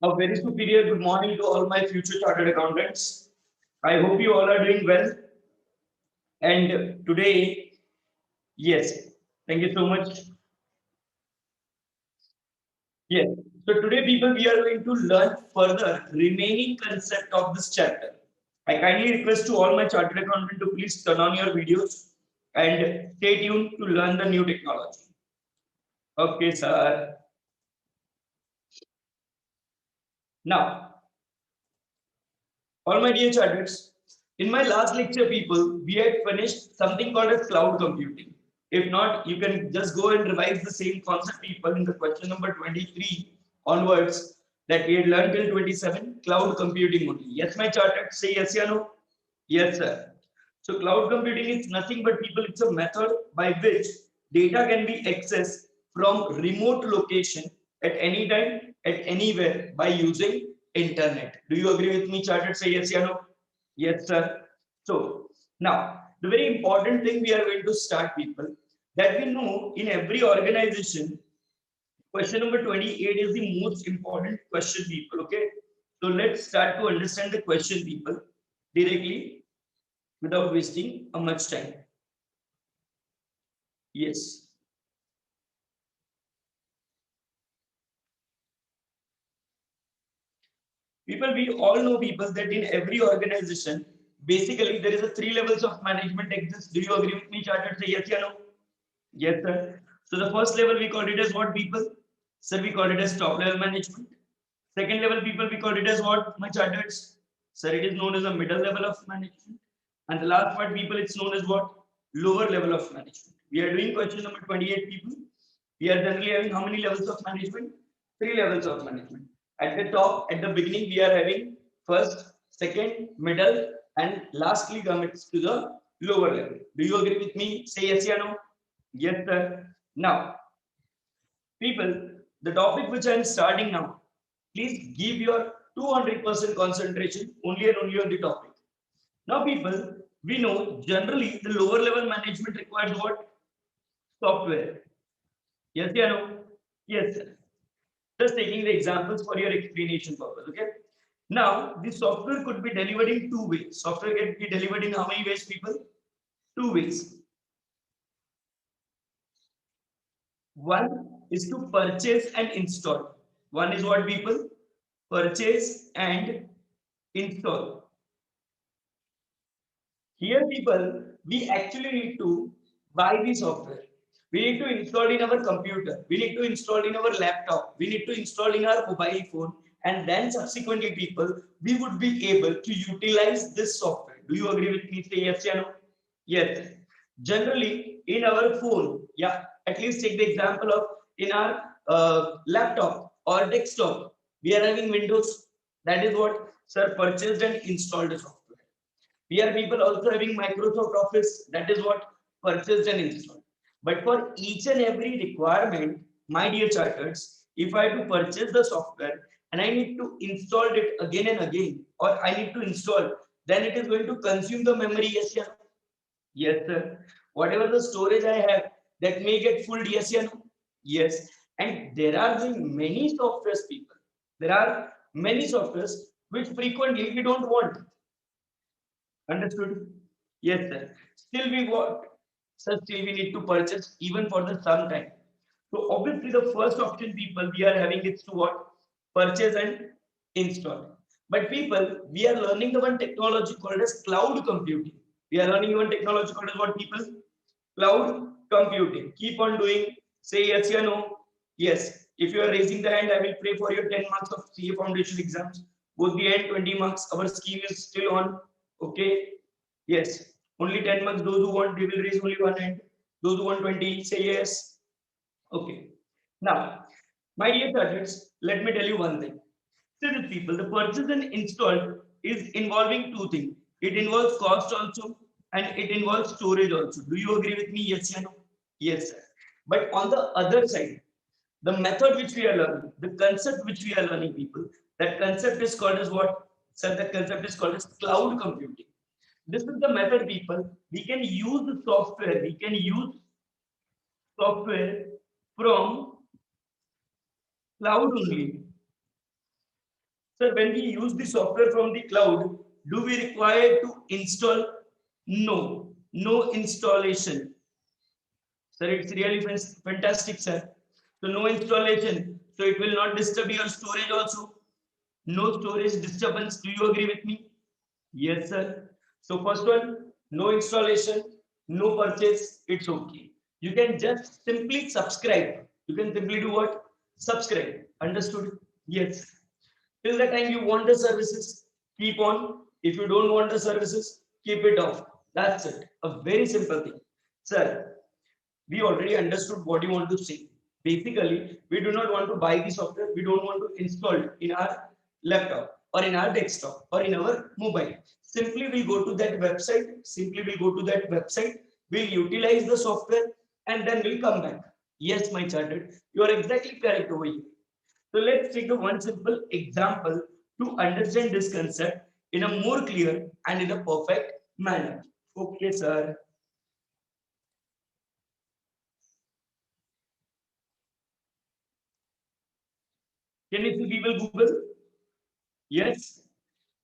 A very superior good morning to all my future chartered accountants. I hope you all are doing well. And today, yes, thank you so much. Yes, so today, people, we are going to learn further remaining concept of this chapter. I kindly request to all my chartered accountant to please turn on your videos and stay tuned to learn the new technology. Okay, sir. Now, all my dear charters, in my last lecture, people, we had finished something called as cloud computing. If not, you can just go and revise the same concept, people, in the question number 23 onwards that we had learned till 27, cloud computing only. Yes, my charters, say yes or no? Yes, sir. So cloud computing is nothing but people, it's a method by which data can be accessed from remote location at any time, at anywhere by using internet. Do you agree with me, Chartered? Say yes or no? Yes, sir. So now the very important thing we are going to start, people, that we know in every organization, question number 28 is the most important question, people. Okay. So let's start to understand the question, people, directly without wasting much time. Yes. People, we all know, people, that in every organization, basically there is a three levels of management exist. Do you agree with me, Chartered? Say yes or no? Yes, sir. So the first level we call it as what, people? Sir, we call it as top level management. Second level, people, we call it as what, my charters? Sir, it is known as the middle level of management. And the last part, people, it's known as what? Lower level of management. We are doing question number 28, people. We are generally having how many levels of management? Three levels of management. At the top, at the beginning, we are having first, second, middle, and lastly comes to the lower level. Do you agree with me? Say yes or no? Yes, sir. Now, people, the topic which I am starting now, please give your 200% concentration only and only on the topic. Now, people, we know generally the lower level management requires what? Software. Yes or no? Yes, sir. Just taking the examples for your explanation purpose. Okay. Now, the software could be delivered in two ways. Software can be delivered in how many ways, people? Two ways. One is to purchase and install. One is what, people? Purchase and install. Here, people, we actually need to buy the software. We need to install in our computer. We need to install in our laptop. We need to install in our mobile phone. And then subsequently, people, we would be able to utilize this software. Do you agree with me? Say yes or no? Yes. Generally, in our phone, yeah, at least take the example of in our laptop or desktop, we are having Windows. That is what, sir, purchased and installed the software. We are people also having Microsoft Office. That is what, purchased and installed. But for each and every requirement, my dear charters, if I have to purchase the software and I need to install it again and again, or I need to install, then it is going to consume the memory. Yes, yeah. Yes, sir. Whatever the storage I have, that may get full. Yes, yeah, no? Yes. And there are many softwares, people. There are many softwares which frequently we don't want. Understood? Yes, sir. Still we want, sir, still we need to purchase even for the some time. So obviously the first option, people, we are having is to what? Purchase and install. But people, we are learning the one technology called as cloud computing. We are learning one technology called as what, people? Cloud computing. Keep on doing. Say yes or no. Yes. If you are raising the hand, I will pray for your 10 marks of CA Foundation exams. Both the end 20 marks. Our scheme is still on. Okay. Yes. Only 10 marks. Those who want, they will raise only one hand. Those who want 20, say yes. Okay. Now, my dear targets, let me tell you one thing. See, the people, the purchase and install is involving two things. It involves cost also and it involves storage also. Do you agree with me? Yes or no? Yes, sir. But on the other side, the method which we are learning, the concept which we are learning, people, that concept is called as what? Sir, that concept is called as cloud computing. This is the method, people. We can use the software. We can use software from cloud only. Sir, when we use the software from the cloud, do we require to install? No, no installation. Sir, it's really fantastic, sir. So no installation. So it will not disturb your storage also. No storage disturbance. Do you agree with me? Yes, sir. So first one, no installation, no purchase. It's okay. You can just simply subscribe. You can simply do what? Subscribe. Understood? Yes. Till the time you want the services, keep on. If you don't want the services, keep it off. That's it. A very simple thing. Sir, we already understood what you want to say. Basically, we do not want to buy the software. We don't want to install it in our laptop or in our desktop or in our mobile. Simply, we'll go to that website. Simply, we'll go to that website. We'll utilize the software and then we'll come back. Yes, my chartered. You are exactly correct over here. So let's take a one simple example to understand this concept in a more clear and in a perfect manner. Okay, sir. Can you see people Google? Yes.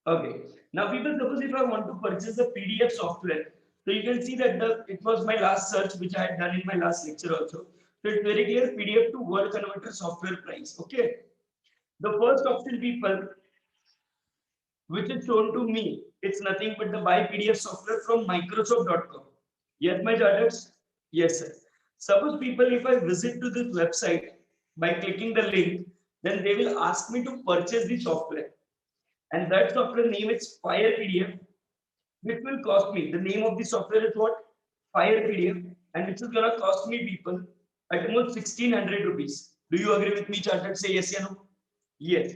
Okay. Now, people, suppose if I want to purchase a PDF software, so you can see that it was my last search which I had done in my last lecture also. So it's very clear PDF to Word converter software price. Okay. The first option, people, which is shown to me, it's nothing but the buy PDF software from Microsoft.com. Yes, my charters? Yes, sir. Suppose people, if I visit to this website by clicking the link, then they will ask me to purchase the software. And that software name is Fire PDF, which will cost me. The name of the software is what? Fire PDF, and which is gonna cost me people at most 1600 rupees. Do you agree with me, chartered? Say yes or no? Yes.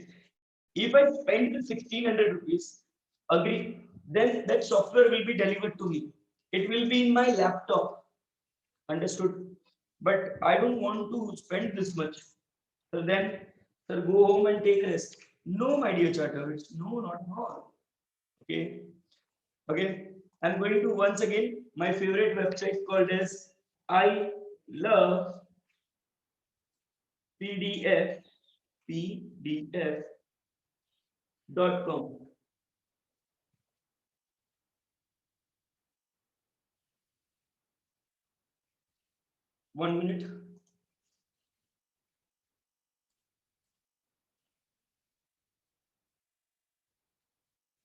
If I spend the 1600 rupees, agree, then that software will be delivered to me. It will be in my laptop. Understood? But I don't want to spend this much. So then, sir, go home and take rest. No, my dear charters. No, not all. Okay. Okay. I'm going to once again my favorite website called as I love PDF PDF.com. 1 minute.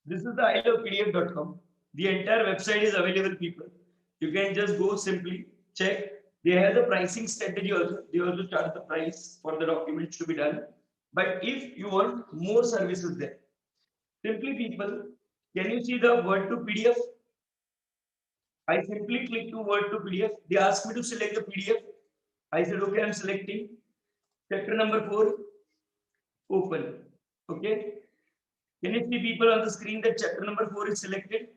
This is the ilovepdf.com. The entire website is available, people. You can just go simply check. They have the pricing strategy also. They also charge the price for the documents to be done. But if you want more services there, simply people, can you see the Word to PDF? I simply click to Word to PDF. They ask me to select the PDF. I said, okay, I'm selecting. Chapter number 4, open. Okay. Can you see people on the screen that chapter number 4 is selected?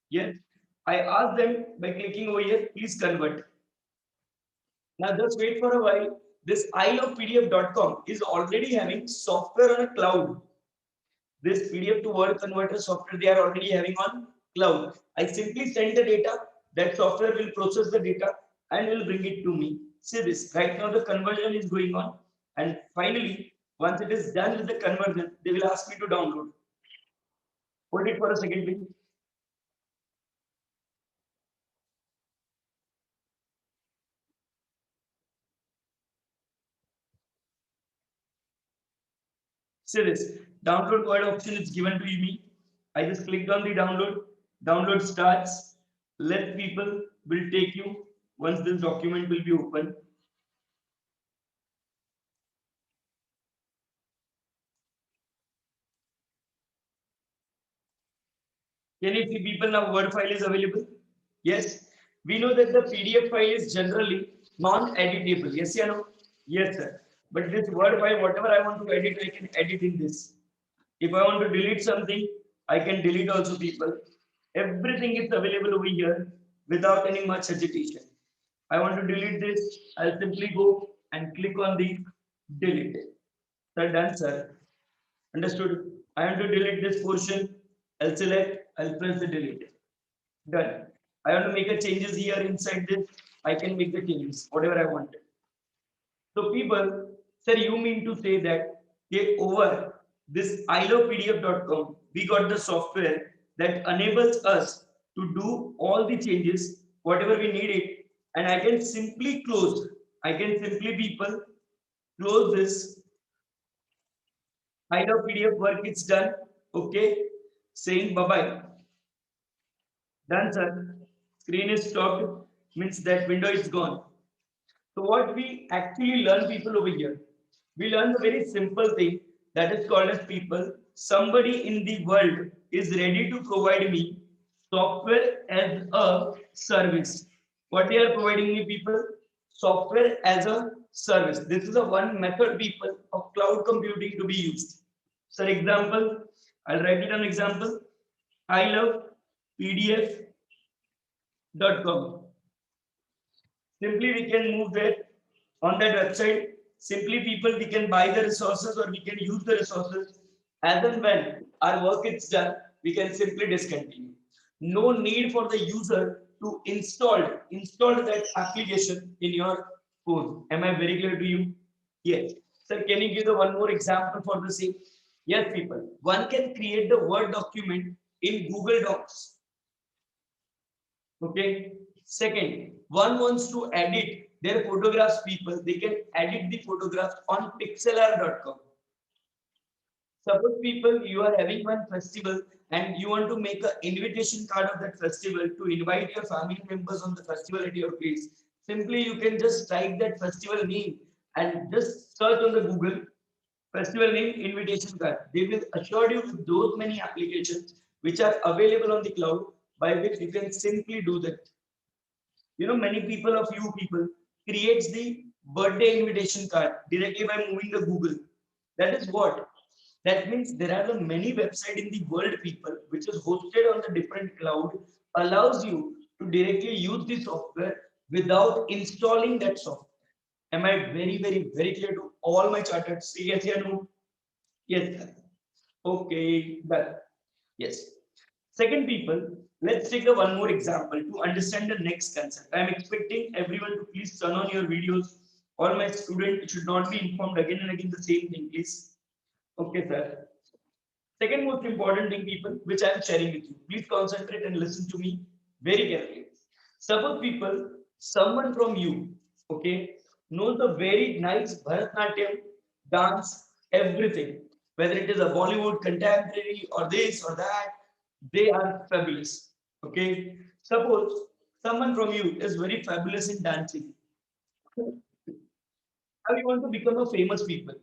Yes. I ask them by clicking over here, please convert. Now just wait for a while. This ilovepdf.com is already having software on a cloud. This PDF to Word converter software they are already having on cloud. I simply send the data. That software will process the data and will bring it to me. See this. Right now the conversion is going on. And finally, once it is done with the conversion, they will ask me to download. Hold it for a second, please. See this, download Word option is given to me. I just clicked on the download. Download starts. Let people will take you once this document will be open. Can you see people now Word file is available? Yes. We know that the PDF file is generally non-editable. Yes, you know? Yes, sir. But this Word file, whatever I want to edit, I can edit in this. If I want to delete something, I can delete also, people. Everything is available over here without any much hesitation. I want to delete this. I'll simply go and click on the delete. Sir, done, sir. Understood? I want to delete this portion. I'll select, I'll press the delete. Done. I want to make a changes here inside this. I can make the changes, whatever I want. So people, sir, you mean to say that they over this ilovepdf.com, we got the software that enables us to do all the changes, whatever we need it, and I can simply close. I can simply people close this. I love PDF work, it's done. Okay, saying bye bye. Done, sir. Screen is stopped, means that window is gone. So what we actually learn people over here, we learn a very simple thing that is called as people. Somebody in the world is ready to provide me software as a service. What they are providing me people? Software as a service. This is a one method people of cloud computing to be used. So example, I'll write it an example. I love PDF.com. Simply we can move there on that website. Simply people we can buy the resources or we can use the resources as and when our work is done, we can simply discontinue. No need for the user to install that application in your phone. Am I very clear to you? Yes. Sir, can you give the one more example for the same? Yes, people. One can create the Word document in Google Docs. Okay. Second, one wants to edit their photographs, people. They can edit the photographs on pixlr.com. Suppose people you are having one festival and you want to make an invitation card of that festival to invite your family members on the festival at your place. Simply you can just type that festival name and just search on the Google festival name invitation card. They will assure you with those many applications which are available on the cloud by which you can simply do that. You know, many people of you people creates the birthday invitation card directly by moving the Google. That is what? That means there are the many website in the world people which is hosted on the different cloud allows you to directly use the software without installing that software. Am I very clear to all my chartered? See, yes, yeah, no? Yes. Okay, done. Yes. Second, people, let's take a one more example to understand the next concept. I am expecting everyone to please turn on your videos. All my students should not be informed again and again the same thing, please. Okay, sir. Second most important thing, people, which I am sharing with you. Please concentrate and listen to me very carefully. Suppose people, someone from you, okay, knows the very nice Bharatnatyam dance, everything, whether it is a Bollywood contemporary or this or that, they are fabulous. Okay. Suppose someone from you is very fabulous in dancing. How you want to become a famous people?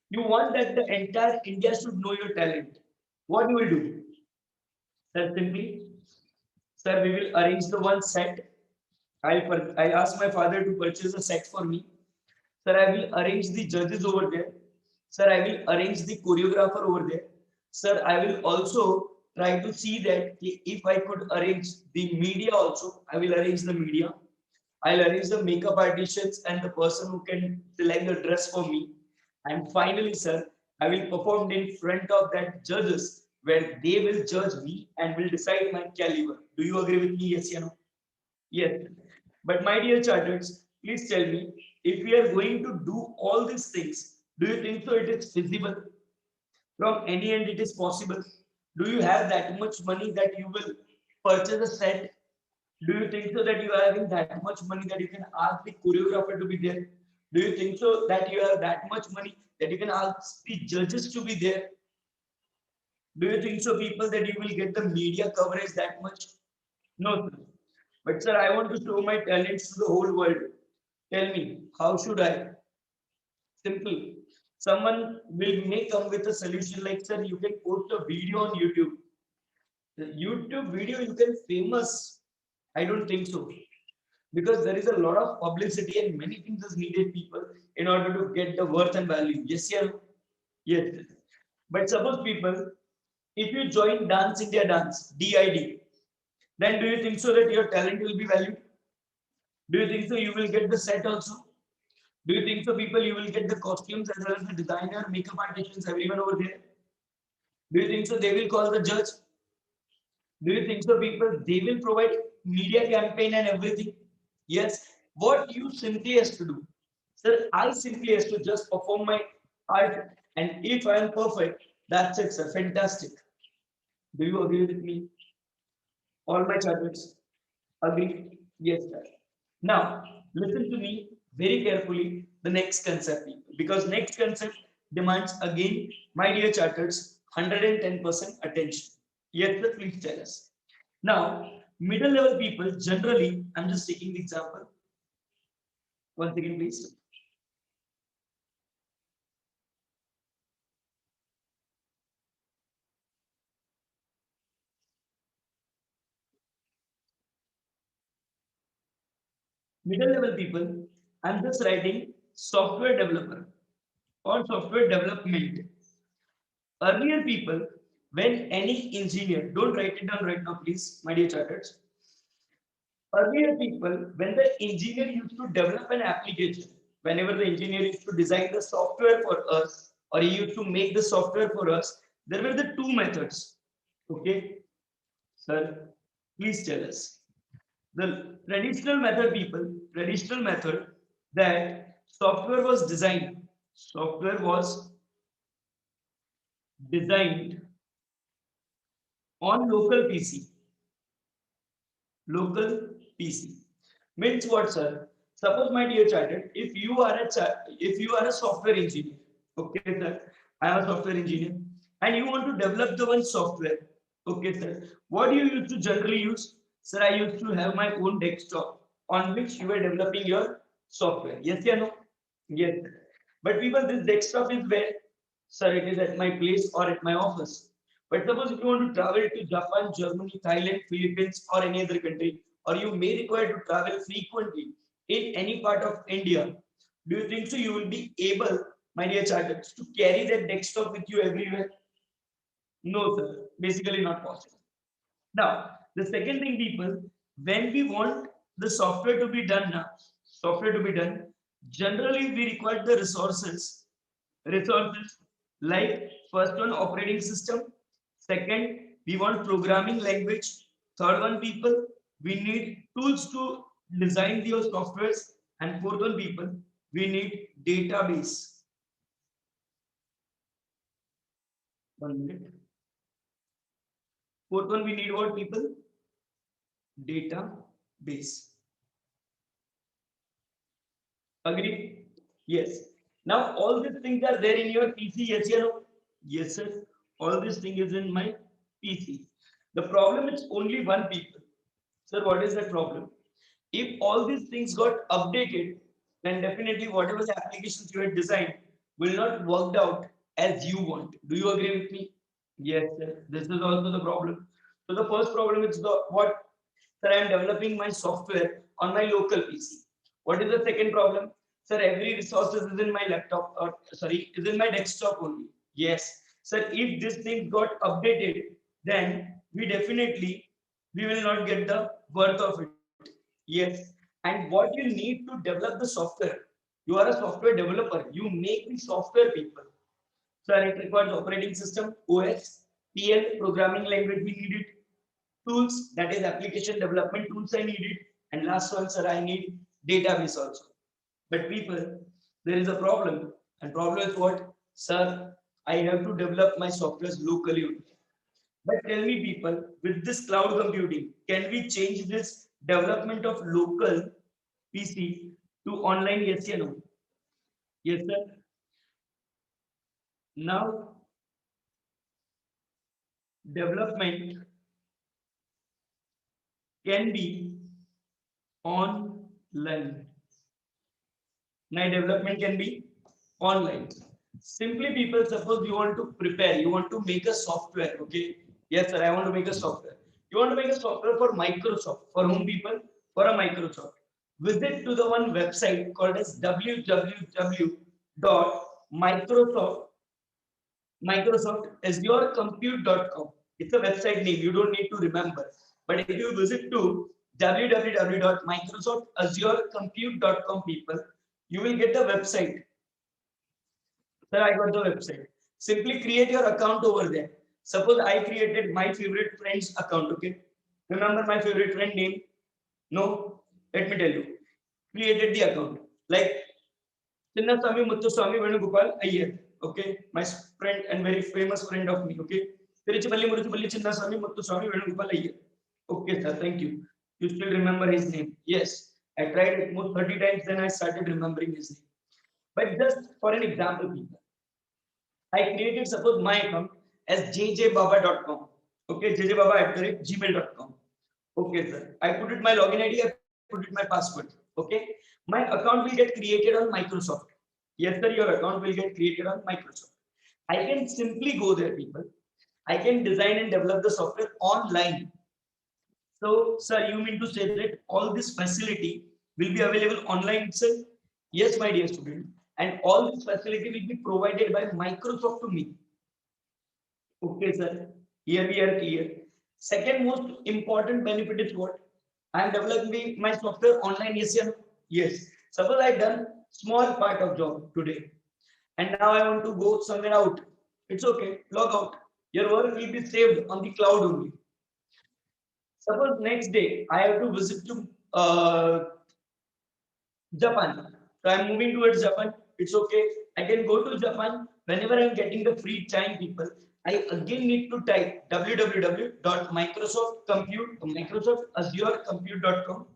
You want that the entire India should know your talent. What you will do? Sir, simply, sir, we will arrange the one set. I'll ask my father to purchase a set for me. Sir, I will arrange the judges over there. Sir, I will arrange the choreographer over there. Sir, I will also try to see that if I could arrange the media also, I will arrange the media. I'll arrange the makeup artisans and the person who can select the dress for me. And finally, sir, I will perform in front of that judges where they will judge me and will decide my caliber. Do you agree with me? Yes, you know. Yes. But my dear charters, please tell me if we are going to do all these things, do you think so it is feasible? From any end, it is possible. Do you have that much money that you will purchase a set? Do you think so that you are having that much money that you can ask the choreographer to be there? Do you think so that you have that much money that you can ask the judges to be there? Do you think so, people, that you will get the media coverage that much? No, sir. But sir, I want to show my talents to the whole world. Tell me, how should I? Simple. Someone may come with a solution like, sir, you can post a video on YouTube. The YouTube video you can famous. I don't think so. Because there is a lot of publicity and many things is needed, people, in order to get the worth and value. Yes, yeah. Yes. But suppose people, if you join Dance India Dance, DID, then do you think so that your talent will be valued? Do you think so you will get the set also? Do you think so, people, you will get the costumes as well as the designer, makeup artists, everyone over there? Do you think so they will call the judge? Do you think so, people, they will provide media campaign and everything? Yes. What you simply has to do, sir, I simply has to just perform my art, and if I am perfect, That's it, sir. Fantastic. Do you agree with me? All my charters agree? Yes, sir. Now, listen to me very carefully. The next concept, because next concept demands again, my dear charters, 110% attention. Yes, sir. Please tell us. Now, middle level people generally, I'm just taking the example. Once again, please. Middle level people, I'm just writing software developer or software development. Earlier people, when any engineer, don't write it down right now, please, my dear charters. Earlier people, when the engineer used to develop an application, whenever the engineer used to design the software for us, or he used to make the software for us, there were the two methods. Okay, sir, please tell us. The traditional method that software was designed on local PC. Local PC means what, sir? Suppose, my dear child, if you are a software engineer, okay, sir, I am a software engineer, and you want to develop the one software, okay, sir. What do you used to generally use, sir? I used to have my own desktop on which you were developing your software. Yes, or no? Yes, sir. But people, this desktop is where, sir, it is at my place or at my office. But suppose if you want to travel to Japan, Germany, Thailand, Philippines, or any other country, or you may require to travel frequently in any part of India, do you think so you will be able, my dear charters, to carry that desktop with you everywhere? No, sir. Basically not possible. Now, the second thing, people, when we want the software to be done now, software to be done, generally we require the resources like first one operating system, second we want programming language, third one, people, we need tools to design your softwares, and fourth one, people, we need database. 1 minute. Fourth one, we need what, people? Database. Agree? Yes. Now all these things are there in your PC. Yes, you know. Yes, sir. All this thing is in my PC. The problem is only one, people. Sir, what is the problem? If all these things got updated, then definitely whatever the applications you had designed will not worked out as you want. Do you agree with me? Yes, sir. This is also the problem. So the first problem is the what? Sir, I am developing my software on my local PC. What is the second problem? Sir, every resource is in my laptop, or sorry, is in my desktop only. Yes. Sir, if this thing got updated, then we will not get the worth of it. Yes. And what you need to develop the software, you are a software developer. You make the software, people. So it requires operating system, OS, PL, programming language we need it, tools, that is application development tools I need it, and last one, sir, I need database also. But people, there is a problem, and problem is what, sir? I have to develop my softwares locally only. But tell me, people, with this cloud computing, can we change this development of local PC to online? Yes or no? Yes, sir. Now, development can be online. Now, development can be online. Simply, people, suppose you want to prepare, you want to make a software. Okay. Yes, sir, I want to make a software. You want to make a software for Microsoft. For whom, people? For a Microsoft. Visit to the one website called as www.microsoft azurecompute.com. It's a website name. You don't need to remember. But if you visit to www.microsoftazurecompute.com, people, you will get the website. Sir, I got the website. Simply create your account over there. Suppose I created my favorite friend's account. Okay. Remember my favorite friend name? No. Let me tell you. Created the account. Like Chinnaswamy Muthuswamy Venugopal Iyer. Okay, my friend and very famous friend of me. Okay, Tiruchipalli Murutupalli Chinnaswamy Muthuswamy Venugopal Iyer. Okay, sir, thank you. You still remember his name? Yes, I tried it more 30 times, then I started remembering his name. But just for an example, people, I created suppose my account as jjbaba.com. Okay, jjbaba@gmail.com. Okay, sir. I put it my login ID, I put it my password. Okay, my account will get created on Microsoft. Yes, sir, your account will get created on Microsoft. I can simply go there, people. I can design and develop the software online. So, sir, you mean to say that all this facility will be available online itself? Yes, my dear student. And all this facility will be provided by Microsoft to me. Okay, sir. Here we are clear. Second most important benefit is what? I am developing my software online. Yes, yeah, no? Yes. Suppose I done small part of job today, and now I want to go somewhere out. It's okay. Log out. Your work will be saved on the cloud only. Suppose next day I have to visit to Japan. So I'm moving towards Japan. It's okay. I can go to Japan whenever I'm getting the free time, people. I again need to type www.microsoftazure.compute.com.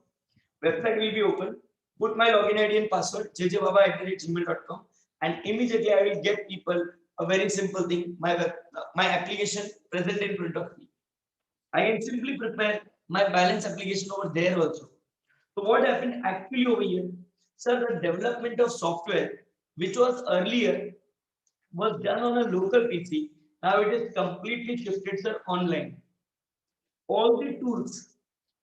Website will be open. Put my login ID and password jjbaba@gmail.com, and immediately I will get people a very simple thing. My application present in front of me. I can simply prepare my balance application over there also. So what happened actually over here? Sir, the development of software, which was earlier was done on a local PC, now it is completely shifted, sir, online. All the tools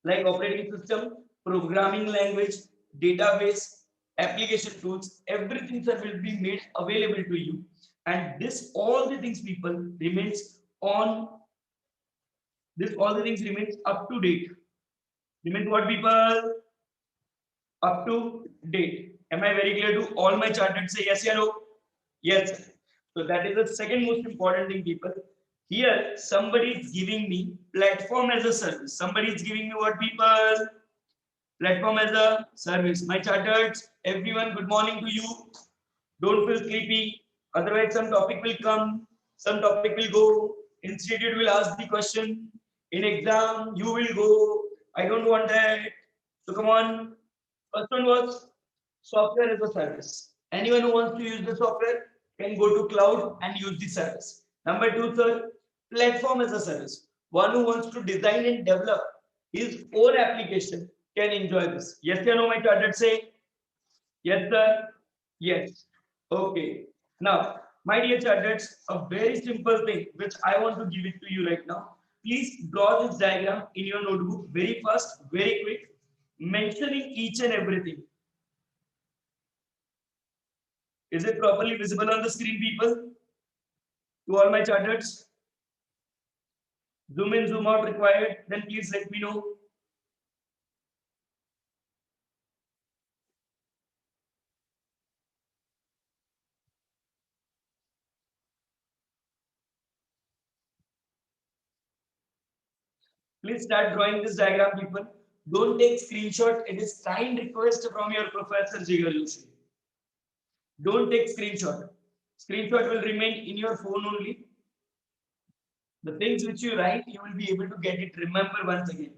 like operating system, programming language, database, application tools, everything, sir, will be made available to you. And this all the things, people, remains on this all the things remains up to date. Remains what, people? Up to date. Am I very clear to all my chartered? Say yes or no? Yes. So that is the second most important thing, people. Here, somebody is giving me platform as a service. Somebody is giving me what, people? Platform as a service. My chartered, everyone, good morning to you. Don't feel sleepy. Otherwise, some topic will come, some topic will go. Institute will ask the question. In exam, you will go. I don't want that. So come on. First one was software as a service. Anyone who wants to use the software can go to cloud and use the service. Number two, sir, platform as a service. One who wants to design and develop his own application can enjoy this. Yes or no, my target say? Yes, sir. Yes. Okay. Now, my dear charters, a very simple thing which I want to give it to you right now. Please draw this diagram in your notebook very fast, very quick, mentioning each and everything. Is it properly visible on the screen, people? To all my charters? Zoom in, zoom out required, then please let me know. Please start drawing this diagram, people. Don't take screenshot. It is kind request from your professor, Jigar Joshi. Don't take screenshot. Screenshot will remain in your phone only. The things which you write, you will be able to get it. Remember once again.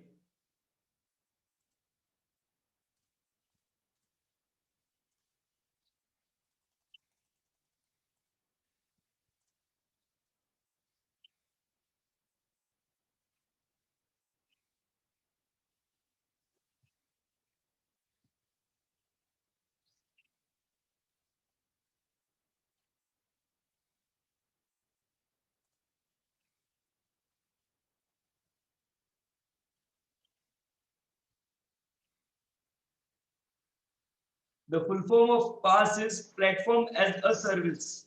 The full form of PaaS is platform as a service.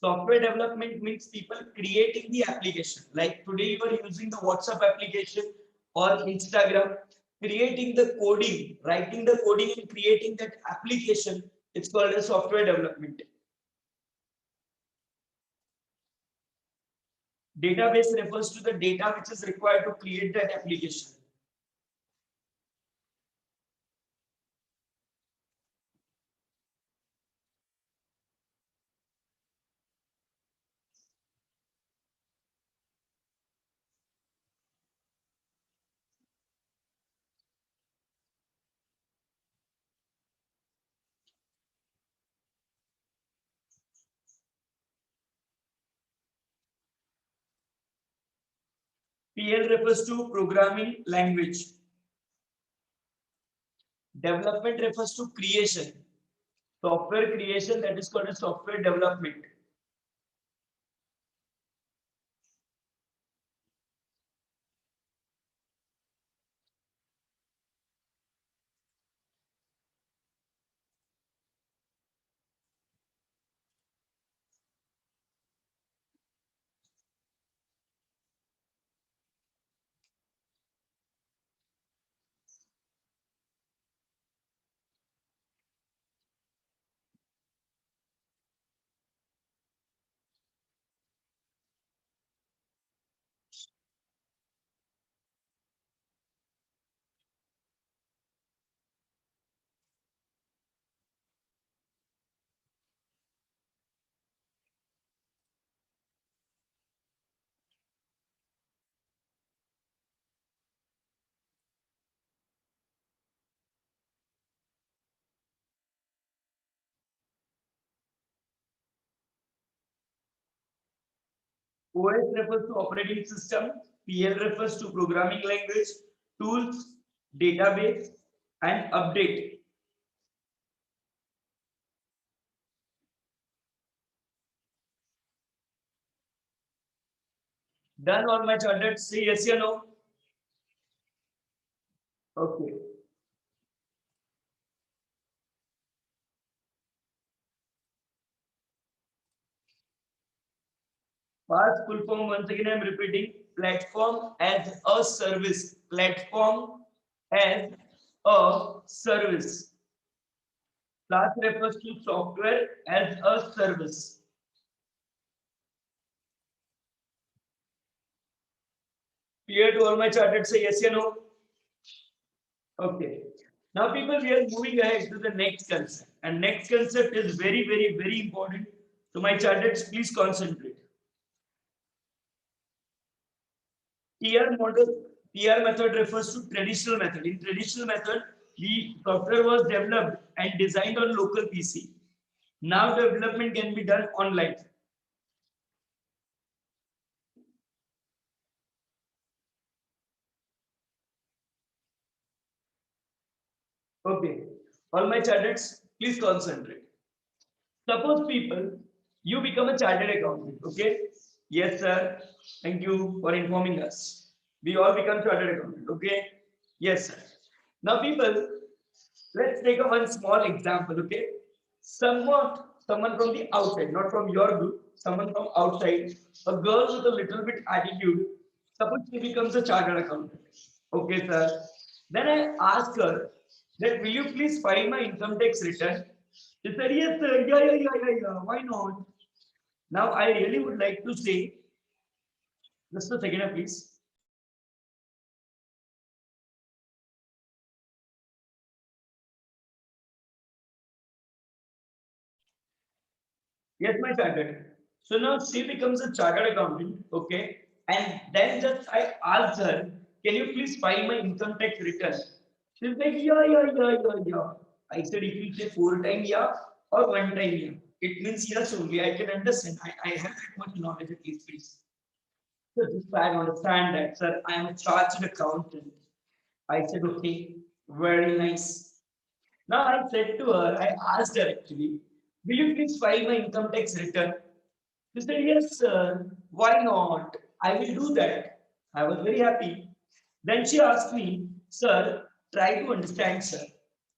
Software development means people creating the application. Like today, you are using the WhatsApp application or Instagram, creating the coding, writing the coding and creating that application. It's called a software development. Database refers to the data which is required to create that application. PL refers to programming language. Development refers to creation. Software creation, that is called as software development. OS refers to operating system. PL refers to programming language, tools, database, and update. Done all my chartered? Say yes or no. Okay. Past full form, once again, I'm repeating platform as a service. Platform as a service. Class refers to software as a service. Clear to all my chartered? Say yes or no. Okay. Now, people, we are moving ahead to the next concept. And next concept is very, very, very important. So, my chartered, please concentrate. TR model, TR method refers to traditional method. In traditional method, the software was developed and designed on local PC. Now development can be done online. Okay. All my charters, please concentrate. Suppose people, you become a chartered accountant. Okay. Yes, sir. Thank you for informing us. We all become chartered accountant. Okay. Yes, sir. Now, people, let's take a one small example. Okay. Someone from the outside, not from your group, someone from outside, a girl with a little bit attitude, suppose she becomes a chartered accountant. Okay, sir. Then I ask her that will you please file my income tax return? She said, yes, sir. Yeah. Why not? Now I really would like to say, just a second, please. Yes, my chartered. So now she becomes a chartered accountant, okay? And then just I asked her, can you please file my income tax return? She's like, yeah. I said, if you say 4 times yeah or 1 time yeah, it means yes only. I can understand. I have that much knowledge at least, please. So just try to understand that, sir. I am a chartered accountant. I said, okay, very nice. Now I said to her, I asked her actually, will you please file my income tax return? She said, yes, sir. Why not? I will do that. I was very happy. Then she asked me, sir, try to understand, sir,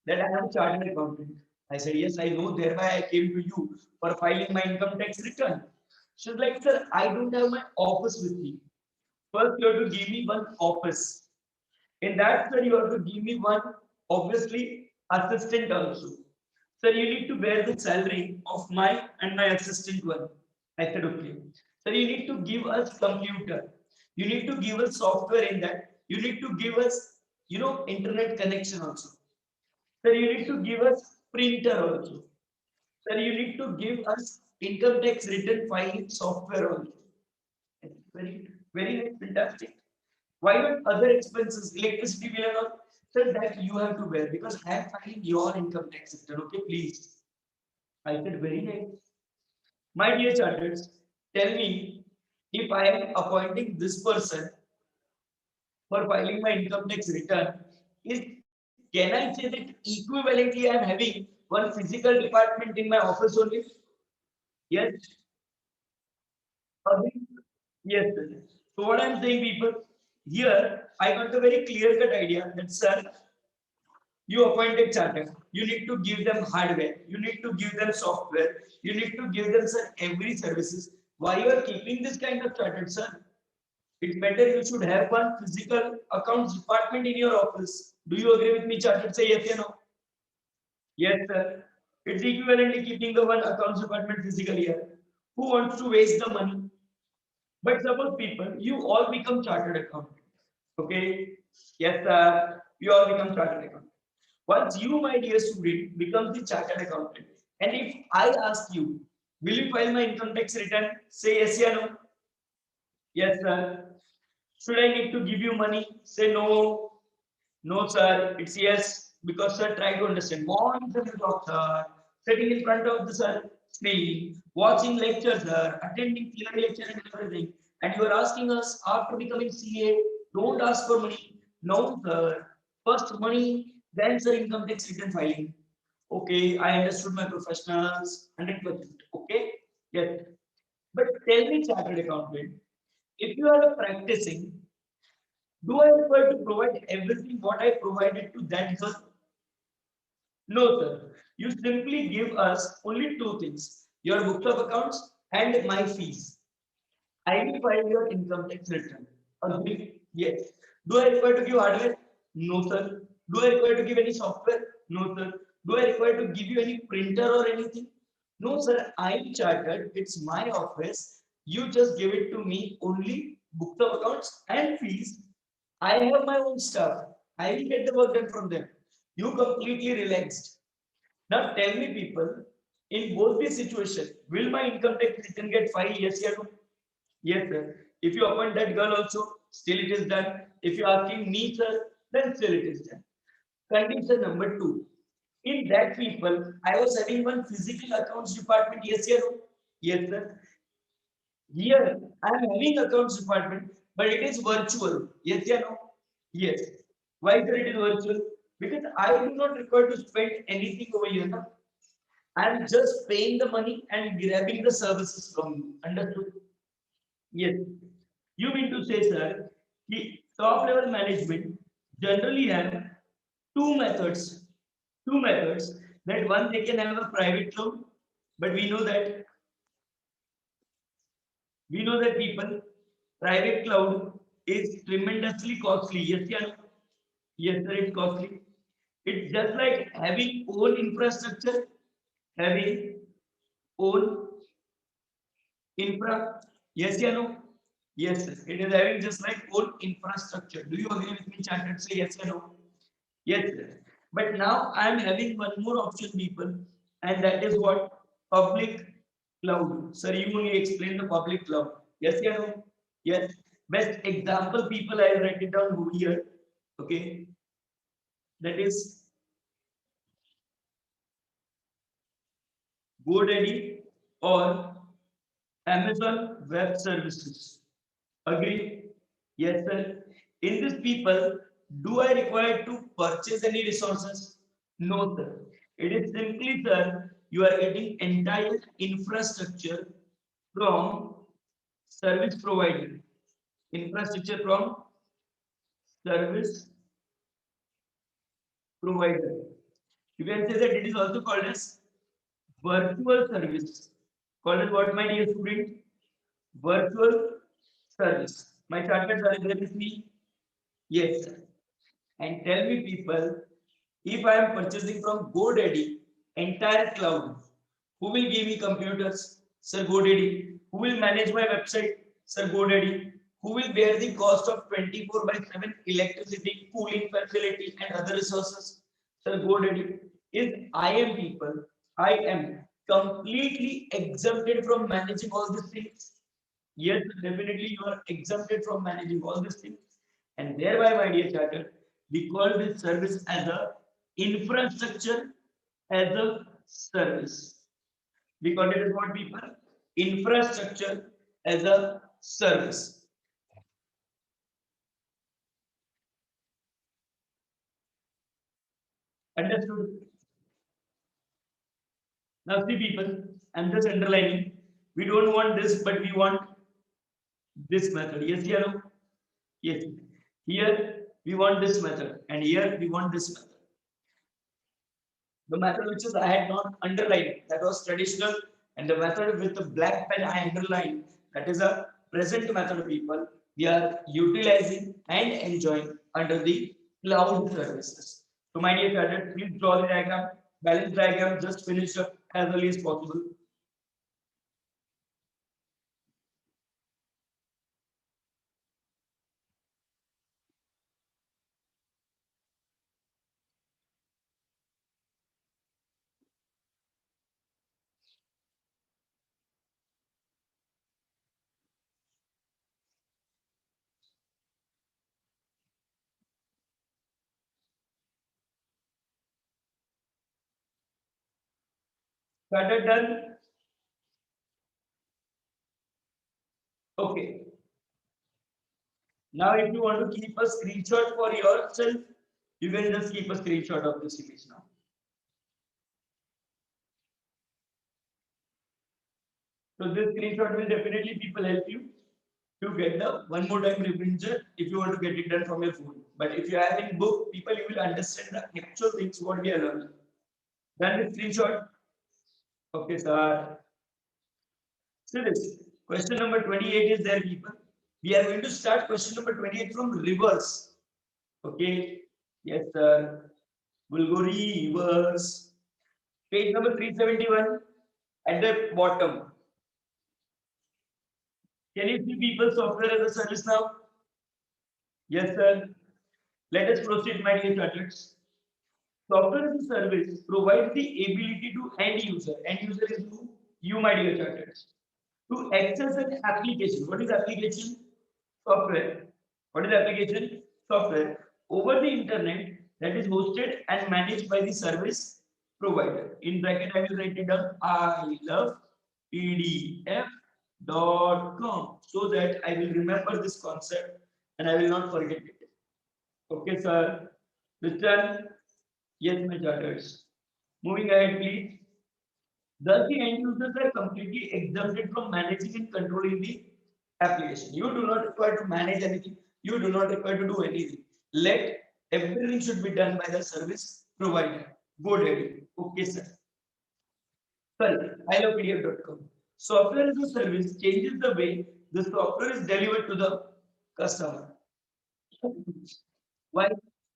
that I am a chartered accountant. I said, yes, I know. Thereby I came to you for filing my income tax return. She was like, sir, I don't have my office with me. First, you have to give me one office. In that, sir, you have to give me one, obviously, assistant also. Sir, you need to bear the salary of my and my assistant one. I said, okay. Sir, you need to give us computer. You need to give us software in that. You need to give us, internet connection also. Sir, you need to give us printer also. Sir, you need to give us income tax return filing software also. Very, very fantastic. Why not other expenses, electricity bill and all? Sir, that you have to bear because I am filing your income tax return. Okay, please. I said, very nice. My dear charters, tell me if I am appointing this person, for filing my income tax return is, can I say that equivalently I am having one physical department in my office only? Yes. Agree? Yes, sir. So what I'm saying, people, here I got a very clear-cut idea that, sir, you appointed charter. You need to give them hardware. You need to give them software. You need to give them, sir, every services. Why you are keeping this kind of chartered, sir? It's better you should have one physical accounts department in your office. Do you agree with me, chartered? Say yes or no? Yes, sir. It's equivalently keeping the one accounts department physically here. Who wants to waste the money? But suppose people, you all become chartered accountant. Okay? Yes, sir. You all become chartered accountant. Once you, my dear student, becomes the chartered accountant, and if I ask you, will you file my income tax return? Say yes or no. Yes, sir. Should I need to give you money? Say no. No, sir. It's yes. Because, sir, try to understand. Morning, sir, sir. Sitting in front of the sir screen, watching lectures, sir, attending theory lecture and everything. And you are asking us after becoming CA, don't ask for money. No, sir. First money, then sir, income tax return filing. Okay, I understood my professionals 100%. Okay, yes. But tell me, chartered accountant, if you are practicing, do I require to provide everything what I provided to that girl? No, sir. You simply give us only two things, your books of accounts and my fees. I will file your income tax return. Agree? Yes. Do I require to give hardware? No, sir. Do I require to give any software? No, sir. Do I require to give you any printer or anything? No, sir. I'm chartered. It's my office. You just give it to me only books of accounts and fees. I have my own stuff. I will get the work done from them. You completely relaxed. Now tell me, people, in both these situations, will my income tax return get filed? Yes or no? Yes, sir. If you appoint that girl also, still it is done. If you are asking me, sir, then still it is done. Condition number two. In that people, I was having one physical accounts department. Yes or no? Yes, sir. Here, I am having accounts department, but it is virtual. Yes or no? Yes. Why sir it is virtual? Because I do not require to spend anything over here. Na? I am just paying the money and grabbing the services from you. Understood? Yes. You mean to say, sir, the top level management generally have two methods. Two methods that one they can have a private cloud, but we know that people private cloud is tremendously costly. Yes, yeah. Yes, sir, it's costly. It's just like having own infrastructure, having own infra. Yes, yeah, no. Yes, sir. It is having just like own infrastructure. Do you agree with me, Chartered? Say yes or no? Yes, sir. But now I am having one more option, people, and that is what public cloud. Sir, you only explain the public cloud. Yes, or no? Yes. Best example, people, I will write it down over here. Okay, that is GoDaddy or Amazon Web Services. Agree? Yes, sir. In this people, do I require to purchase any resources? No, sir. It is simply, sir, you are getting entire infrastructure from service provider. Infrastructure from service provider. You can say that it is also called as virtual service. Called as what, my dear student? Virtual service. My chartered are there with me? Yes, sir. And tell me, people, if I am purchasing from GoDaddy, entire cloud, who will give me computers? Sir, GoDaddy. Who will manage my website? Sir, GoDaddy. Who will bear the cost of 24 by 7 electricity, cooling facility, and other resources? Sir, GoDaddy. Is I am people, I am completely exempted from managing all these things. Yes, definitely you are exempted from managing all these things. And thereby, my dear charter, we call this service as a infrastructure as a service. We call it as what, people? Infrastructure as a service. Understood? Now see people, I'm just underlining. We don't want this, but we want this method. Yes, yeah, no? Yes. Here we want this method, and here we want this method. The method which is I had not underlined, that was traditional, and the method with the black pen I underlined, that is a present method people we are utilizing and enjoying under the cloud services. So my dear cadets, please draw the diagram, balance diagram, just finish up as early as possible. Cadet done. Okay. Now if you want to keep a screenshot for yourself, you can just keep a screenshot of this image now. So this screenshot will definitely people help you to get the one more time revision if you want to get it done from your phone. But if you have in book, people you will understand the actual things what we are learning. Done with screenshot. Okay, sir. So this question number 28 is there, people. We are going to start question number 28 from reverse. Okay. Yes, sir. We'll go reverse. Page number 371 at the bottom. Can you see people software as a service now? Yes, sir. Let us proceed, my dear students. Software as a service provides the ability to end user. End user is who? You, my dear students. To access an application. What is application? Software. What is application? Software. Over the internet that is hosted and managed by the service provider. In bracket, I will write it down. I love PDF.com so that I will remember this concept and I will not forget it. Okay, sir. Listen. Yes, my daughters. Moving ahead, please. Thus, the end users are completely exempted from managing and controlling the application. You do not require to manage anything. You do not require to do anything. Let everything should be done by the service provider. Go ahead. Okay, sir. Sorry, I love PDF.com. Software as a service changes the way the software is delivered to the customer. Why?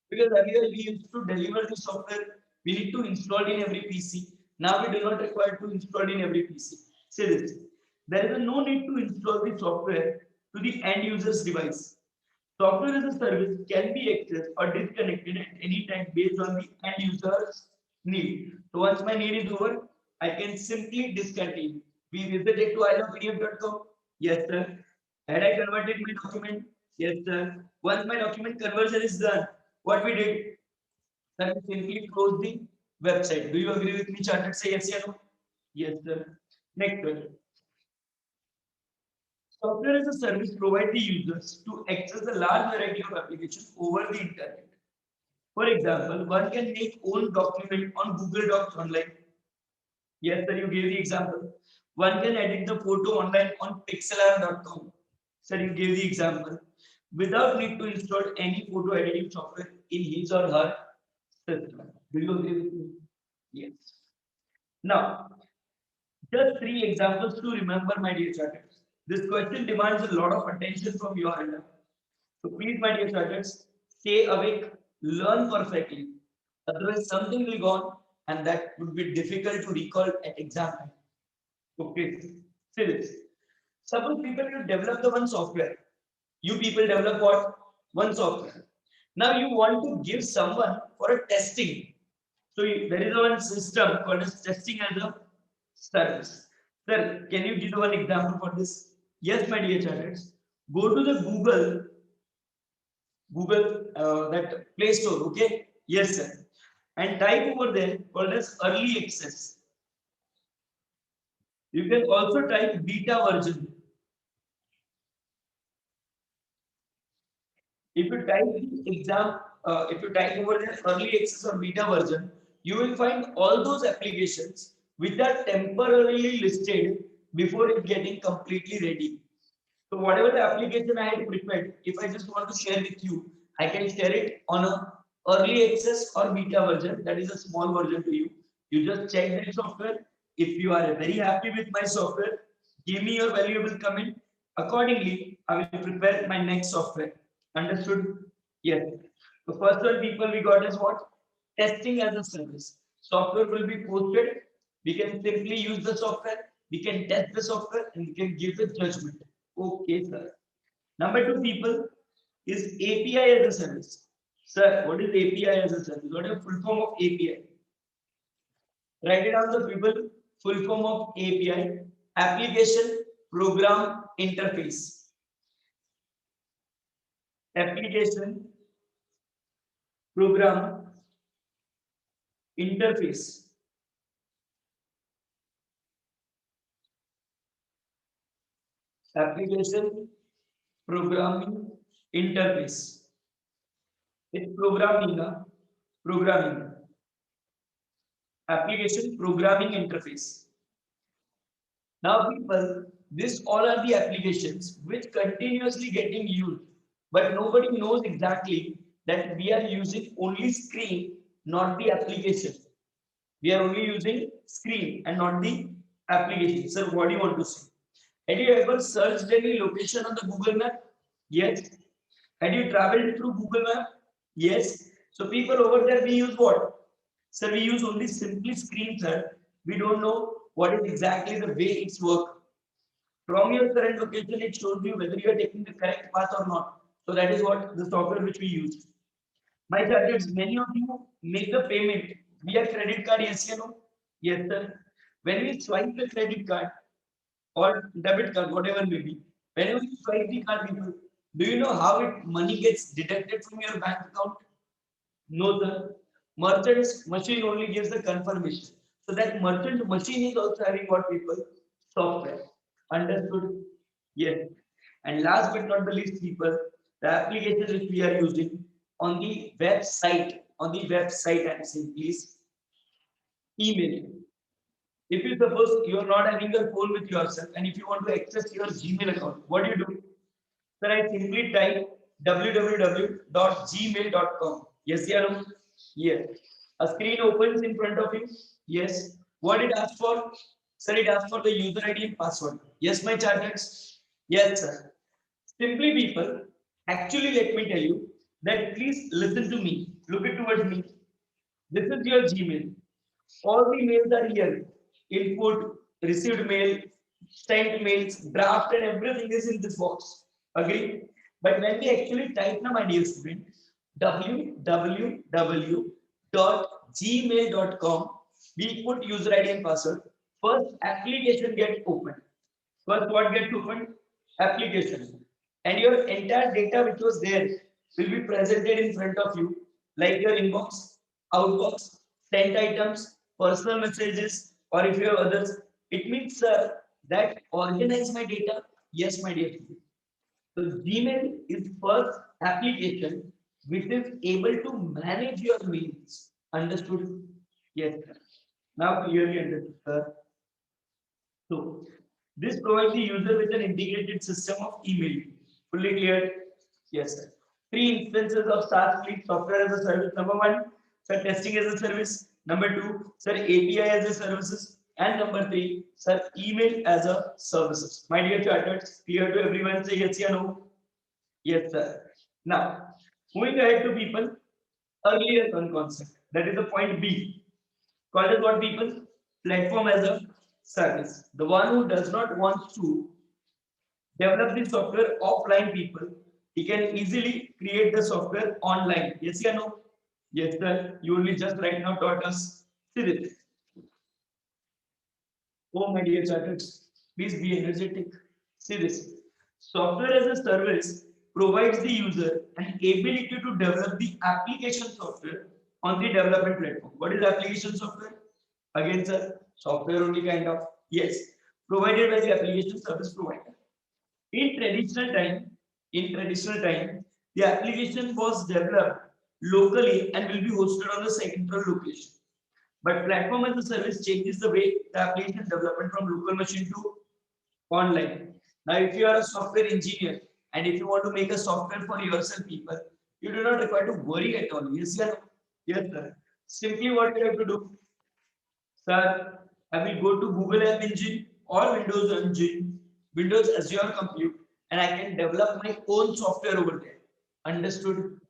Because earlier we used to deliver the software, we need to install in every PC. Now we do not require to install in every PC. Say this. There is no need to install the software to the end user's device. Software as a service can be accessed or disconnected at any time based on the end user's need. So once my need is over, I can simply discontinue. We visited to ilopdf.com. Yes, sir. Had I converted my document? Yes, sir. Once my document conversion is done, what we did? Then we simply close the website. Do you agree with me, Chartered? Say yes or no? Yes, sir. Next question. Software as a service provides the users to access a large variety of applications over the internet. For example, one can make own document on Google Docs online. Yes, sir, you gave the example. One can edit the photo online on pixelr.com. Sir, you gave the example. Without need to install any photo editing software in his or her system. Do you agree with me? Yes. Now, just three examples to remember, my dear students. This question demands a lot of attention from your end. So please, my dear students, stay awake, learn perfectly. Otherwise, something will go on and that would be difficult to recall at exam time. Okay, see this. Suppose people will develop the one software. You people develop what? One software. Now you want to give someone for a testing. So there is one system called as testing as a service. Sir, can you give one example for this? Yes, my dear students. Go to the Google that Play Store. Okay. Yes, sir. And type over there called as early access. You can also type beta version. If you type the exam if you type over the early access or beta version, you will find all those applications which are temporarily listed before it getting completely ready. So whatever the application I had prepared, if I just want to share with you, I can share it on a early access or beta version. That is a small version to you. You just check that software. If you are very happy with my software, give me your valuable comment. Accordingly, I will prepare my next software. Understood? Yes. The first one people we got is what? Testing as a service. Software will be posted. We can simply use the software. We can test the software and we can give the judgment. Okay, sir. Number two, people is API as a service. Sir, what is API as a service? What is the full form of API? Write it down, the people. Full form of API, application program interface. Application program interface. Application programming interface. It's programming, programming. Application programming interface. Now, people, this all are the applications which continuously getting used, but nobody knows exactly that we are using only screen, not the application. We are only using screen and not the application. Sir, what do you want to say? Had you ever searched any location on the Google Map? Yes. Had you traveled through Google Map? Yes. So people over there, we use what? Sir, we use only simply screen, sir. We don't know what is exactly the way it's work. From your current location, it shows you whether you are taking the correct path or not. So that is what the software which we use. My targets, many of you make the payment via credit card, yes or no? Yes, sir. When we swipe the credit card or debit card, whatever may be, whenever you swipe the card, people, do you know how it money gets deducted from your bank account? No, the merchant's machine only gives the confirmation. So that merchant machine is also having what people? Software. Understood? Yes. And last but not the least, people, the applications which we are using on the website, I'm saying, please, email. If you suppose you are not having a phone with yourself and if you want to access your Gmail account, what do you do? Sir, I simply type www.gmail.com. Yes, yeah, no? Yes. A screen opens in front of you. Yes. What it asks for? Sir, it asks for the user ID and password. Yes, my charters. Yes, sir. Simply, people, actually, let me tell you that please listen to me. Look it towards me. This is your Gmail. All the mails are here. Input, received mail, sent mails, draft, and everything is in this box. Agree? But when we actually type now, my dear student, www.gmail.com, we put user ID and password. First, application gets opened. First, what gets opened? Application. And your entire data which was there will be presented in front of you, like your inbox, outbox, sent items, personal messages, or if you have others. It means, sir, that organize my data. Yes, my dear student. So Gmail is first application which is able to manage your mails. Understood? Yes. Sir. Now clearly understood, sir. So this provides the user with an integrated system of emailing. Fully clear? Yes, sir. Three instances of SaaS Fleet software as a service. Number one, sir, testing as a service. Number two, sir, API as a services. And number three, sir, email as a services. My dear charters, clear to everyone? Say yes or no? Yes, sir. Now, moving ahead to people, earlier one concept. That is the point B. Called as what people? Platform as a service. The one who does not want to develop the software offline, people, he can easily create the software online. Yes or no? Yes, sir. You only just right now taught us. See this. Oh, my dear charters, please be energetic. See this. Software as a service provides the user an ability to develop the application software on the development platform. What is application software? Again, sir, software only kind of. Yes, provided by the application service provider. In traditional time, the application was developed locally and will be hosted on the central location. But platform as a service changes the way the application development from local machine to online. Now, if you are a software engineer and if you want to make a software for yourself, people, you do not require to worry at all. Yes, sir. Yes, sir. Simply what you have to do, sir, I will go to Google App Engine or Windows Engine, Windows Azure Compute, and I can develop my own software over there. Understood?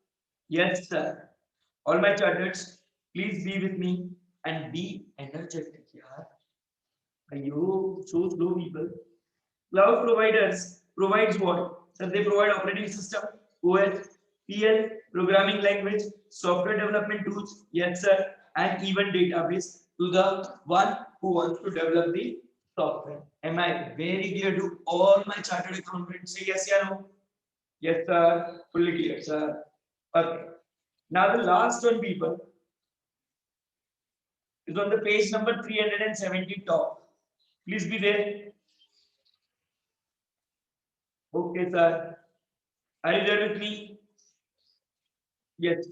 Yes, sir. All my charters, please be with me and be energetic. Yeah. You so slow people. Cloud providers provides what? So they provide operating system, OS, PL, programming language, software development tools, yes sir, and even database to the one who wants to develop the software. Am I very clear to all my chartered accountants? Say yes, yeah, no. Yes, sir. Fully clear, sir. Okay. Now the last one, people, is on the page number 370 top. Please be there. Okay, sir. Are you there with me? Yes.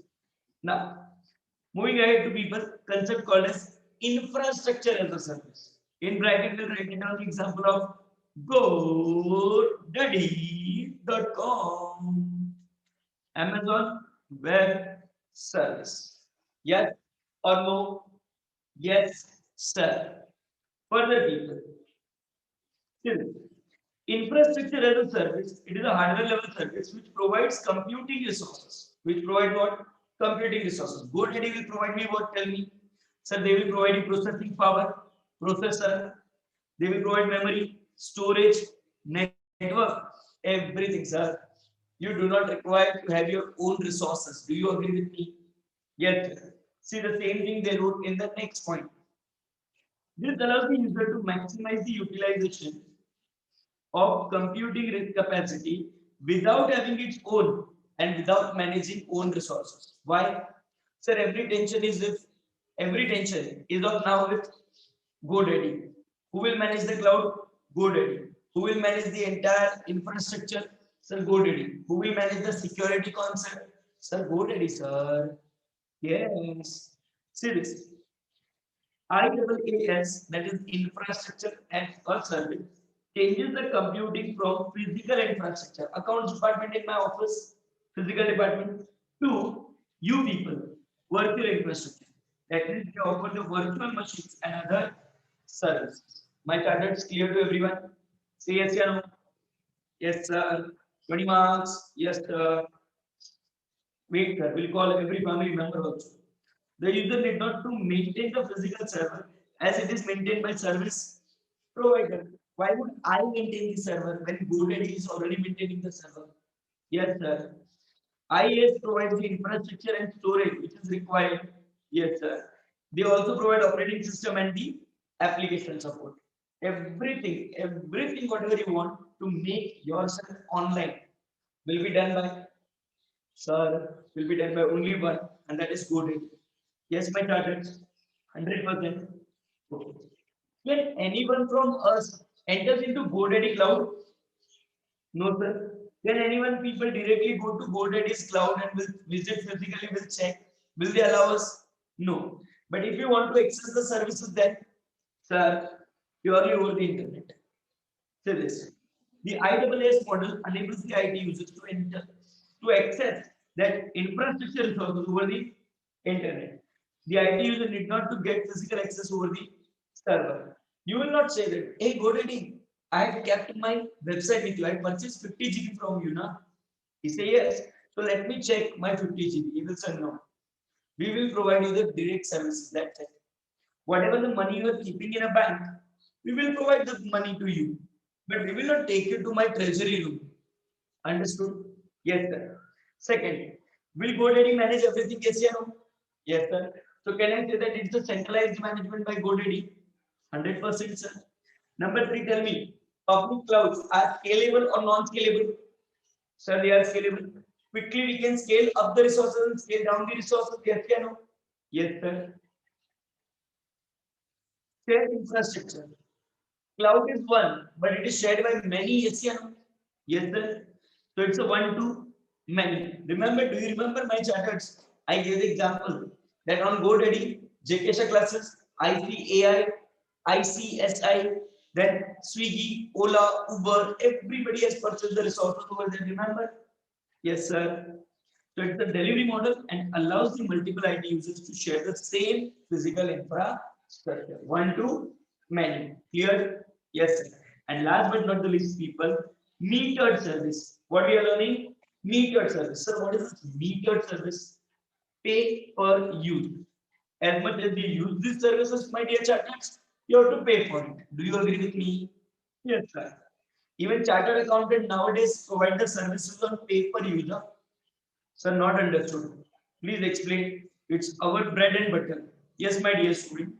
Now, moving ahead to people, concept called as infrastructure as a service. In bracket, we'll write it down the example of GoDaddy.com, Amazon Web Service. Yes or no? Yes, sir. Further people, still, infrastructure as a service, it is a hardware level service which provides computing resources. Which provide what? Computing resources. GoDaddy will provide me what? Tell me. Sir, they will provide you processing power, processor, they will provide memory, storage, network, everything, sir. You do not require to have your own resources. Do you agree with me? Yes. See the same thing they wrote in the next point. This allows the user to maximize the utilization of computing capacity without having its own and without managing own resources. Why? Sir, every tension is of now with GoDaddy. Who will manage the cloud? GoDaddy. Who will manage the entire infrastructure? Sir, GoDaddy. Who will manage the security concept? Sir, GoDaddy, sir. Yes. See this. IaaS, that is infrastructure as a service, changes the computing from physical infrastructure, accounts department in my office, physical department, to you people, virtual infrastructure. That is, they offer the virtual machines and other services. My target is clear to everyone. Say yes or no. Yes, sir. 20 marks. Yes, sir. Wait, sir. We'll call every family member also. The user need not to maintain the physical server as it is maintained by service provider. Why would I maintain the server when GoDaddy is already maintaining the server? Yes, sir. IaaS provides the infrastructure and storage which is required. Yes, sir. They also provide operating system and the application support. Everything, whatever you want to make yourself online will be done by, sir, will be done by only one, and that is GoDaddy. Yes, my target, 100%. Okay. Can anyone from us enters into GoDaddy cloud? No, sir. Can anyone people directly go to GoDaddy's cloud and will visit physically, will check? Will they allow us? No. But if you want to access the services, then, sir, purely over the internet. Say this. The IaaS model enables the IT users to enter to access that infrastructure resources over the internet. The IT user need not to get physical access over the server. You will not say that, hey, GoDaddy, I have kept my website with you. I purchased 50 GB from you now. He say yes. So let me check my 50 GB. He will say no. We will provide you the direct services. That's it. Whatever the money you are keeping in a bank, we will provide the money to you. But we will not take you to my treasury room. Understood? Yes, sir. Second, will GoDaddy manage everything? Yes, or no? Yes, sir. So can I say that it's a centralized management by GoDaddy? 100%, sir. Number three, tell me, public clouds are scalable or non-scalable? Sir, they are scalable. Quickly, we can scale up the resources and scale down the resources. Yes, or no? Yes, sir. Shared infrastructure. Cloud is one, but it is shared by many. Yes, or no? Yes, sir. So it's a one to many. Remember, do you remember my charters? I gave the example that on GoDaddy, JKSha classes, ICAI, ICSI, then Swiggy, Ola, Uber, everybody has purchased the resources over there. Remember? Yes, sir. So it's a delivery model and allows the multiple IT users to share the same physical infrastructure. One to many. Clear? Yes, sir. And last but not the least, people, metered service. What we are learning? Metered service. Sir, what is this metered service? Pay per use. As much as you use these services, my dear charters, you have to pay for it. Do you agree with me? Yes, sir. Even chartered accountant nowadays provide the services on pay per user. Sir, not understood. Please explain. It's our bread and butter. Yes, my dear student.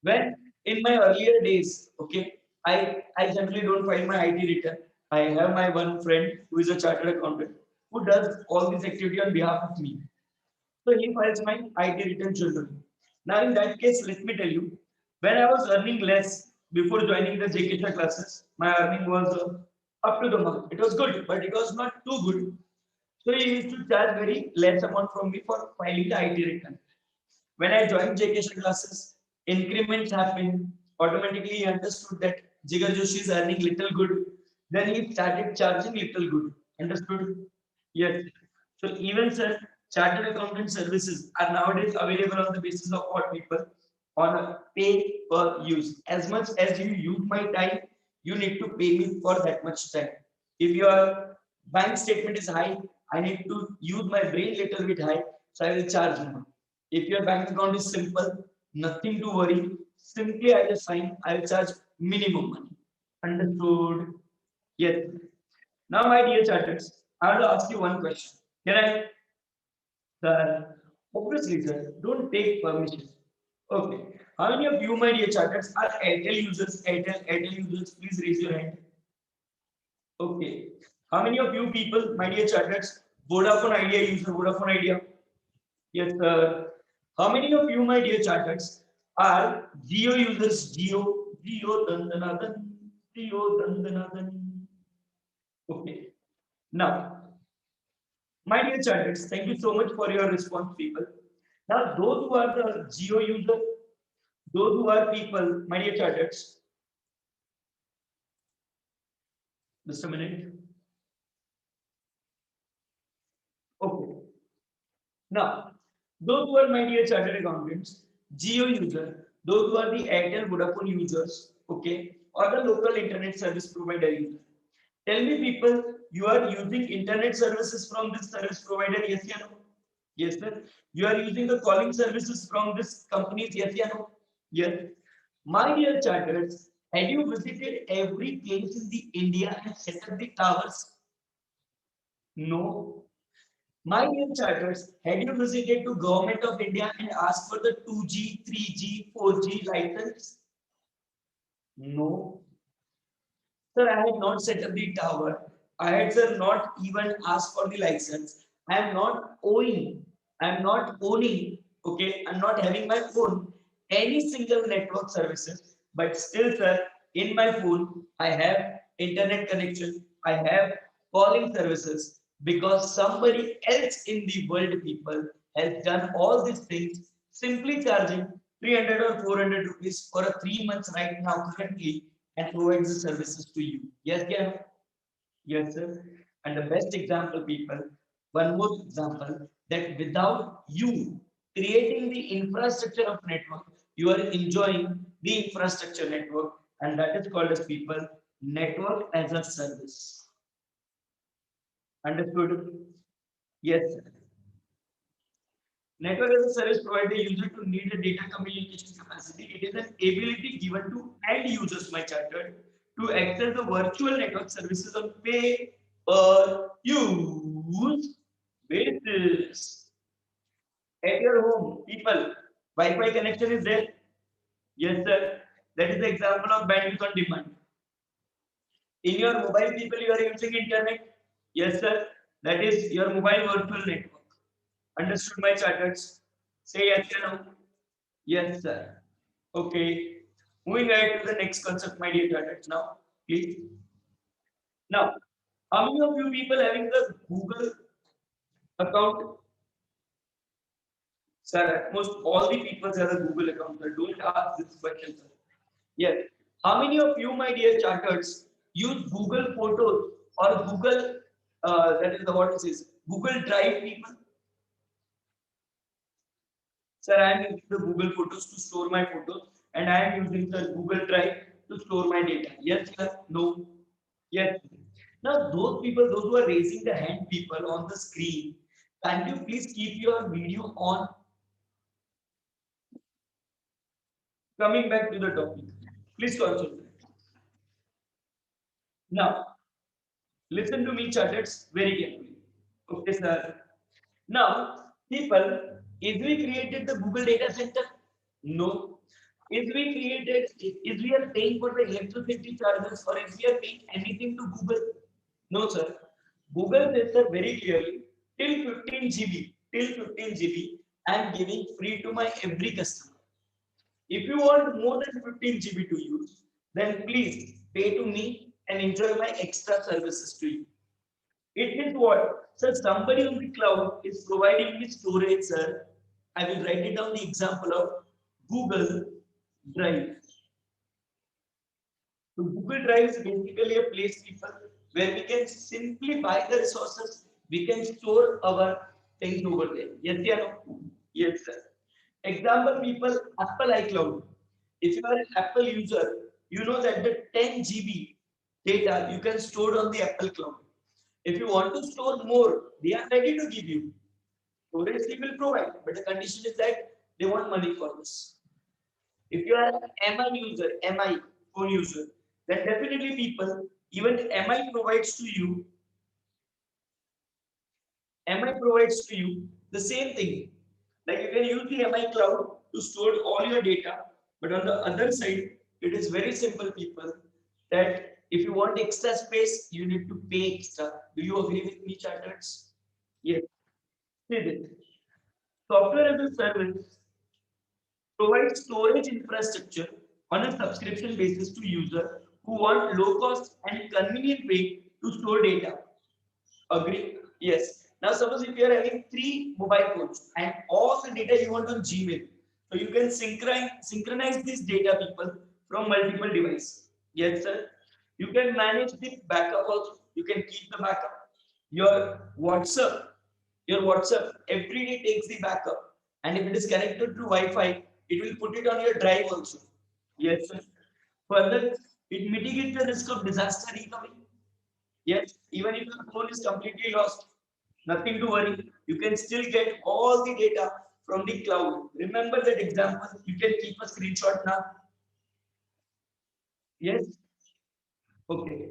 When in my earlier days, okay, I generally don't file my IT return. I have my one friend who is a chartered accountant who does all this activity on behalf of me. So he files my IT return generally. Now, in that case, let me tell you, when I was earning less before joining the JKSha classes, my earning was up to the mark. It was good, but it was not too good. So he used to charge very less amount from me for filing the IT return. When I joined JKSha classes, increments happened. Automatically, he understood that Jigar Joshi is earning little good. Then he started charging little good. Understood? Yes. So even sir, chartered accountant services are nowadays available on the basis of what people on a pay per use. As much as you use my time, you need to pay me for that much time. If your bank statement is high, I need to use my brain little bit high, so I will charge more. If your bank account is simple, nothing to worry. Simply I just sign, I will charge minimum money. Understood? Yes. Now, my dear charters, I want to ask you one question. Can I? Sir, obviously, sir, don't take permission. Okay. How many of you, my dear charters, are Airtel users? Airtel users, please raise your hand. Okay. How many of you people, my dear charters, Vodafone Idea user, Vodafone Idea? Yes, sir. How many of you, my dear charters, are Geo users? Geo Dandanadan, Geo Dandanadan. Okay. Now, my dear charters, thank you so much for your response, people. Now, those who are the Geo user, those who are people, my dear charters, just a minute. Okay. Now, those who are my dear chartered accountants, Geo user, those who are the Airtel Vodafone users, okay, or the local internet service provider user. Tell me, people, you are using internet services from this service provider, yes or no? Yes, sir. You are using the calling services from this companies, yes or no? Yes. My dear charters, have you visited every place in the India and set up the towers? No. My dear charters, had you visited to Government of India and asked for the 2G, 3G, 4G license? No. Sir, I had not set up the tower. I had, sir, not even asked for the license. I am not owing. I am not owning. Okay, I'm not having my phone any single network services. But still, sir, in my phone, I have internet connection. I have calling services because somebody else in the world, people, has done all these things simply charging 300 or 400 rupees for a 3 months right now currently and provides the services to you. Yes, yeah. Yes, sir. And the best example, people, one more example that without you creating the infrastructure of network, you are enjoying the infrastructure network, and that is called as people network as a service. Understood? Yes, sir. Network as a service provider user to need a data communication capacity. It is an ability given to end users, my chartered, to access the virtual network services on pay per use basis. At your home, people, Wi-Fi connection is there. Yes, sir. That is the example of bandwidth on demand. In your mobile, people, you are using internet. Yes, sir. That is your mobile virtual network. Understood, my charters? Say yes or no. Yes, sir. Okay. Moving ahead to the next concept, my dear charters. Now, please. Now, how many of you people having the Google account? Sir, at most all the people have a Google account. Sir. Don't ask this question, sir. Yes. How many of you, my dear charters, use Google Photos or Google, that is the what it is, Google Drive people? Sir, I am using the Google Photos to store my photos, and I am using the Google Drive to store my data. Yes, sir? No? Yes. Now, those people, those who are raising the hand people on the screen, can you please keep your video on? Coming back to the topic, please concentrate. Now, listen to me, charters, very carefully. Okay, sir. Now, people, is we created the Google data center? No. Is we are paying for the electricity charges or is we are paying anything to Google? No, sir. Google says, sir, very clearly, till 15 GB, I am giving free to my every customer. If you want more than 15 GB to use, then please pay to me and enjoy my extra services to you. It means what? Sir, somebody on the cloud is providing me storage, sir. I will write it down the example of Google Drive. So Google Drive is basically a place, people, where we can simply buy the resources. We can store our things over there. Yes, yeah, no? Yes, sir. Example, people, Apple iCloud. If you are an Apple user, you know that the 10 GB data you can store on the Apple cloud. If you want to store more, they are ready to give you. Storage they will provide, but the condition is that they want money for this. If you are an MI user, MI phone user, then definitely people, even MI provides to you, MI provides to you the same thing. Like you can use the MI cloud to store all your data, but on the other side, it is very simple, people, that if you want extra space, you need to pay extra. Do you agree with me, charters? Yes. See this. Software as a service provides storage infrastructure on a subscription basis to users who want low cost and convenient way to store data. Agree? Yes. Now, suppose if you are having 3 mobile phones and all the data you want on Gmail, so you can synchronize this data, people, from multiple devices. Yes, sir. You can manage the backup also. You can keep the backup. Your WhatsApp, your WhatsApp every day takes the backup, and if it is connected to Wi-Fi, it will put it on your drive also. Yes, sir. Further, it mitigates the risk of disaster recovery. Yes, even if your phone is completely lost, nothing to worry. You can still get all the data from the cloud. Remember that example. You can keep a screenshot now. Yes. Okay.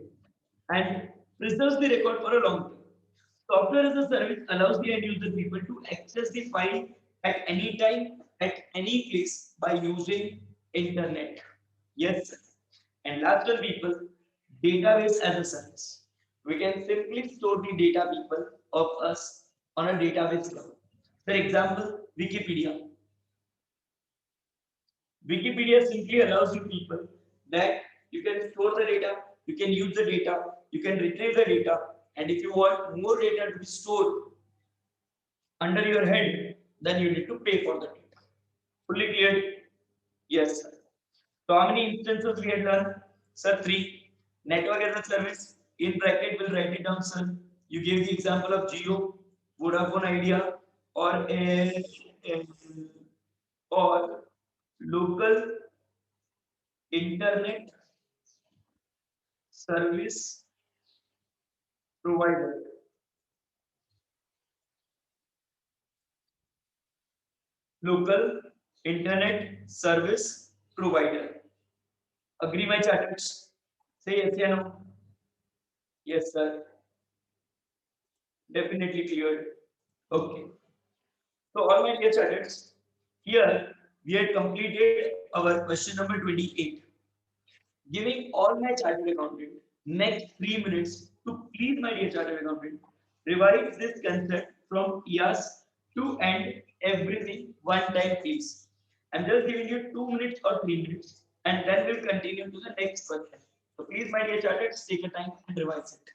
And preserves the record for a long time. Software as a service allows the end user people to access the file at any time, at any place by using internet. Yes, sir. And last one, people, database as a service. We can simply store the data, people, of us on a database cloud. For example, Wikipedia. Wikipedia simply allows you people that you can store the data, you can use the data, you can retrieve the data, and if you want more data to be stored under your head, then you need to pay for the data. Fully clear? Yes, sir. So how many instances we had done? Sir, 3. Network as a service. In bracket, we'll write it down, sir. You gave the example of Geo, Vodafone Idea, or or local internet service provider. Local internet service provider. Agree, my chatters? Say yes or no? Yes, sir. Definitely cleared. Okay. So all my dear chatters, here we had completed our question number 28. Giving all my chartered accountant next 3 minutes to please my dear chartered accountant revise this concept from yes to end everything one time, please. I'm just giving you 2 minutes or 3 minutes, and then we'll continue to the next question. So please, my dear chartered, take your time and revise it.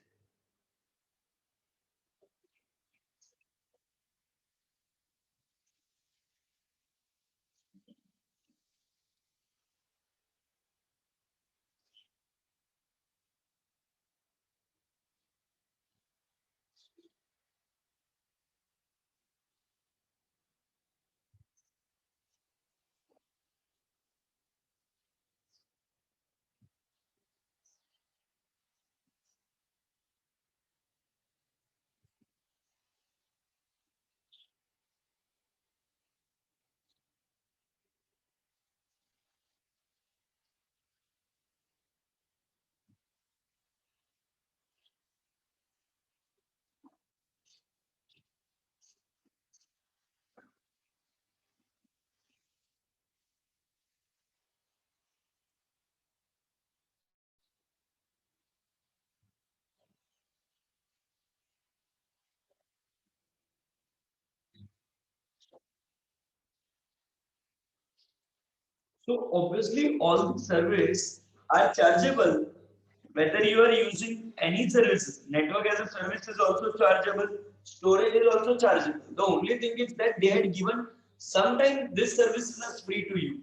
So obviously all the services are chargeable. Whether you are using any services, network as a service is also chargeable, storage is also chargeable. The only thing is that they had given sometimes this service is free to you.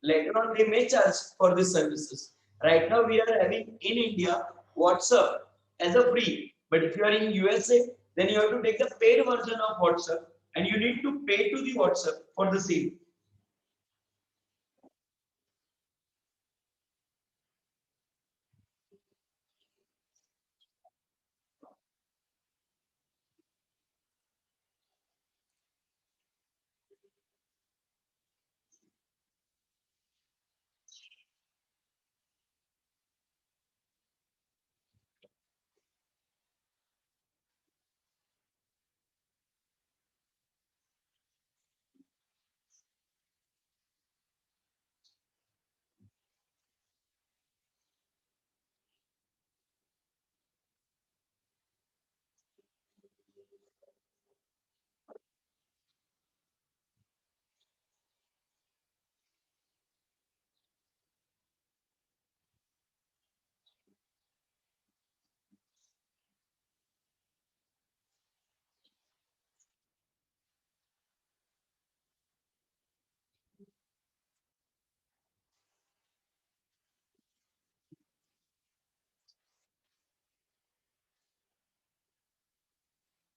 Later on, they may charge for these services. Right now, we are having in India WhatsApp as a free. But if you are in USA, then you have to take the paid version of WhatsApp and you need to pay to the WhatsApp for the same.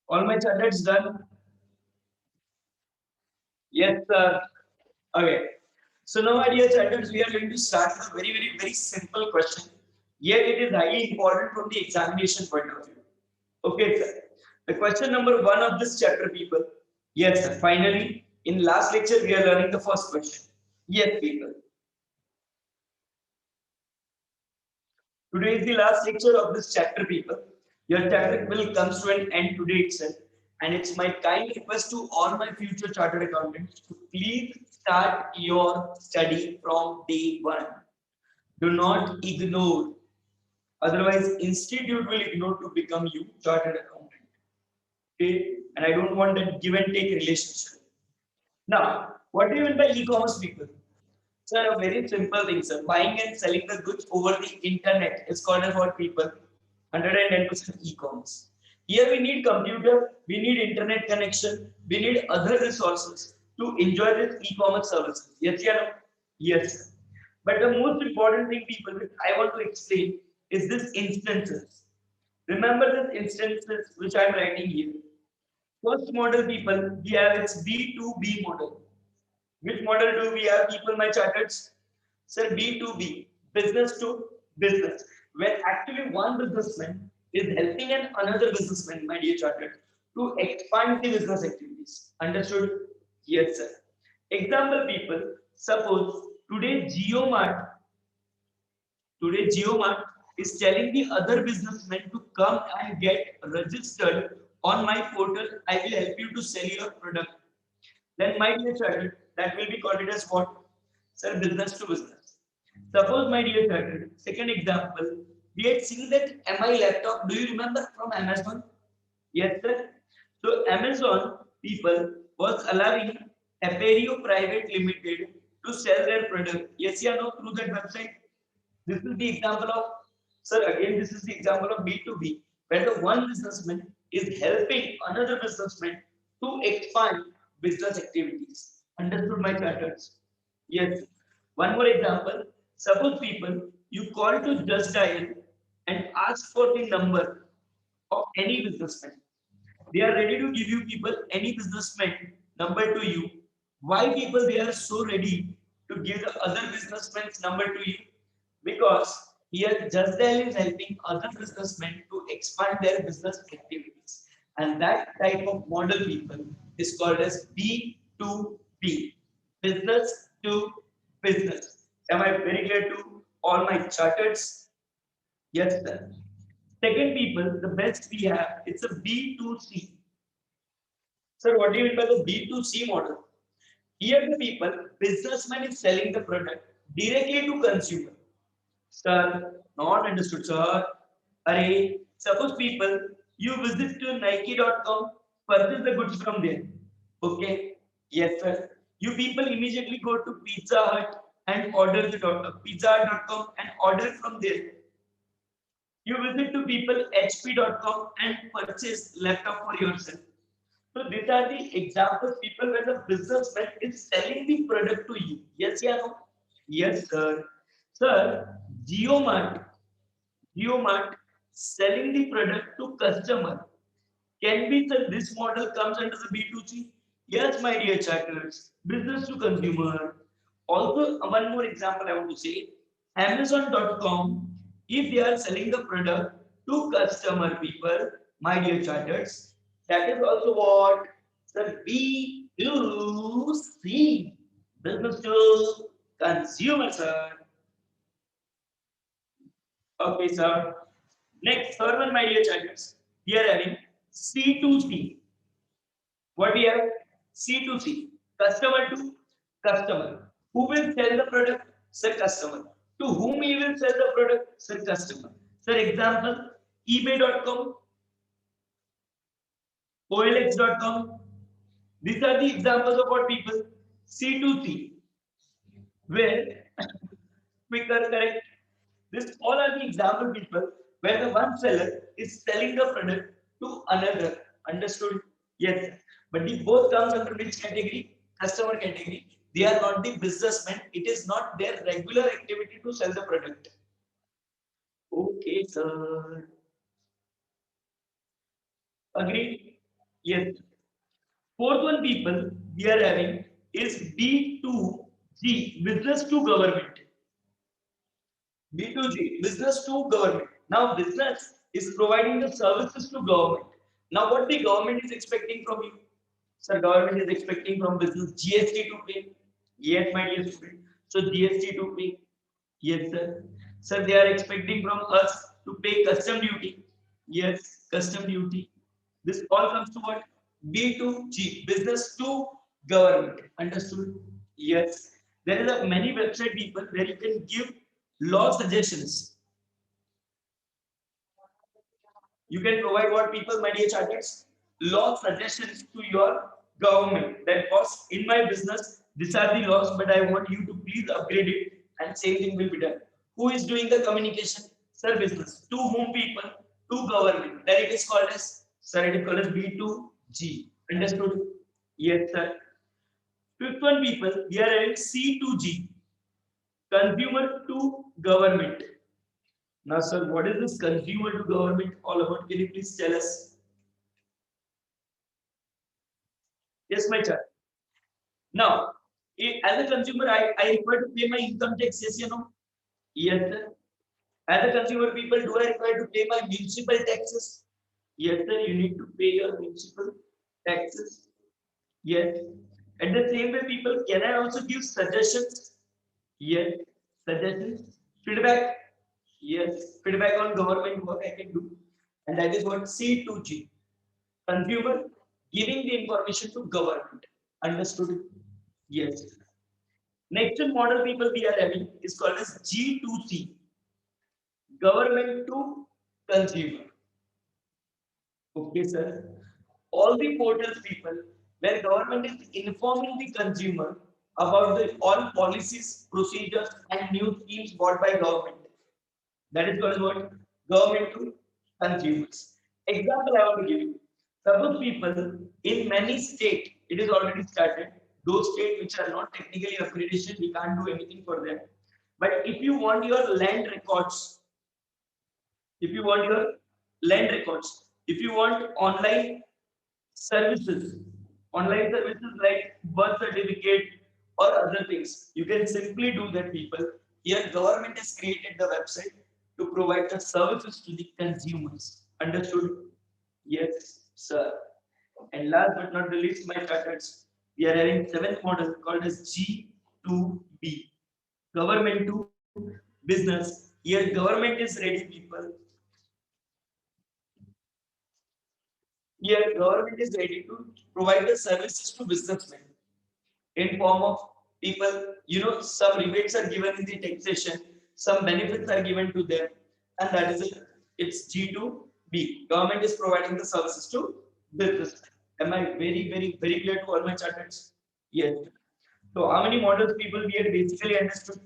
All my charters done. Yes, sir. Okay. So now, my dear charters, we are going to start with a very simple question. Yet it is highly important from the examination point of view. Okay, sir. The question number one of this chapter, people. Yes, sir. Finally, in last lecture, we are learning the first question. Yes, people. Today is the last lecture of this chapter, people. Your chapter will come to an end today itself. And it's my kind request to all my future chartered accountants to please start your study from day one. Do not ignore. Otherwise, institute will ignore to become you chartered accountant. Okay? And I don't want that give and take relationship. Now, what do you mean by e-commerce, people? Sir, a very simple thing, sir. Buying and selling the goods over the internet is called as what, people? 110% e-commerce. Here we need computer, we need internet connection, we need other resources to enjoy this e-commerce services. Yes, yeah, no? Yes. Sir. But the most important thing, people, which I want to explain is this instances. Remember this instances which I'm writing here. First model, people, we have its B2B model. Which model do we have, people, my charters? Sir, B2B, business to business, where actually one businessman is helping another businessman, my dear chartered, to expand the business activities. Understood? Yes, sir. Example, people, suppose today GeoMart is telling the other businessmen to come and get registered on my portal. I will help you to sell your product. Then, my dear child, that will be called it as what? Sir, business to business. Suppose, my dear child, second example, we had seen that MI laptop. Do you remember from Amazon? Yes, sir. So, Amazon people was allowing Aperio Private Limited to sell their product. Yes, yeah, no, through that website. This is the example of, sir, again, this is the example of B2B, where the one businessman is helping another businessman to expand business activities. Understood, my charters? Yes. One more example. Suppose, people, you call to Just Dial and ask for the number of any businessman. They are ready to give you, people, any businessman number to you. Why, people, they are so ready to give the other businessman's number to you? Because here Just Dial is helping other businessmen to expand their business activities. And that type of model, people, is called as B2B, business to business. Am I very clear to all my charters? Yes, sir. Second, people, the best we have, it's a B2C. Sir, what do you mean by the B2C model? Here the people, businessman is selling the product directly to consumer. Sir, not understood, sir. Array, suppose, people, you visit to Nike.com, purchase the goods from there. Okay. Yes, sir. You people immediately go to Pizza Hut. and order the pizza.com and order from there. You visit to people hp.com and purchase laptop for yourself. So these are the examples people where the businessman is selling the product to you. Yes, yeah, no? Yes, sir. Sir, GeoMart, GeoMart selling the product to customer. Can be that this model comes under the B2C? Yes, my dear chatters, business to consumer. Also, one more example I want to say Amazon.com, if they are selling the product to customer people, my dear chatters, that is also what the B2C, business to consumer, sir. Okay, sir. Next, third one, my dear chatters, we are having C2C. What we have? C2C, customer to customer. Who will sell the product? Sir, customer. To whom he will sell the product? Sir, customer. Sir, example, ebay.com, OLX.com. These are the examples of what people C2C, where quicker, correct. This all are the example people where the one seller is selling the product to another. Understood? Yes. But the both comes under which category? Customer category. They are not the businessmen. It is not their regular activity to sell the product. Okay, sir. Agree? Yes. Fourth one people we are having is B2G, business to government. B2G, business to government. Now, business is providing the services to government. Now, what the government is expecting from you? Sir, government is expecting from business GST to pay. Yes, my dear student. So, GST to pay. Yes, sir. Sir, they are expecting from us to pay custom duty. Yes, custom duty. This all comes to what? B2G, business to government. Understood? Yes. There is a many website people where you can give law suggestions. You can provide what people, my dear charters, law suggestions to your government. That was in my business, these are the laws, but I want you to please upgrade it and same thing will be done. Who is doing the communication? Sir, business. To whom people? To government. Then it is called as, sir, it is called as B2G. Understood? Yes, sir. Fifth one people, we are having C2G, consumer to government. Now, sir, what is this consumer to government all about? Can you please tell us? Yes, my child. Now, as a consumer, I require to pay my income tax. Yes, you know. Yes, sir. As a consumer, people, do I require to pay my municipal taxes? Yes, sir. You need to pay your municipal taxes. Yes. And the same way, people, can I also give suggestions? Yes. Suggestions. Feedback. Yes. Feedback on government work I can do. And that is what C2G. Consumer giving the information to government. Understood? Yes. Next model people we are having is called as G2C, government to consumer. Okay, sir. All the portals people where government is informing the consumer about the all policies, procedures, and new schemes bought by government. That is called what? Government to consumers. Example I want to give you. Suppose people in many states, it is already started. Those states which are not technically accreditation, we can't do anything for them. But if you want your land records, if you want your land records, if you want services, online services like birth certificate or other things, you can simply do that, people. Here, government has created the website to provide the services to the consumers. Understood? Yes, sir. And last but not the least, my charters, we are having seventh model called as G2B, government to business. Here, government is ready, people. Here, government is ready to provide the services to businessmen in form of people. Some rebates are given in the taxation, some benefits are given to them, and that is it. It's G2B. Government is providing the services to business. Am I very, very, very clear to all my charters? Yes. So how many models people we had basically understood?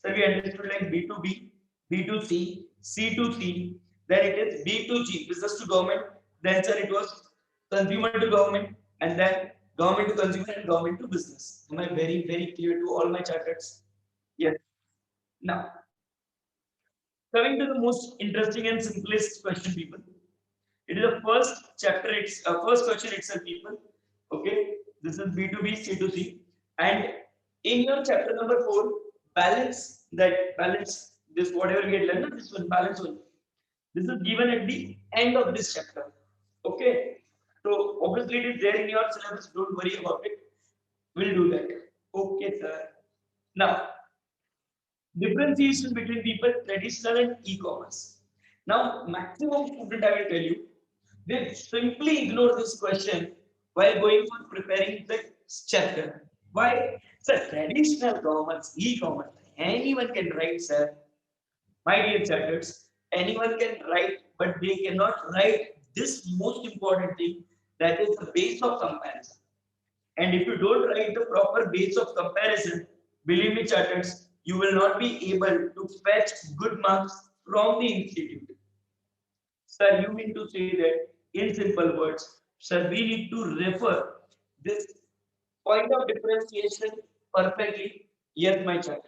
So we understood like B2B, B2C, C2C, then it is B2G, business to government, then sir it was consumer to government, and then government to consumer and government to business. Am I very, very clear to all my charters? Yes. Now, coming to the most interesting and simplest question, people. It is the first chapter, it's first question itself, people. Okay, this is B2B, C2C. And in your chapter number 4, balance, this whatever we had learned, this one, balance one. This is given at the end of this chapter. Okay, so obviously it is there in your syllabus, don't worry about it. We'll do that. Okay, sir. Now, differentiation between people traditional and e-commerce. Now, maximum student I will tell you, they simply ignore this question while going for preparing the chapter. Why? Sir, traditional commerce, e-commerce, anyone can write, sir. My dear chatters, anyone can write, but they cannot write this most important thing, that is the base of comparison. And if you don't write the proper base of comparison, believe me, chatters, you will not be able to fetch good marks from the institute. Sir, you mean to say that in simple words, sir, we need to refer this point of differentiation perfectly. Yes, my chatter.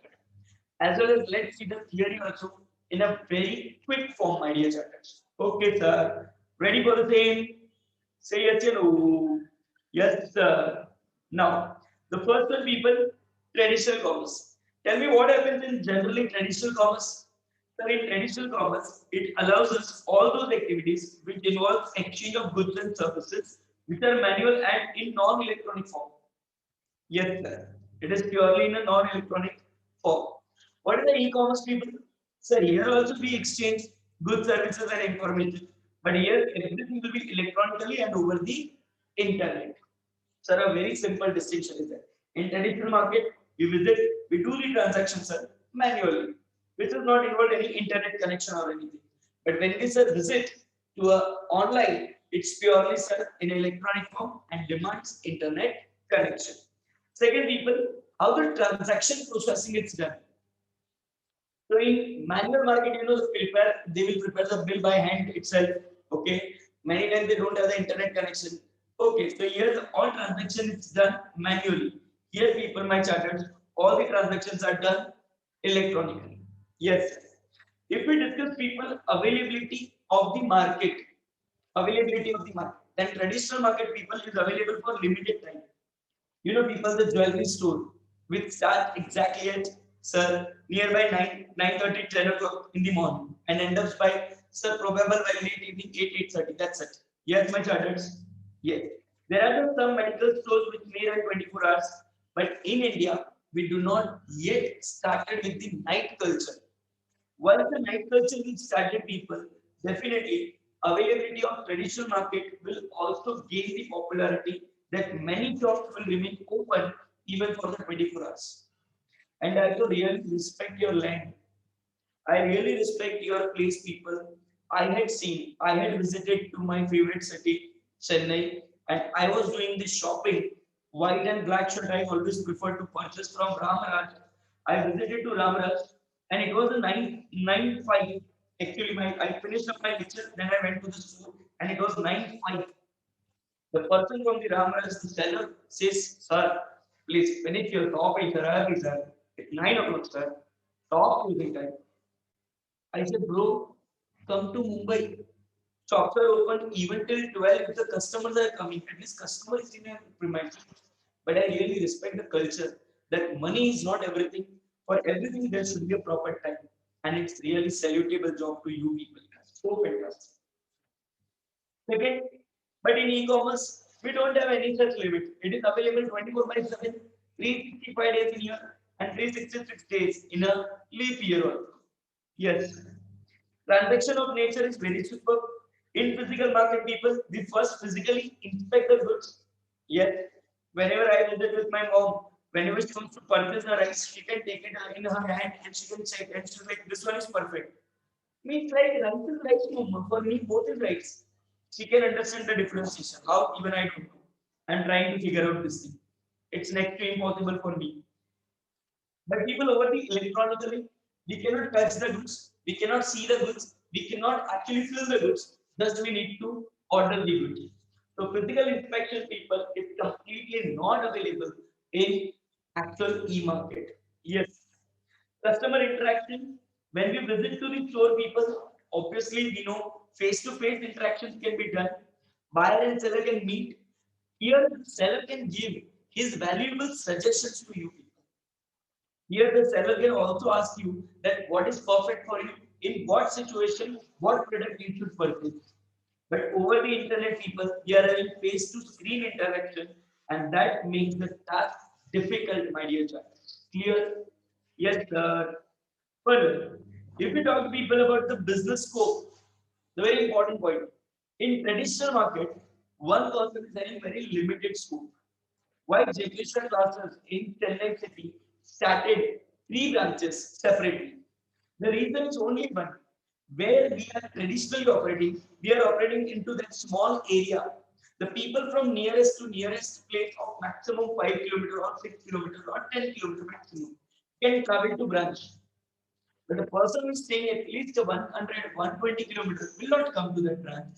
As well as let's see the theory also in a very quick form, my dear chatters. Okay, sir. Ready for the same? Say yes or no. Yes, sir. Now, the first one, people, traditional commerce. Tell me what happens in generally traditional commerce. Sir, in traditional commerce, it allows us all those activities which involve exchange of goods and services, which are manual and in non-electronic form. Yes, sir. It is purely in a non-electronic form. What is the e-commerce, people? Sir, here also we exchange goods, services, and information. But here everything will be electronically and over the internet. Sir, a very simple distinction is there. In traditional market, we visit, we do the transaction, sir, manually, which does not involve any internet connection or anything. But when we sir visit to a online, it's purely sir in electronic form and demands internet connection. Second, people, how the transaction processing is done. So in manual market, they will prepare the bill by hand itself. Okay. Many times they don't have the internet connection. Okay, so here all transaction is done manually. Here, people, my charters, all the transactions are done electronically. Yes. If we discuss people availability of the market, then traditional market people is available for limited time. People, the jewelry store, which start exactly at, sir, nearby 9:30, 10 o'clock in the morning, and end up by, sir, probable by late evening, 8:30. That's it. Yes, my charters. Yes. There are some medical stores which may run 24 hours, but in India, we do not yet started with the night culture. Once the night culture will started, people, definitely availability of traditional market will also gain the popularity that many shops will remain open even for the 24 hours. And I also really respect your land. I really respect your place, people. I had visited to my favorite city, Chennai, and I was doing this shopping. White and black shirt I always prefer to purchase from Ramaraj. I visited to Ramaraj, and it was a 995. Actually, I finished up my lecture, then I went to the store, and it was 95. The person from the Ramaraj, the seller, says, "Sir, please finish your shopping, sir. It's 9 o'clock, sir. Stop using time." I said, bro, come to Mumbai. Shops are open even till 12 if the customers are coming. At least customer is in a premises. But I really respect the culture that money is not everything. For everything, there should be a proper time. And it's really salutable job to you people. So fantastic. Second, but in e-commerce, we don't have any such limit. It is available 24 by 7, 365 days in a year, and 366 days in a leap year also. Yes. Transaction of nature is very superb. In physical market, people, we first physically inspect the goods. Yet, whenever I visit with my mom, whenever she wants to purchase the rice, she can take it in her hand and she can check and she's like, this one is perfect. Means like rice is rice, mom. For me, both is rice. She can understand the differentiation. How even I don't know. I'm trying to figure out this thing. It's next to impossible for me. But people over the electronically, we cannot touch the goods, we cannot see the goods, we cannot actually feel the goods. Thus, we need to order the goods. So, physical inspection people is completely not available in actual e-market. Yes, customer interaction. When we visit to the store, people obviously we know face-to-face interactions can be done. Buyer and seller can meet. Here, the seller can give his valuable suggestions to you. Here, the seller can also ask you that what is perfect for you, in what situation, what product you should purchase. But over the internet, people, we are having face-to-screen interaction, and that makes the task difficult, my dear child. Clear? Yes, sir. Further, if we talk to people about the business scope, the very important point. In traditional market, one person is having very limited scope. Why Jagdishwar classes in Chennai city started three branches separately. The reason is only one. Where we are traditionally operating, we are operating into that small area. The people from nearest to nearest place of maximum 5 kilometer or 6 kilometer or 10 kilometer maximum can travel to branch. But the person who is staying at least 100, 120 kilometers will not come to that branch.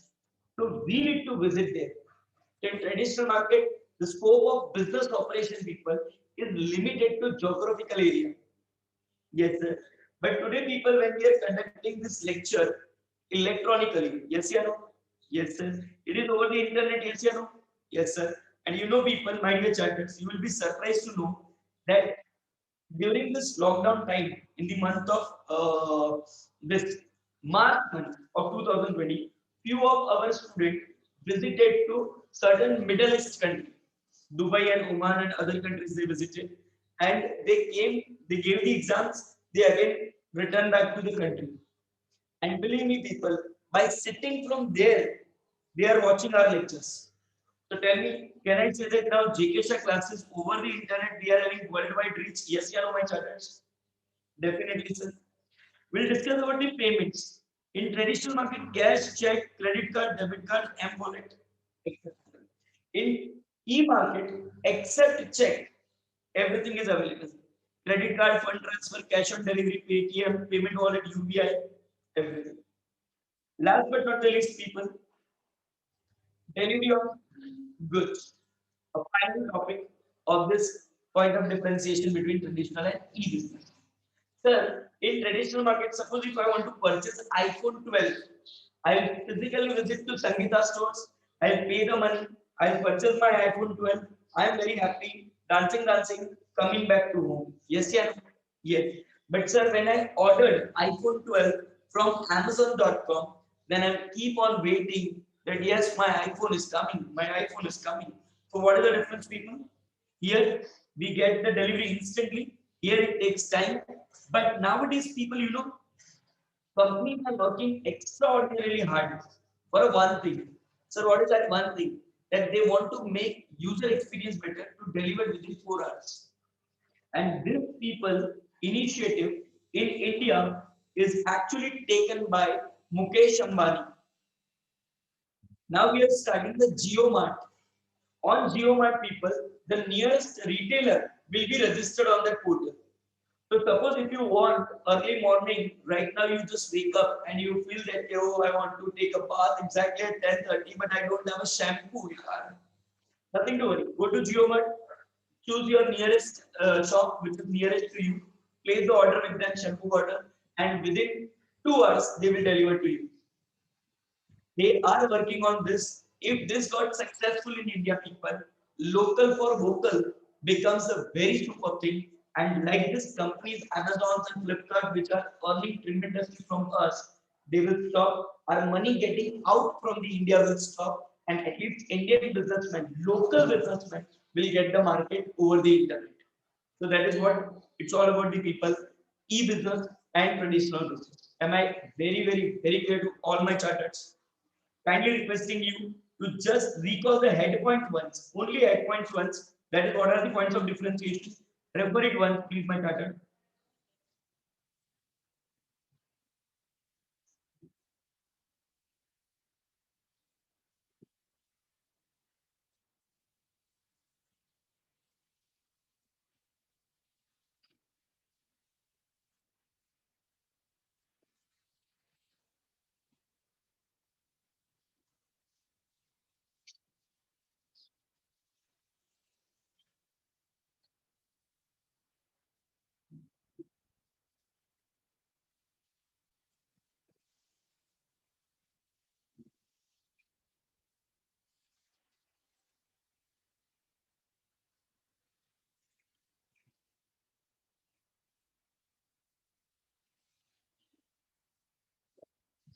So we need to visit there. In traditional market, the scope of business operation people is limited to geographical area. Yes, sir. But today, people, when we are conducting this lecture electronically, yes, or no? Yes, sir. It is over the internet, yes, or no? Yes, sir. And you know, people, my dear charters, you will be surprised to know that during this lockdown time, in the month of this March month of 2020, few of our students visited to certain Middle East countries, Dubai and Oman and other countries they visited, and they came, they gave the exams, they again returned back to the country. And believe me, people, by sitting from there, they are watching our lectures. So tell me, can I say that now JK Shah classes over the internet, we are having worldwide reach? Yes, yeah, no, my charters. Definitely, sir. We'll discuss about the payments. In traditional market, cash, check, credit card, debit card, M-wallet, etc. In e-market, except check, everything is available. Credit card, fund transfer, cash on delivery, Paytm, payment wallet, UPI, everything. Last but not the least, people, delivery of goods. A final topic of this point of differentiation between traditional and e-business. Sir, in traditional market, suppose if I want to purchase iPhone 12, I'll physically visit to Sangeeta stores, I'll pay the money, I'll purchase my iPhone 12. I am very happy, dancing, coming back to home. Yes, yeah, yes. But sir, when I ordered iPhone 12 from Amazon.com, then I keep on waiting that yes, my iPhone is coming, my iPhone is coming. So what is the difference, people? Here we get the delivery instantly. Here it takes time. But nowadays, people, companies are working extraordinarily hard for one thing. So, what is that one thing? That they want to make user experience better to deliver within 4 hours. And this people initiative in India is actually taken by Mukesh Ambani. Now we are starting the GeoMart. On GeoMart, people, the nearest retailer will be registered on that portal. So suppose if you want early morning, right now you just wake up and you feel that oh I want to take a bath exactly at 10:30, but I don't have a shampoo. Nothing to worry. Go to GeoMart, choose your nearest shop which is nearest to you, place the order with that shampoo bottle, and within 2 hours they will deliver to you. They are working on this. If this got successful in India, people, local for vocal becomes a very super thing. And like this companies, Amazon and Flipkart, which are earning tremendously from us, they will stop. Our money getting out from the India will stop. And at least Indian businessmen, local businessmen, will get the market over the internet. So that is what it's all about the people, e-business and traditional business. Am I very clear to all my charters? Kindly requesting you to just recall the head point once, only head points once. That is what are the points of differentiation. Refer it once, please, my charter.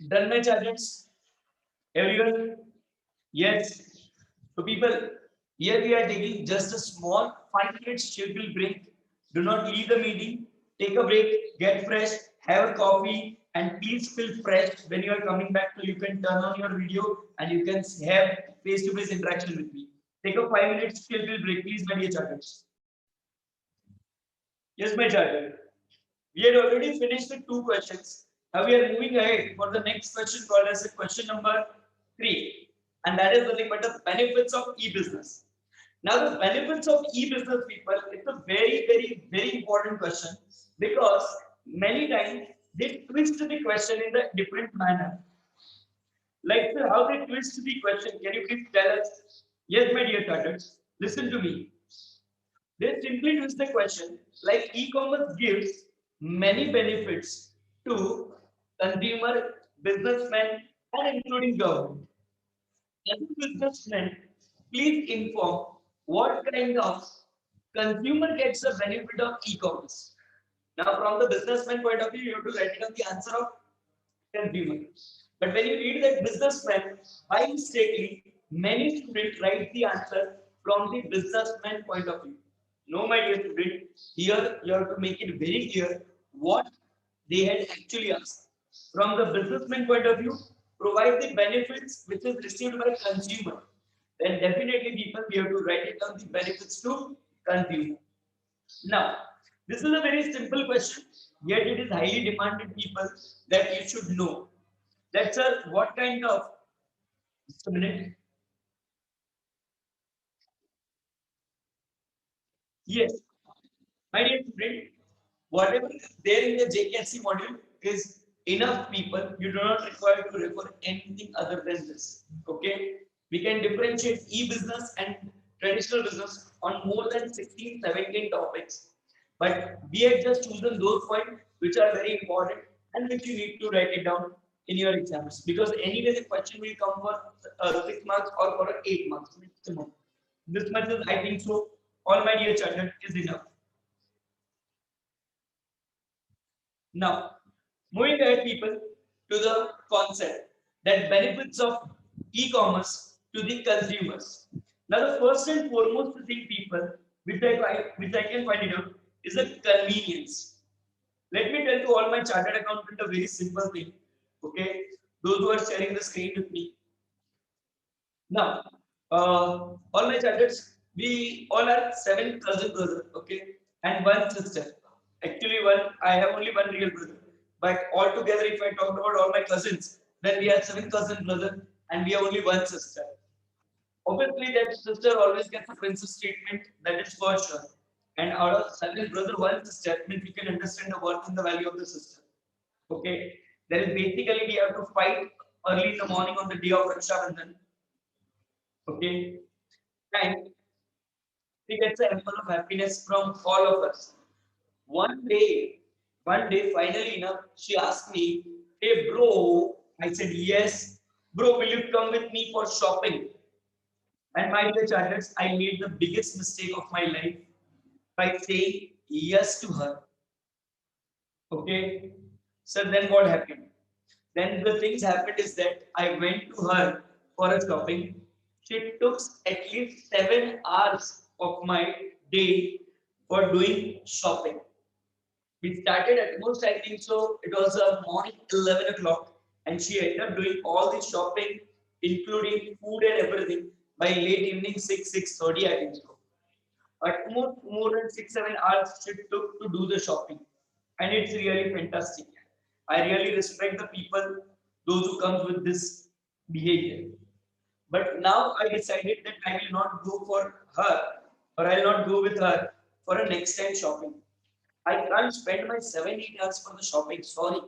Done my charges? Everyone? Yes. So people, here we are taking just a small 5 minutes chill break. Do not leave the meeting. Take a break, get fresh, have a coffee, and please feel fresh when you are coming back. So you can turn on your video and you can have face-to-face interaction with me. Take a 5 minutes chill break, please, my dear charters. Yes, my charter. We had already finished the two questions. Now we are moving ahead for the next question called as a question number 3. And that is nothing but the benefits of e-business. Now the benefits of e-business people, it's a very, very, very important question because many times they twist the question in a different manner. Like sir, how they twist the question, can you please tell us? Yes, my dear starters, listen to me. They simply twist the question like e-commerce gives many benefits to consumer, businessmen, and including government. As a businessman, please inform what kind of consumer gets the benefit of e-commerce. Now, from the businessman point of view, you have to write down the answer of consumer. But when you read that businessman, by mistakenly, many students write the answer from the businessman point of view. No, my dear student, here you have to make it very clear what they had actually asked. From the businessman point of view, provide the benefits which is received by consumer. Then definitely people we have to write it down the benefits to consumer. Now, this is a very simple question, yet it is highly demanded people that you should know. That sir, what kind of just a minute. Yes, my dear friend, whatever is there in the JKSC module is enough people. You do not require to refer anything other than this. Okay. We can differentiate e-business and traditional business on more than 16, 17 topics. But we have just chosen those points which are very important and which you need to write it down in your exams. Because anyway, the question will come for 6 marks or for 8 marks maximum. This much is, I think so. All my dear children is enough. Now, moving ahead, people, to the concept that benefits of e-commerce to the consumers. Now, the first and foremost thing, people, which I can find it out, is the convenience. Let me tell to all my chartered accountant a very simple thing. Okay, those who are sharing the screen with me. Now, all my charters, we all are 7 cousin brother, okay, and one sister. Actually, I have only one real brother. But all together, if I talk about all my cousins, then we have 7 cousin brother, and we have only one sister. Obviously, that sister always gets a princess treatment, that is for sure. And out of 7 brother, one sister, means you can understand the worth and the value of the sister. Okay, there is basically we have to fight early in the morning on the day of Raksha Bandhan. Okay, and she gets an ample of happiness from all of us. One day, finally enough, she asked me, "Hey, bro," I said, "Yes, bro, will you come with me for shopping?" And my dear charters, I made the biggest mistake of my life by saying yes to her. Okay, so then what happened? Then the things happened is that I went to her for a shopping. She took at least 7 hours of my day for doing shopping. We started at most, I think so, it was a morning 11 o'clock, and she ended up doing all the shopping, including food and everything, by late evening 6:30, I think so. At most more than 6 7 hours she took to do the shopping, and it's really fantastic. I really respect the people, those who comes with this behavior. But now I decided that I will not go for her, or I'll not go with her for a next time shopping. I can't spend my 7 8 hours for the shopping. Sorry.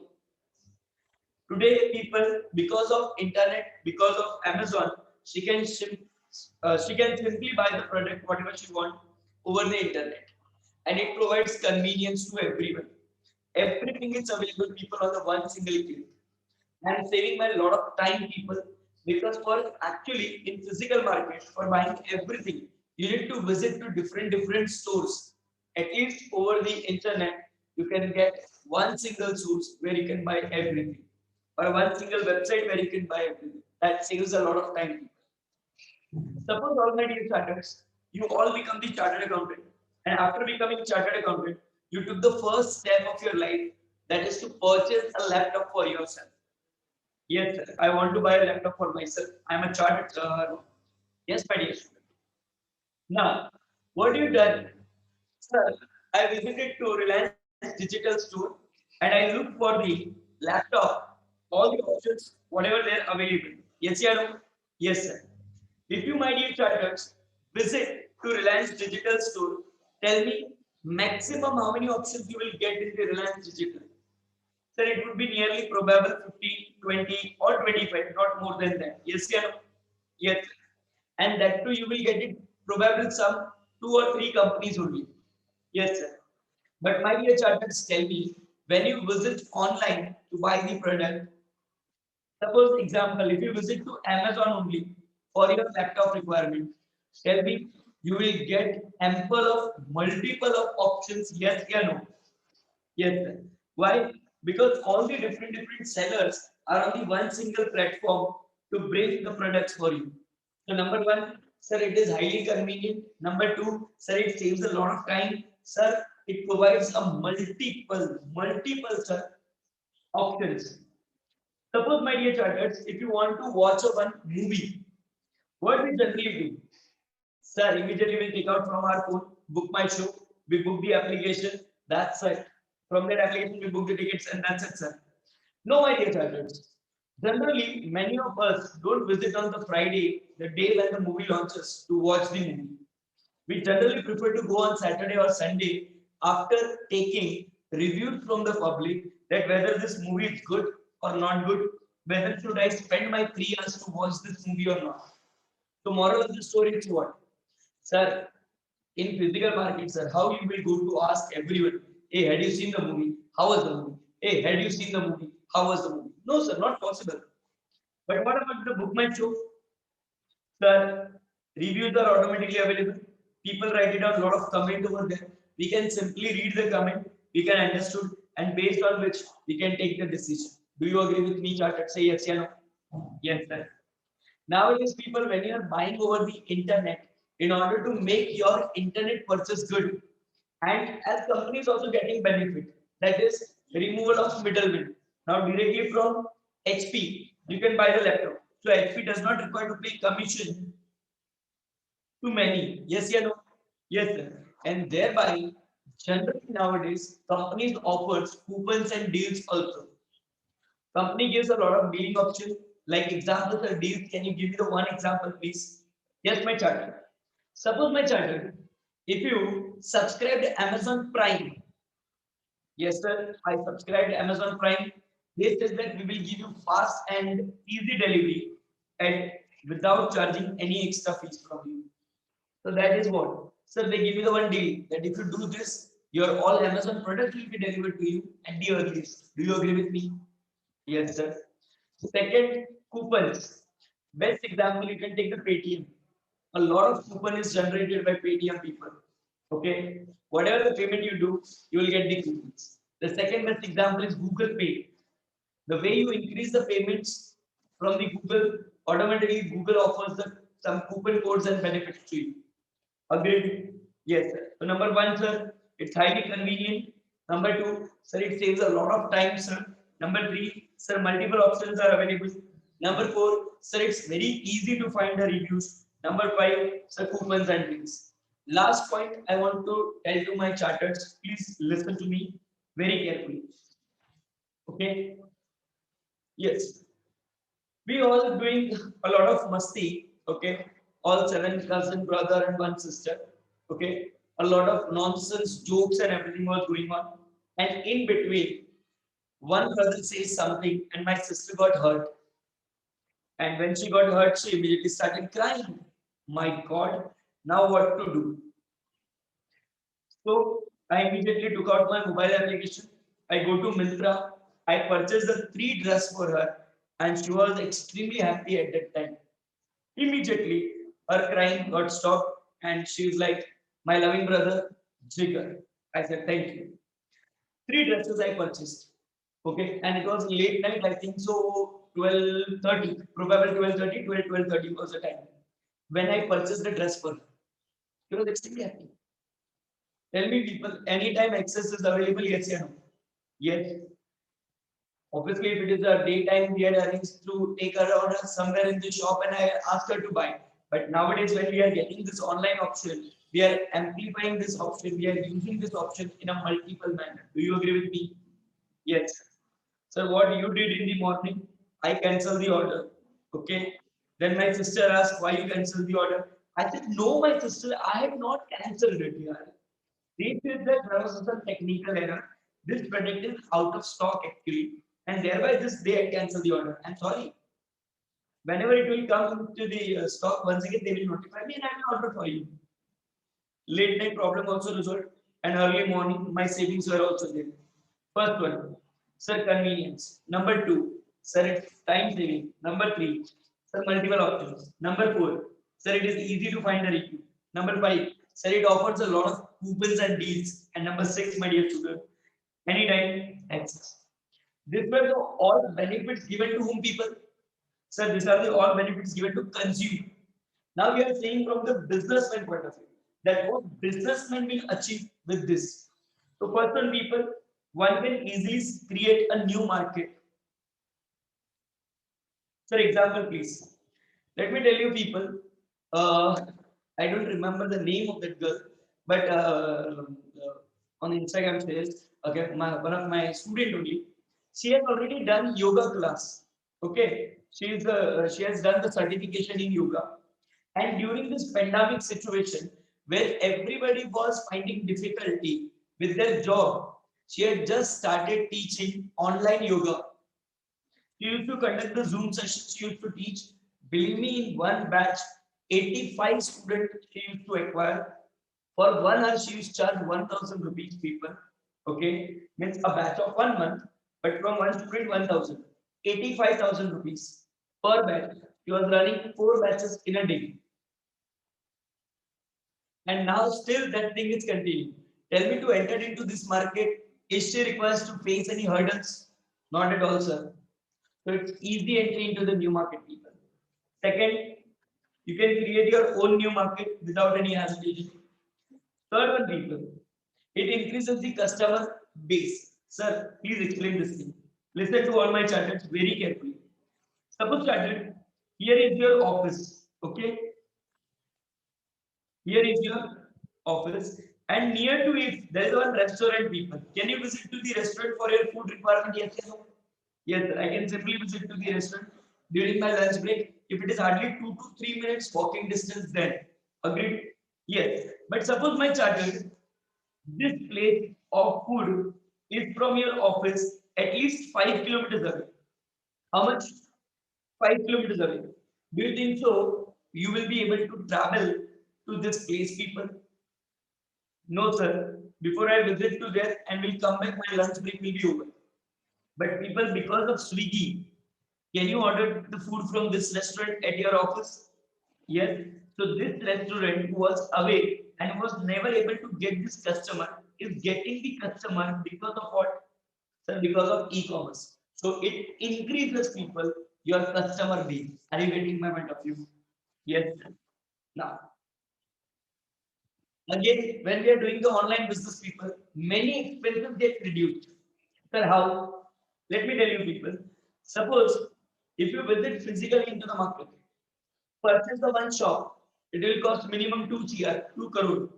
Today, people, because of internet, because of Amazon, she can simply buy the product whatever she want over the internet, and it provides convenience to everyone. Everything is available, people, on the one single click, and saving my lot of time, people. Because for actually in physical market for buying everything, you need to visit to different stores. At least over the internet, you can get one single source where you can buy everything. or one single website where you can buy everything. That saves a lot of time. Suppose all my dear charters, you all become the chartered accountant, and after becoming chartered accountant, you took the first step of your life, that is to purchase a laptop for yourself. Yes, sir, I want to buy a laptop for myself. I'm a chartered. Yes, my dear student. Now, what you done, sir? I visited to Reliance Digital Store and I look for the laptop, all the options, whatever they're available. Yes, yeah, no? Yes, sir. If you, my dear charters, visit to Reliance Digital Store, tell me maximum how many options you will get in the Reliance Digital. Sir, it would be nearly probable 15, 20, or 25, not more than that. Yes, yeah, no? Yes. And that too, you will get it probably some 2 or 3 companies only. Yes, sir. But my dear charters, tell me, when you visit online to buy the product, suppose example, if you visit to Amazon only for your laptop requirement, tell me you will get ample of multiple of options. Yes, yeah, no. Yes, sir. Why? Because all the different sellers are on the one single platform to bring the products for you. So number one, sir, it is highly convenient. Number two, sir, it saves a lot of time. Sir, it provides a multiple, sir, options. Suppose, my dear charters, if you want to watch a one movie, what we generally do? Sir, immediately we'll take out from our phone, book my show, we book the application, that's it. From that application, we book the tickets, and that's it, sir. No, my dear charters. Generally, many of us don't visit on the Friday, the day when the movie launches, to watch the movie. We generally prefer to go on Saturday or Sunday after taking reviews from the public that whether this movie is good or not good, whether should I spend my 3 hours to watch this movie or not. So moral of the story is what? Sir, in physical market, sir, how you will go to ask everyone, hey, had you seen the movie? How was the movie? Hey, had you seen the movie? How was the movie? No, sir, not possible. But what about the book my show? Sir, reviews are automatically available. People write it down, a lot of comment over there. We can simply read the comment, we can understood, and based on which we can take the decision. Do you agree with me, Chartered? Say yes, yeah, no. Yes, sir. Nowadays, people, when you are buying over the internet, in order to make your internet purchase good, and as companies also getting benefit, that is removal of middlemen. Now, directly from HP, you can buy the laptop. So HP does not require to pay commission to many. Yes, yeah, no. Yes, sir. And thereby, generally nowadays, companies offers coupons and deals also. Company gives a lot of billing options, like examples of deals. Can you give me the one example, please? Yes, my charter. Suppose my charter, if you subscribe to Amazon Prime, yes, sir, I subscribe to Amazon Prime. They says that we will give you fast and easy delivery and without charging any extra fees from you. So that is what. Sir, they give you the one deal that if you do this, your all Amazon products will be delivered to you at the earliest. Do you agree with me? Yes, sir. Second, coupons. Best example, you can take the Paytm. A lot of coupon is generated by Paytm people. Okay. Whatever the payment you do, you will get the coupons. The second best example is Google Pay. The way you increase the payments from the Google, automatically Google offers some coupon codes and benefits to you. Agreed? Yes, sir. So number one, sir, it's highly convenient. Number two, sir, it saves a lot of time, sir. Number three, sir, multiple options are available. Number four, sir, it's very easy to find the reviews. Number five, sir, coupons and links. Last point I want to tell to my charters, please listen to me very carefully. Okay? Yes. We all doing a lot of masti, okay? All seven cousin, brother, and one sister, okay? A lot of nonsense jokes and everything was going on. And in between, one brother says something, and my sister got hurt. And when she got hurt, she immediately started crying. My God, now what to do? So I immediately took out my mobile application. I go to Myntra. I purchased the 3 dress for her, and she was extremely happy at that time. Immediately, her crying got stopped, and she was like, "My loving brother, Jigar." I said, "Thank you." 3 dresses I purchased. Okay, and it was late night, I think so 12:30, probably 12:30, 12:30 was the time. When I purchased the dress for her, she was extremely happy. Tell me people, anytime access is available, yes or no? Yes. Obviously, if it is a daytime, we had arranged to take her around somewhere in the shop and I asked her to buy. But nowadays, when we are getting this online option, we are amplifying this option, we are using this option in a multiple manner. Do you agree with me? Yes. So what you did in the morning, I cancelled the order. Okay. Then my sister asked why you cancelled the order. I said, no, my sister, I have not cancelled it. Yaar. They said that there was some technical error. This product is out of stock actually, and thereby this they had cancelled the order. I'm sorry. Whenever it will come to the stock once again, they will notify me and I will order for you. Late night problem also resolved, and early morning my savings were also there. First one, sir, convenience. Number two, sir, it's time saving. Number three, sir, multiple options. Number four, sir, it is easy to find a review. Number five, sir, it offers a lot of coupons and deals. And number six, my dear student, anytime access. These were the all benefits given to whom people? Sir, these are the all benefits given to consumer. Now we are saying from the businessman point of view that what businessman will achieve with this. So person people, one can easily create a new market. For example, please. Let me tell you people, I don't remember the name of that girl, but on Instagram says, okay, one of my student only, she has already done yoga class. Okay, she has done the certification in yoga, and during this pandemic situation where everybody was finding difficulty with their job, she had just started teaching online yoga. She used to conduct the Zoom sessions, she used to teach. Believe me, in one batch, 85 students she used to acquire. For 1 hour, she used to charge 1,000 rupees people. Okay, means a batch of 1 month, but from one student, 1,000. 85,000 rupees per batch. She was running 4 batches in a day. And now still that thing is continuing. Tell me, to enter into this market, is she requires to face any hurdles? Not at all, sir. So it's easy entry into the new market, people. Second, you can create your own new market without any hesitation. Third one, people, it increases the customer base. Sir, please explain this thing. Listen to all my charters very carefully. Suppose chartered, here is your office. Okay, here is your office, and near to it there is one restaurant. People, can you visit to the restaurant for your food requirement? Yes, yes, no? Yes, sir. I can simply visit to the restaurant during my lunch break if it is hardly 2 to 3 minutes walking distance. Then, agreed? Yes. But suppose my charter, this place of food is from your office at least 5 kilometers away. How much? 5 kilometers away. Do you think so? You will be able to travel to this place, people? No, sir. Before I visit to there and will come back, my lunch break will be over. But people, because of Swiggy, can you order the food from this restaurant at your office? Yes. So this restaurant who was away and was never able to get this customer is getting the customer because of what? Sir, because of e-commerce. So it increases people, your customer base. Are you getting my point of view? Yes. Now, again, when we are doing the online business, people, many expenses get reduced. Sir, how? Let me tell you, people. Suppose if you visit physically into the market, purchase the one shop, it will cost minimum 2 CR, 2 crore.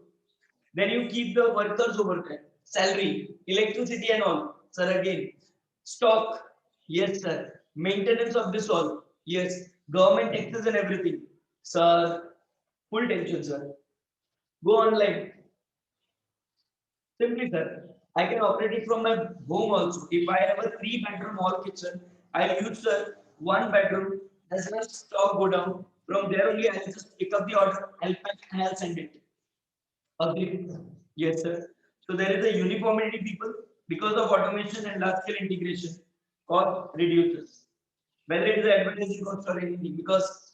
Then you keep the workers over there, salary, electricity and all. Sir, again, stock, yes, sir. Maintenance of this all, yes. Government taxes and everything. Sir, full tension, sir. Go online. Simply, sir, I can operate it from my home also. If I have a 3 bedroom hall kitchen, I'll use the 1 bedroom. As my stock go down, from there only I'll just pick up the order, I'll pack and I'll send it. Agree? Yes, sir. So there is a uniformity, people, because of automation and large scale integration. Cost reduces. Whether it is advertising cost or anything, because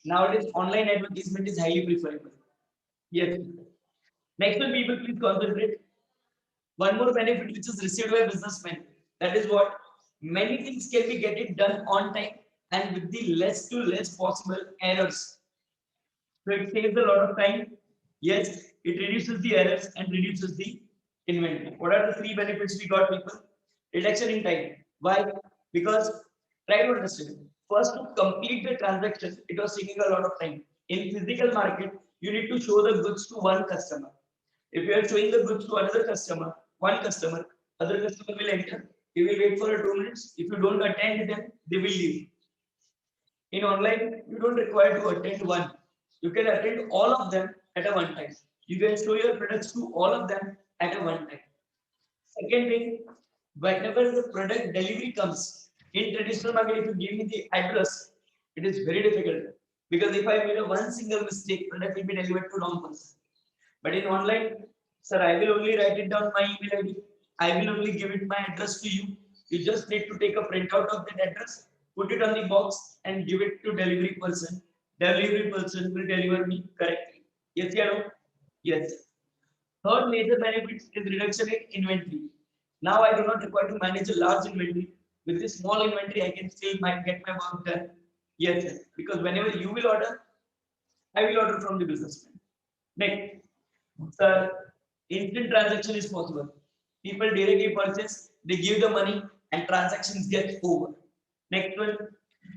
nowadays online advertisement is highly preferable. Yes. Next one, people, please concentrate. One more benefit which is received by businessmen. That is what many things can be get it done on time and with the less to less possible errors. So it saves a lot of time. Yes, it reduces the errors and reduces the inventory. What are the three benefits we got, people? Reduction in time. Why? Because try to understand. First, to complete the transaction, it was taking a lot of time. In physical market, you need to show the goods to one customer. If you are showing the goods to another customer, one customer, other customer will enter. He will wait for 2 minutes. If you don't attend them, they will leave. In online, you don't require to attend one. You can attend all of them at a one time. You can show your products to all of them at a one time. Second thing, whenever the product delivery comes, in traditional market, if you give me the address, it is very difficult. Because if I made a one single mistake, product will be delivered to wrong person. But in online, sir, I will only write it down my email ID. I will only give it my address to you. You just need to take a printout of that address, put it on the box, and give it to delivery person. Delivery person will deliver me correctly. Yes, yeah, no? Yes. Third major benefit is reduction in inventory. Now I do not require to manage a large inventory. With this small inventory, I can still get my work done. Yes, yes. Because whenever you will order, I will order from the businessman. Next, sir, instant transaction is possible. People directly purchase, they give the money, and transactions get over. Next one,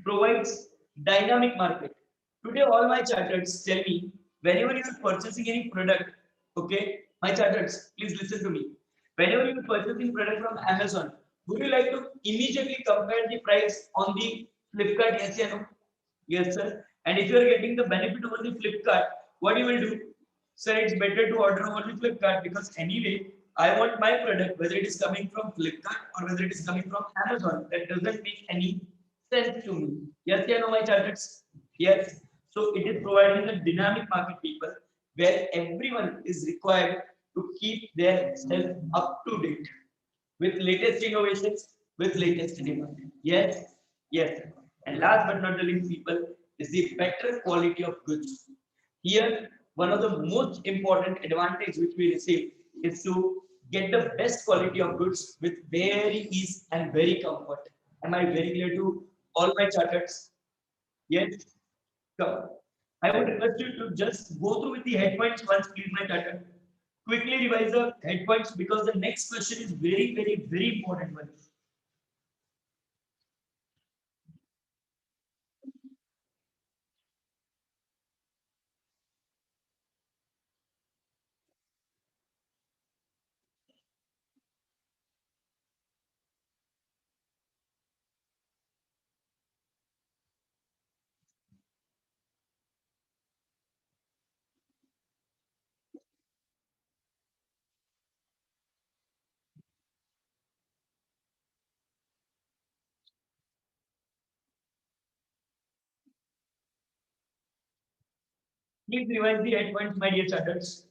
provides dynamic market. Today, all my charters tell me whenever you are purchasing any product, okay, my charters, please listen to me. Whenever you are purchasing product from Amazon, would you like to immediately compare the price on the Flipkart? Yes or no? Yes, sir. And if you are getting the benefit over the Flipkart, what you will do? Sir, it's better to order over the Flipkart because anyway, I want my product, whether it is coming from Flipkart or whether it is coming from Amazon. That doesn't make any sense to me. Yes, you know my charters. Yes. So it is providing a dynamic market, people, where everyone is required to keep their self up to date with latest innovations, with latest demand. Yes, yes. And last but not the least, people, is the better quality of goods. Here, one of the most important advantage which we receive is to get the best quality of goods with very ease and very comfort. Am I very clear to all my charters? Yes. So, I would request you to just go through with the head points once, please, my charter. Quickly revise the head points because the next question is very, very, very important one. Please revise the head points, my dear charters.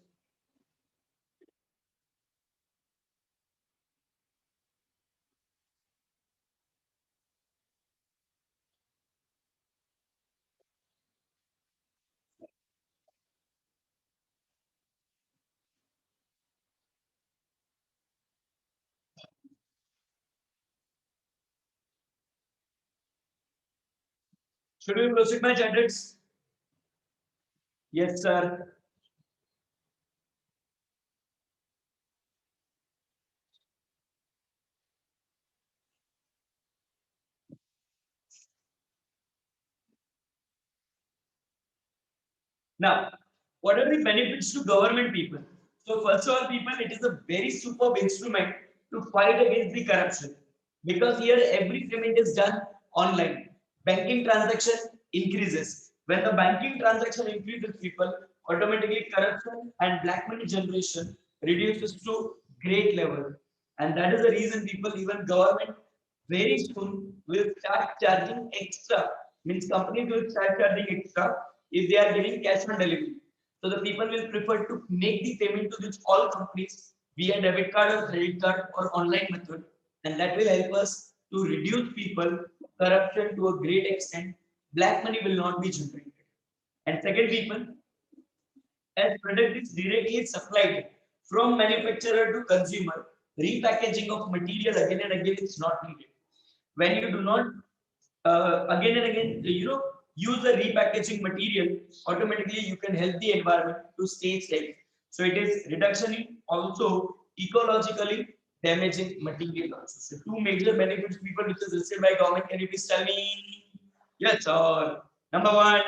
Should we proceed, my charters? Yes, sir. Now, what are the benefits to government people? So, first of all, people, it is a very superb instrument to fight against the corruption because here every payment is done online. Banking transaction increases. When the banking transaction increases, people automatically corruption and black money generation reduces to great level. And that is the reason people, even government, very soon will start charging extra. Means companies will start charging extra if they are giving cash on delivery. So the people will prefer to make the payment to this all companies via debit card or credit card or online method, and that will help us to reduce people corruption to a great extent. Black money will not be generated. And second, people, as product is directly supplied from manufacturer to consumer, repackaging of material again and again is not needed. When you do not again and again, use the repackaging material, automatically you can help the environment to stay safe. So it is reduction in also ecologically damaging material also. So two major benefits people which is received by government. Can you please tell me? Yes, sir. Number one,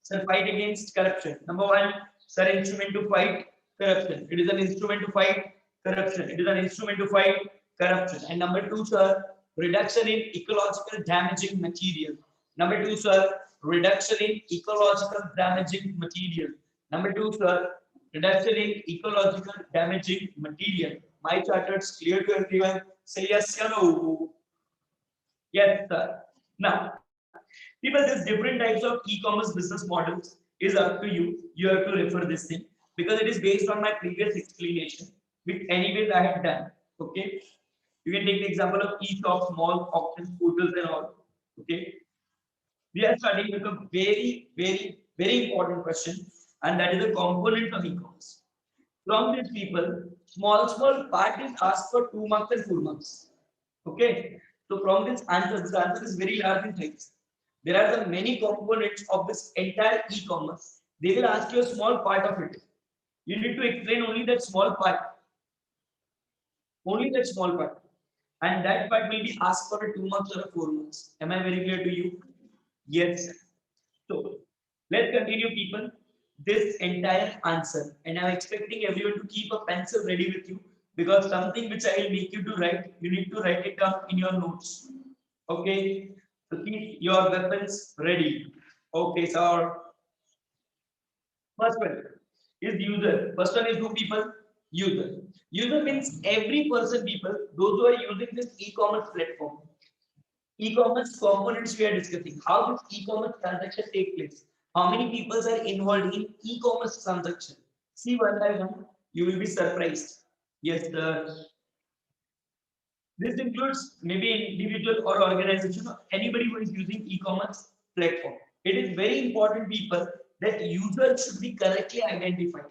sir, fight against corruption. Number one, sir, instrument to fight corruption. It is an instrument to fight corruption. It is an instrument to fight corruption. And number two, sir, reduction in ecological damaging material. Number two, sir, reduction in ecological damaging material. Number two, sir, reduction in ecological damaging material. My charters clear to everyone. Say yes or no. Yes, sir. Now, people, there's different types of e-commerce business models. Is up to you. You have to refer this thing because it is based on my previous explanation, which anyways I have done. Okay. You can take the example of e-shop, small auctions, portals, and all. Okay. We are starting with a very important question, and that is the component of e-commerce. From these people, small part is asked for 2 marks and 4 marks. Okay. So from this answer is very large in size. There are the many components of this entire e-commerce. They will ask you a small part of it. You need to explain only that small part, and that part will be asked for a 2 marks or a 4 marks. Am I very clear to you? Yes. So let's continue, people. This entire answer, and I'm expecting everyone to keep a pencil ready with you because something which I will make you to write, you need to write it down in your notes. Okay. So keep your weapons ready. Okay, sir. First one is user. First one is who, people? User. User means every person, people, those who are using this e-commerce platform. E-commerce components we are discussing. How does e-commerce transaction take place? How many people are involved in e-commerce transaction? See one by one, you will be surprised. Yes, sir. This includes maybe individual or organization or anybody who is using e-commerce platform. It is very important, people, that user should be correctly identified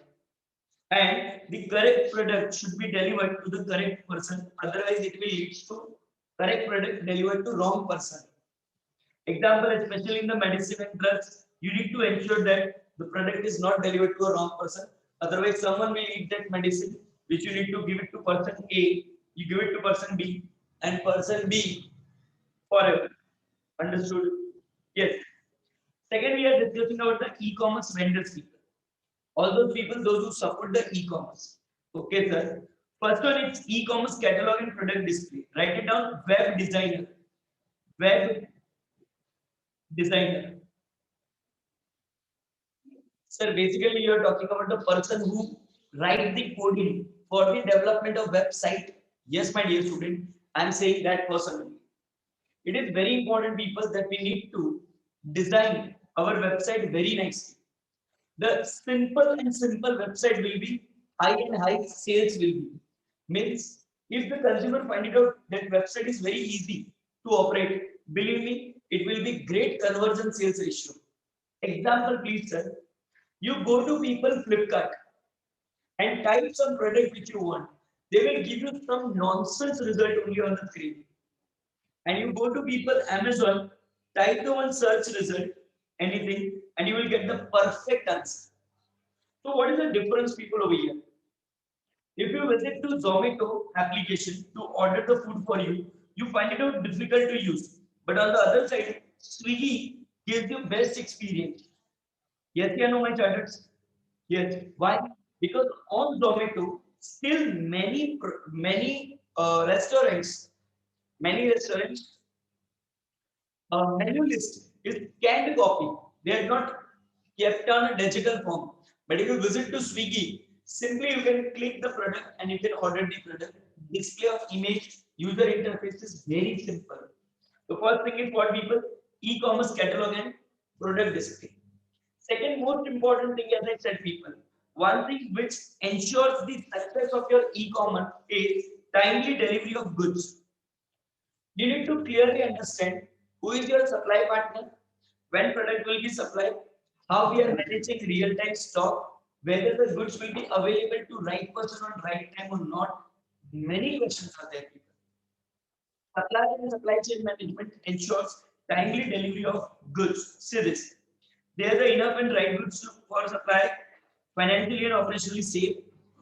and the correct product should be delivered to the correct person. Otherwise, it will lead to correct product delivered to wrong person. Example, especially in the medicine and drugs, you need to ensure that the product is not delivered to a wrong person. Otherwise, someone will eat that medicine, which you need to give it to person A, you give it to person B, and person B forever. Understood? Yes. Second, we are discussing about the e-commerce vendors people. All those people, those who support the e-commerce. Okay, sir. First one is e-commerce catalog and product display. Write it down. Web designer. Web designer. Sir, basically you are talking about the person who write the coding for the development of website. Yes, my dear student, I am saying that person. It is very important, people, that we need to design our website very nicely. The simple website will be high and high sales will be. Means if the consumer find it out that website is very easy to operate, believe me, it will be great conversion sales ratio. Example, please, sir. You go to people Flipkart and type some product which you want. They will give you some nonsense result only on the screen. And you go to people Amazon, type the one search result, anything, and you will get the perfect answer. So what is the difference, people, over here? If you visit to Zomato application to order the food for you, you find it out difficult to use. But on the other side, Swiggy gives you best experience. Yes, you know my charters. Yes. Why? Because on Zomato, still many restaurants menu list is canned copy. They are not kept on a digital form. But if you visit to Swiggy, simply you can click the product and you can order the product. Display of image, user interface is very simple. The first thing is what, people? E-commerce catalog and product display. Second most important thing, as I said, people, one thing which ensures the success of your e-commerce is timely delivery of goods. You need to clearly understand who is your supply partner, when product will be supplied, how we are managing real-time stock, whether the goods will be available to right person on right time or not. Many questions are there, people. Supply and supply chain management ensures timely delivery of goods. See this. They are the enough and right goods for supply, financially and operationally safe.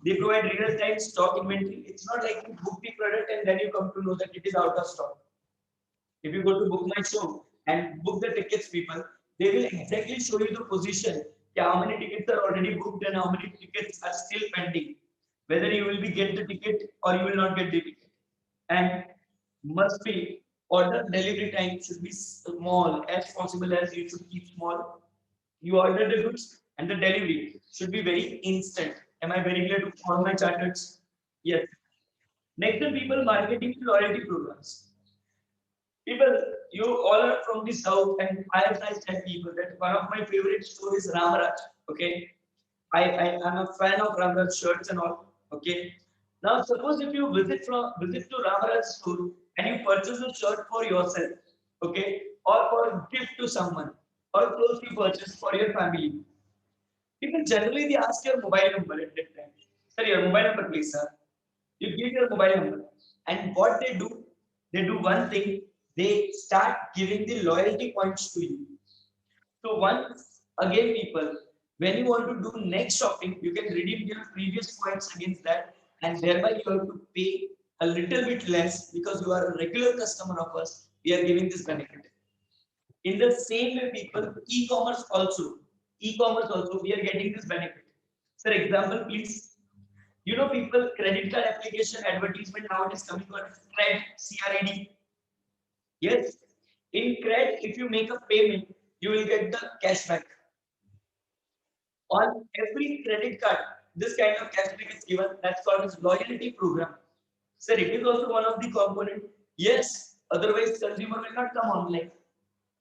They provide real-time stock inventory. It's not like you book the product and then you come to know that it is out of stock. If you go to Book My Show and book the tickets, people, they will exactly show you the position. Yeah, how many tickets are already booked and how many tickets are still pending. Whether you will be get the ticket or you will not get the ticket. And must be order delivery time should be small as possible as you should keep small. You order the goods and the delivery should be very instant. Am I very clear to all my charters? Yes. Next, the people marketing loyalty programs. People, you all are from the south, and I tell people that one of my favorite stores is Ramaraj. Okay, I am a fan of Ramaraj shirts and all. Okay, now suppose if you visit to Ramaraj store and you purchase a shirt for yourself, okay, or for gift to someone, or clothes you purchase for your family, people generally they ask your mobile number at that time. Sir, your mobile number, please, sir. You give your mobile number. And what they do one thing, they start giving the loyalty points to you. So once again, people, when you want to do next shopping, you can redeem your previous points against that, and thereby you have to pay a little bit less because you are a regular customer of us. We are giving this benefit. In the same way, people, e-commerce also, we are getting this benefit. For example, please, you know, people, credit card application advertisement now it is coming on CRED, CRAD. Yes, in CRED, if you make a payment, you will get the cashback on every credit card. This kind of cashback is given. That's called as loyalty program. Sir, it is also one of the component. Yes, otherwise consumer will not come online.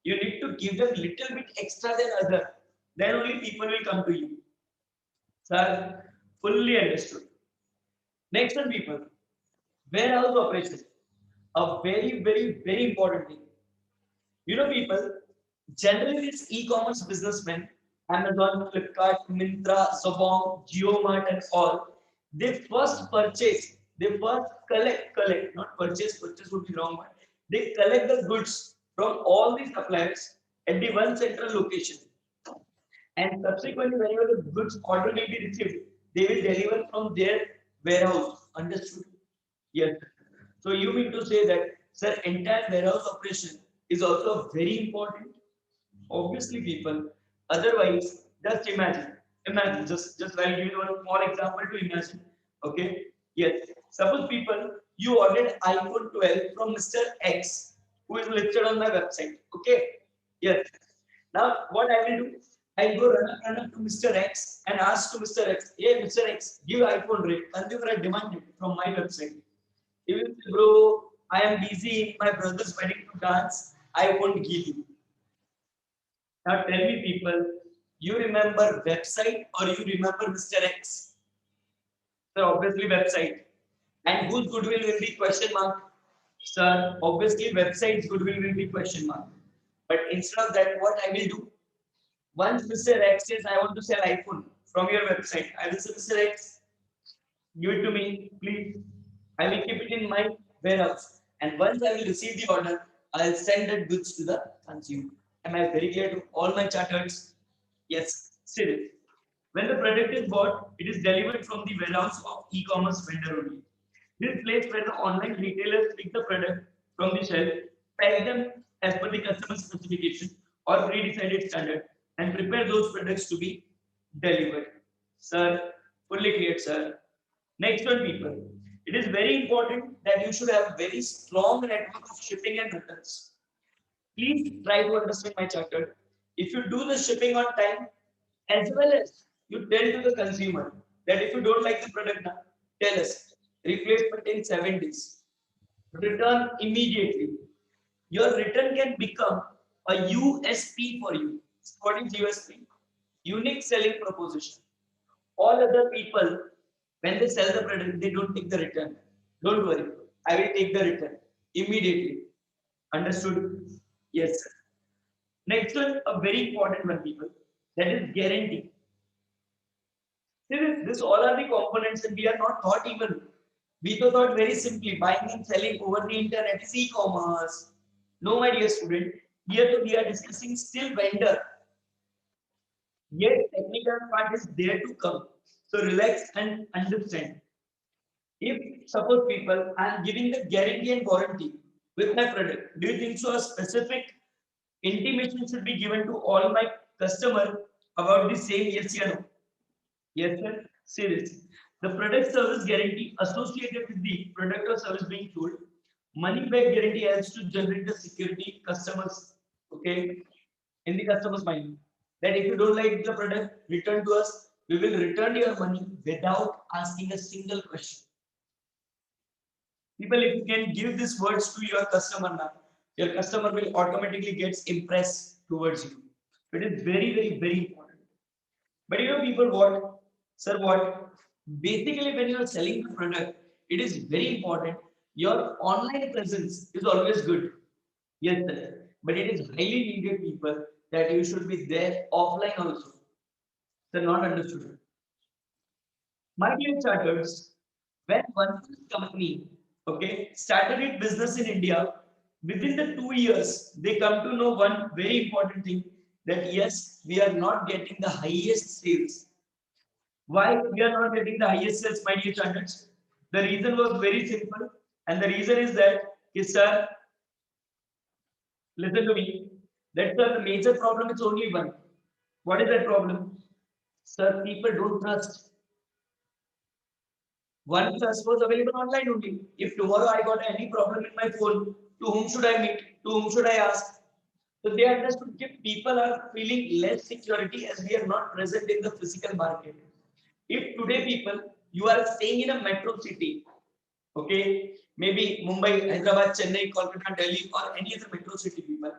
You need to give them little bit extra than other. Then only people will come to you. Sir, fully understood. Next one, people. Warehouse operation. A very, very, very important thing. You know, people, generally these e-commerce businessmen, Amazon, Flipkart, Myntra, Zobong, JioMart, and all, they first collect, not purchase would be wrong one. They collect the goods from all the suppliers at the one central location. And subsequently, whenever the goods order will be received, they will deliver from their warehouse. Understood? Yes. So you mean to say that, sir, entire warehouse operation is also very important? Obviously, people. Otherwise, just imagine. Just I'll give you one small example to imagine. Okay. Yes. Suppose people you ordered iPhone 12 from Mr. X, who is listed on my website. Okay. Yes. Now, what I will do, I'll go run up to Mr. X and ask to Mr. X, hey, Mr. X, give iPhone rate. Consumer I demanded from my website. He will say, bro, I am busy in my brother's wedding to dance. I won't give you. Now tell me, people, you remember website or you remember Mr. X? So obviously website. And whose goodwill will be question mark? Sir, obviously website's goodwill will be question mark. But instead of that, what I will do? Once Mr. X says, I want to sell iPhone from your website, I will say, Mr. X, give it to me, please. I will keep it in my warehouse. And once I will receive the order, I'll send the goods to the consumer. Am I very clear to all my charters? Yes, still. When the product is bought, it is delivered from the warehouse of e-commerce vendor only. This place where the online retailers pick the product from the shelf, pack them as per the customer specification or pre-decided standard, and prepare those products to be delivered. Sir, fully clear, sir. Next one, people. It is very important that you should have very strong network of shipping and returns. Please try to understand my charter. If you do the shipping on time, as well as you tell to the consumer that if you don't like the product now, tell us. Replacement in 7 days. Return immediately. Your return can become a USP for you. What is USP? Unique selling proposition. All other people, when they sell the product, they don't take the return. Don't worry. I will take the return immediately. Understood? Yes, sir. Next one, a very important one, people. That is guarantee. See, this all are the components, and we are not taught even. We thought very simply buying and selling over the internet is e-commerce. No, my dear student, here we are discussing still vendor. Yet technical part is there to come. So relax and understand. If suppose people I am giving the guarantee and warranty with my product, do you think so a specific intimation should be given to all my customer about the same, yes or no? Yes, sir. Serious. The product service guarantee associated with the product or service being sold, money back guarantee helps to generate the security customers, okay, in the customer's mind. That if you don't like the product, return to us. We will return your money without asking a single question. People, if you can give these words to your customer now, your customer will automatically get impressed towards you. It is very, very, very important. But you know, people, what, sir, what? Basically, when you are selling the product, it is very important. Your online presence is always good. Yes, sir. But it is highly needed, people, that you should be there offline also. They're not understood. My dear charters, when one company, okay, started its business in India, within the 2 years, they come to know one very important thing that yes, we are not getting the highest sales. Why we are not getting the highest sales, my dear charters? The reason was very simple, and the reason is that, yes, sir, listen to me. That's the major problem is only one. What is that problem? Sir, people don't trust. One trust was available online only. If tomorrow I got any problem in my phone, to whom should I meet? To whom should I ask? So they understood that people are feeling less security as we are not present in the physical market. If today people, you are staying in a metro city, okay, maybe Mumbai, Hyderabad, Chennai, Kolkata, Delhi, or any other metro city people,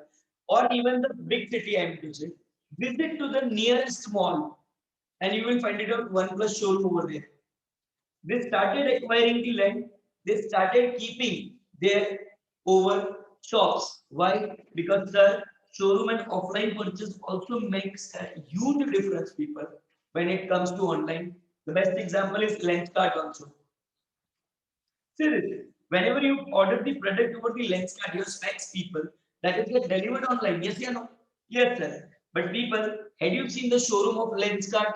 or even the big city I am visit to the nearest mall and you will find it out OnePlus showroom over there. They started acquiring the land. They started keeping their over shops. Why? Because the showroom and offline purchase also makes a huge difference, people, when it comes to online. The best example is Lenskart also. Seriously, whenever you order the product over the Lenskart, your specs, people, that is get delivered online. Yes or no? Yes, sir. But people, had you seen the showroom of Lenskart?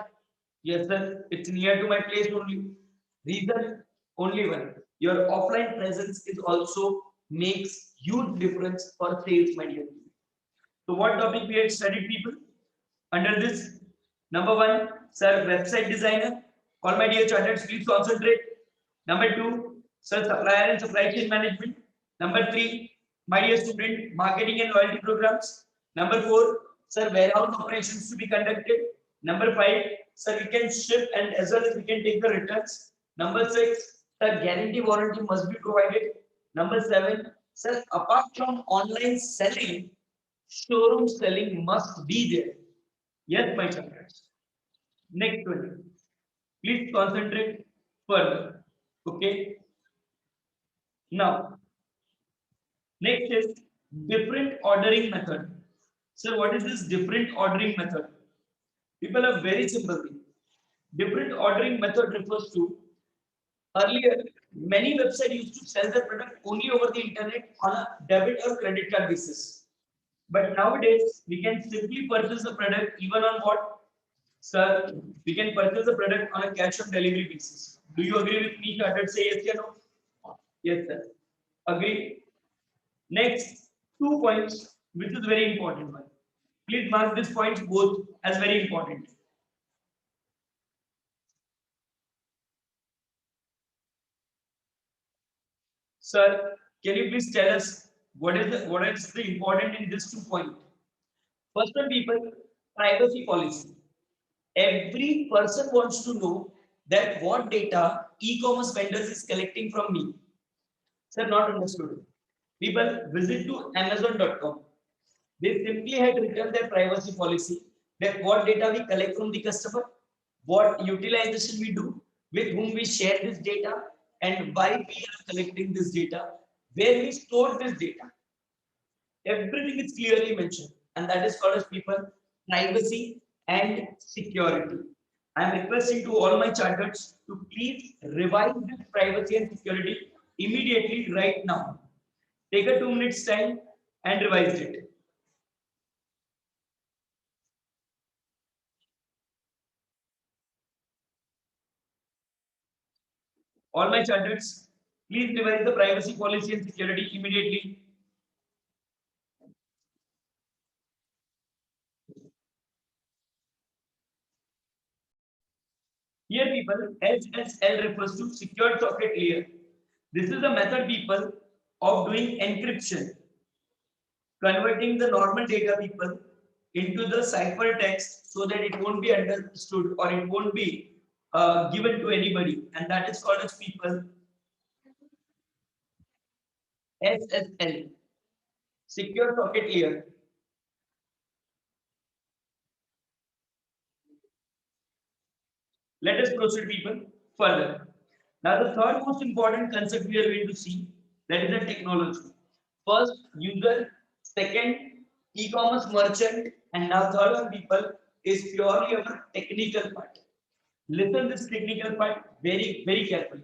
Yes, sir. It's near to my place only. Reason only one. Your offline presence is also makes huge difference for sales, my dear people. So what topic we had studied, people? Under this, number one, sir, website designer. All my dear chartered, please concentrate. Number two, sir, supplier and supply chain management. Number three, my dear student, marketing and loyalty programs. Number four, sir, warehouse operations to be conducted. Number five, sir, we can ship and as well as we can take the returns. Number six, sir, guarantee warranty must be provided. Number seven, sir, apart from online selling, showroom selling must be there. Yes, my champions. Next one. Please concentrate further. Okay. Now, next is different ordering method. So, what is this different ordering method? People are very simple thing. Different ordering method refers to earlier many websites used to sell their product only over the internet on a debit or credit card basis. But nowadays we can simply purchase the product even on what? Sir, we can purchase the product on a cash on delivery basis. Do you agree with me, Chartered? Say yes or no? Yes, sir. Agree. Next, 2 points, which is very important one. Please mark these points both as very important. Sir, can you please tell us what is the important in this 2 point? First one, people, privacy policy. Every person wants to know that what data e-commerce vendors is collecting from me. Sir, not understood. People visit to Amazon.com. They simply had written their privacy policy that what data we collect from the customer, what utilization we do, with whom we share this data, and why we are collecting this data, where we store this data. Everything is clearly mentioned, and that is called as people privacy and security. I am requesting to all my charters to please revise this privacy and security immediately right now. Take a 2 minutes time and revise it. All my charters, please revise the privacy policy and security immediately. Here people, SSL refers to Secure Socket Layer. This is the method people of doing encryption, converting the normal data people into the ciphertext so that it won't be understood or it won't be given to anybody, and that is called as people SSL, Secure Socket Layer. Let us proceed people further. Now the third most important concept we are going to see, that is the technology. First user, second e-commerce merchant, and now third one people is purely our technical part. Listen this technical part very carefully.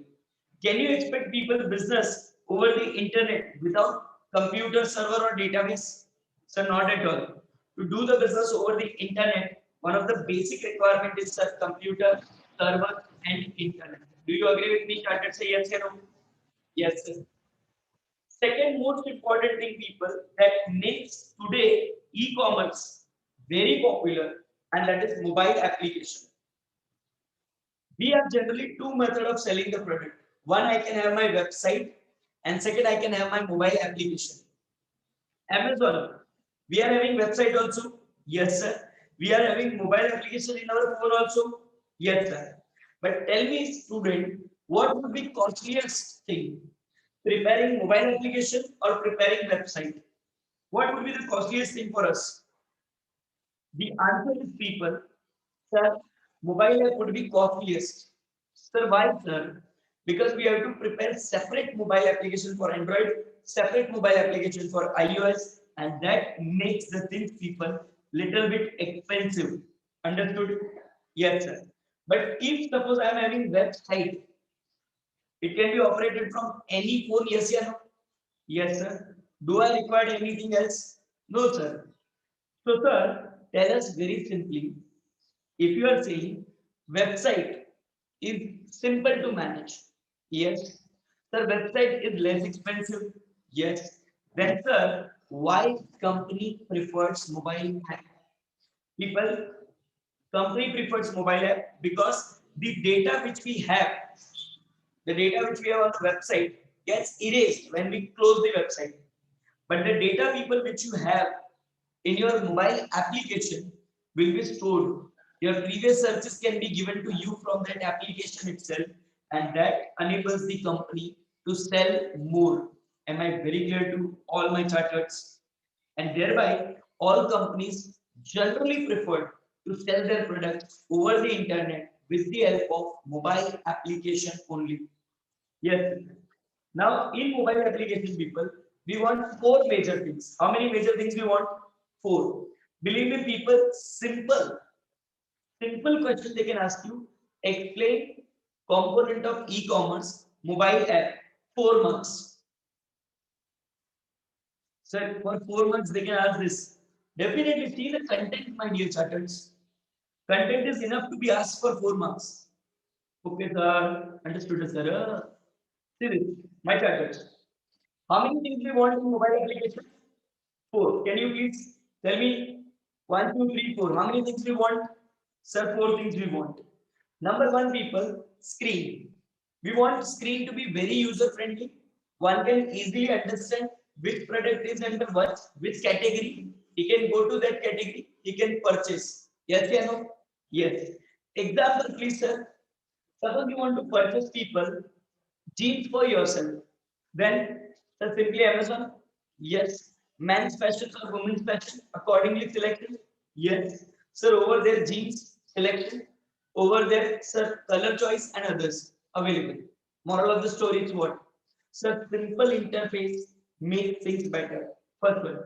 Can you expect people business over the internet without computer server or database? So not at all. To do the business over the internet, one of the basic requirement is a computer server and internet. Do you agree with me? Chartered, say yes or no? Yes, sir. Second most important thing, people, that makes today e-commerce very popular, and that is mobile application. We have generally two methods of selling the product. One, I can have my website, and second, I can have my mobile application. Amazon, we are having website also. Yes, sir. We are having mobile application in our phone also. Yes, sir. But tell me, student, what would be costliest thing? Preparing mobile application or preparing website? What would be the costliest thing for us? The answer is people, sir, mobile app would be costliest. Sir, why, sir? Because we have to prepare separate mobile application for Android, separate mobile application for iOS, and that makes the things people little bit expensive. Understood? Yes, sir. But if suppose I am having website, it can be operated from any phone. Yes, or no? Yes, sir. Do I require anything else? No, sir. So, sir, tell us very simply, if you are saying website is simple to manage, yes. Sir, website is less expensive, yes. Then, sir, why company prefers mobile app? People, company prefers mobile app because the data which we have, the data which we have on the website gets erased when we close the website. But the data people which you have in your mobile application will be stored. Your previous searches can be given to you from that application itself, and that enables the company to sell more. Am I very clear to all my charters? And thereby, all companies generally prefer to sell their products over the internet with the help of mobile application only. Yes. Now, in mobile application, people, we want four major things. How many major things we want? Four. Believe me, people, simple question they can ask you. Explain component of e-commerce mobile app. 4 months. Sir, for 4 months they can ask this. Definitely see the content, my dear charters. Content is enough to be asked for 4 months. Okay, sir. Understood, sir. See this, my charters. How many things we want in mobile application? Four. Can you please tell me one, two, three, four? How many things we want? Sir, four things we want. Number one, people, screen. We want screen to be very user friendly. One can easily understand which product is under what, which category. He can go to that category. He can purchase. Yes, or no? Yes. Example, please, sir. Suppose you want to purchase people jeans for yourself. Then simply Amazon. Yes. Men's fashion or women's fashion accordingly selected. Yes. Sir, over there jeans selection. Over there, sir, color choice and others available. Moral of the story is what? Sir, simple interface makes things better. First one.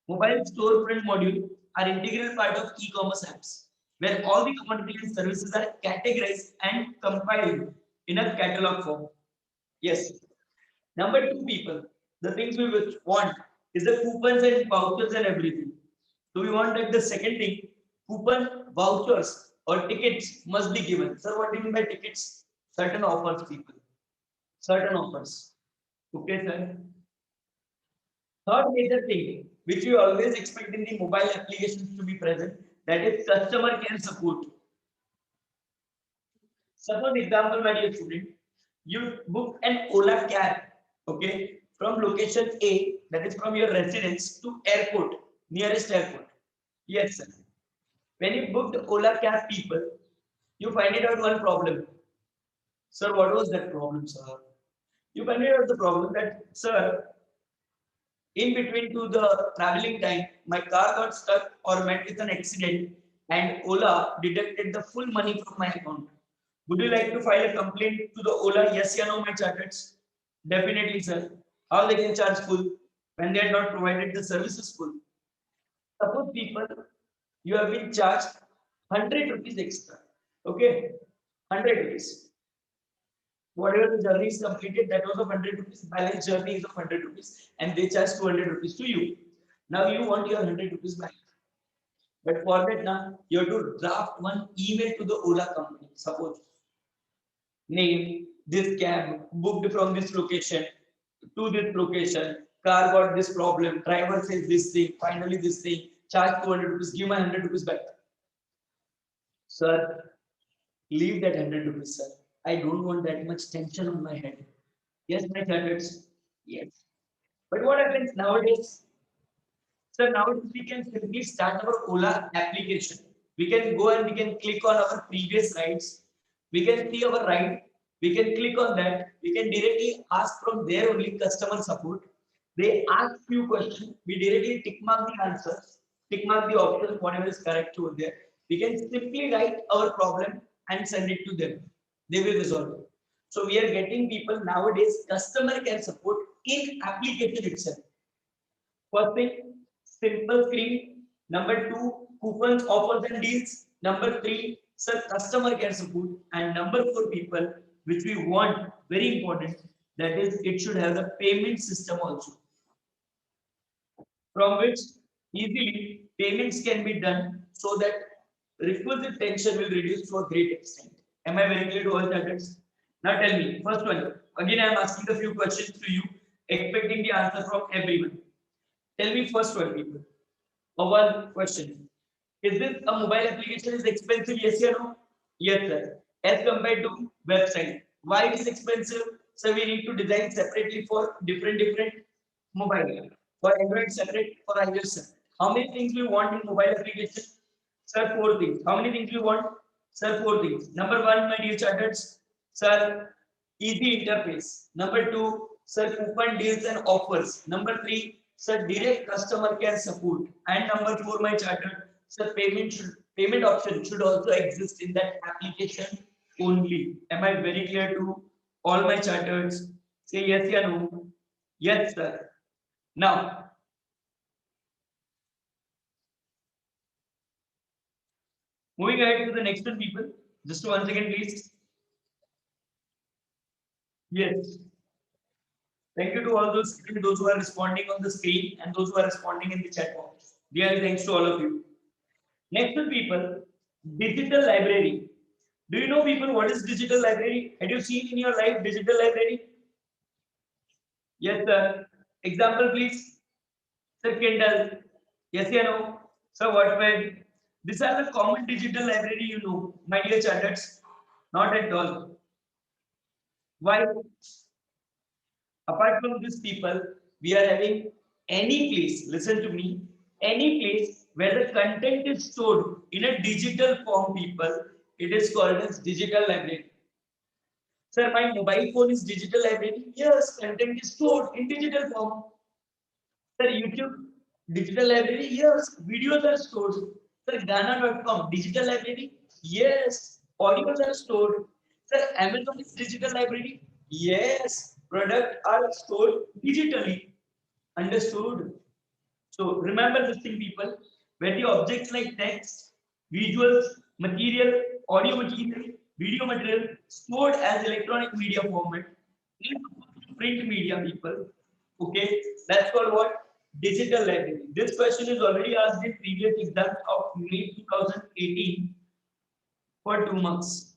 Mobile storefront module are integral part of e-commerce apps. where all the commodity and services are categorized and compiled in a catalog form. Yes. Number two, people, the things we want is the coupons and vouchers and everything. So we want that the second thing, coupon, vouchers or tickets must be given. Sir, what do you mean by tickets? Certain offers, people. Certain offers. Okay, sir. Third major thing, which we always expect in the mobile applications to be present, that is customer care support. Suppose example, my dear student, you book an Ola cab, okay, from location A, that is from your residence to airport, nearest airport. Yes, sir. When you booked Ola cab, people, you find it out one problem. Sir, what was that problem, sir? You find out the problem that, sir, in between to the traveling time, my car got stuck or met with an accident, and Ola deducted the full money from my account. Would you like to file a complaint to the Ola? Yes, or no, my charters? Definitely, sir. How they can charge full when they are not provided the services full? Suppose people, you have been charged 100 rupees extra. Okay, 100 rupees. Whatever the journey is completed, that was of 100 rupees. Balance journey is of 100 rupees, and they charge 200 rupees to you. Now you want your 100 rupees back. But for that, now you have to draft one email to the Ola company. Suppose name, this cab booked from this location to this location, car got this problem, driver says this thing, finally this thing, charge 200 rupees, give my 100 rupees back. Sir, leave that 100 rupees, sir. I don't want that much tension on my head. Yes, my charters. Yes. But what happens nowadays? Sir, nowadays we can simply start our Ola application. We can go and we can click on our previous rides. We can see our ride. We can click on that. We can directly ask from there only customer support. They ask few questions. We directly tick mark the answers, tick mark the options, whatever is correct over there. We can simply write our problem and send it to them. They will resolve it. So we are getting people nowadays customer care support in application itself. First thing, simple screen. Number two, coupons, offers and deals. Number three, sir, customer care support. And number four, people, which we want, very important, that is, it should have the payment system also, from which easily payments can be done so that requisite tension will reduce to a great extent. Am I very clear to all students? Now tell me, first one, again I am asking a few questions to you, expecting the answer from everyone. Tell me first one, people. One question. Is this a mobile application is expensive? Yes or no? Yes, sir. As compared to website. Why it is expensive? So we need to design separately for different mobile. For Android separate, for iOS separate. How many things we want in mobile application? Sir, four things. How many things we want? Sir, four things. Number one, my dear charters. Sir, easy interface. Number two, sir, coupon deals and offers. Number three, sir, direct customer care support. And number four, my charter, sir, payment option should also exist in that application only. Am I very clear to all my charters? Say yes or no. Yes, sir. Now, moving ahead to the next one, people. Just one second, please. Yes. Thank you to all those who are responding on the screen and those who are responding in the chat box. Dear, thanks to all of you. Next one, people, digital library. Do you know, people, what is digital library? Had you seen in your life digital library? Yes, sir. Example, please. Sir, Kindle. Yes, you know. Sir, Wattpad. These are the common digital library, you know, my dear charters. Not at all. Why? Apart from these people, we are having any place, listen to me, any place where the content is stored in a digital form, people, it is called as digital library. Sir, my mobile phone is digital library. Yes, content is stored in digital form. Sir, YouTube, digital library. Yes, videos are stored. Sir, Ghana.com, digital library. Yes, audios are stored. Sir, Amazon is digital library. Yes, products are stored digitally. Understood? So remember this thing, people. When the objects like text, visuals, material, audio material, video material stored as electronic media format in print media people. Okay, that's called what? Digital library. This question is already asked in previous exams of May 2018 for 2 months.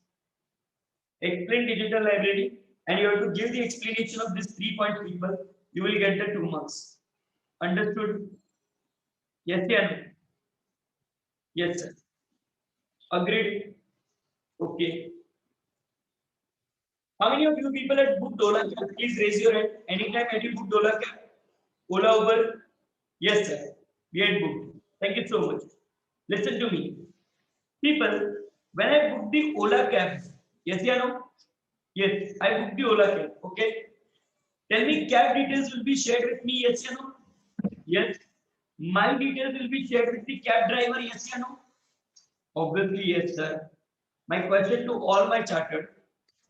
Explain digital library and you have to give the explanation of this 3 point people. You will get the 2 marks. Understood? Yes, yeah. Yes, sir. Agreed. Okay. How many of you people had booked Ola cab? Please raise your hand. Anytime any booked Ola cab? Ola Uber? Yes, sir. We had booked. Thank you so much. Listen to me. People, when I booked the Ola cab, yes, yeah, no? Yes, I booked the Ola cab. Okay. Tell me, cab details will be shared with me, yes, yeah, no? Yes. My details will be shared with the cab driver, yes, yeah, no? Obviously, yes, sir. My question to all my chartered,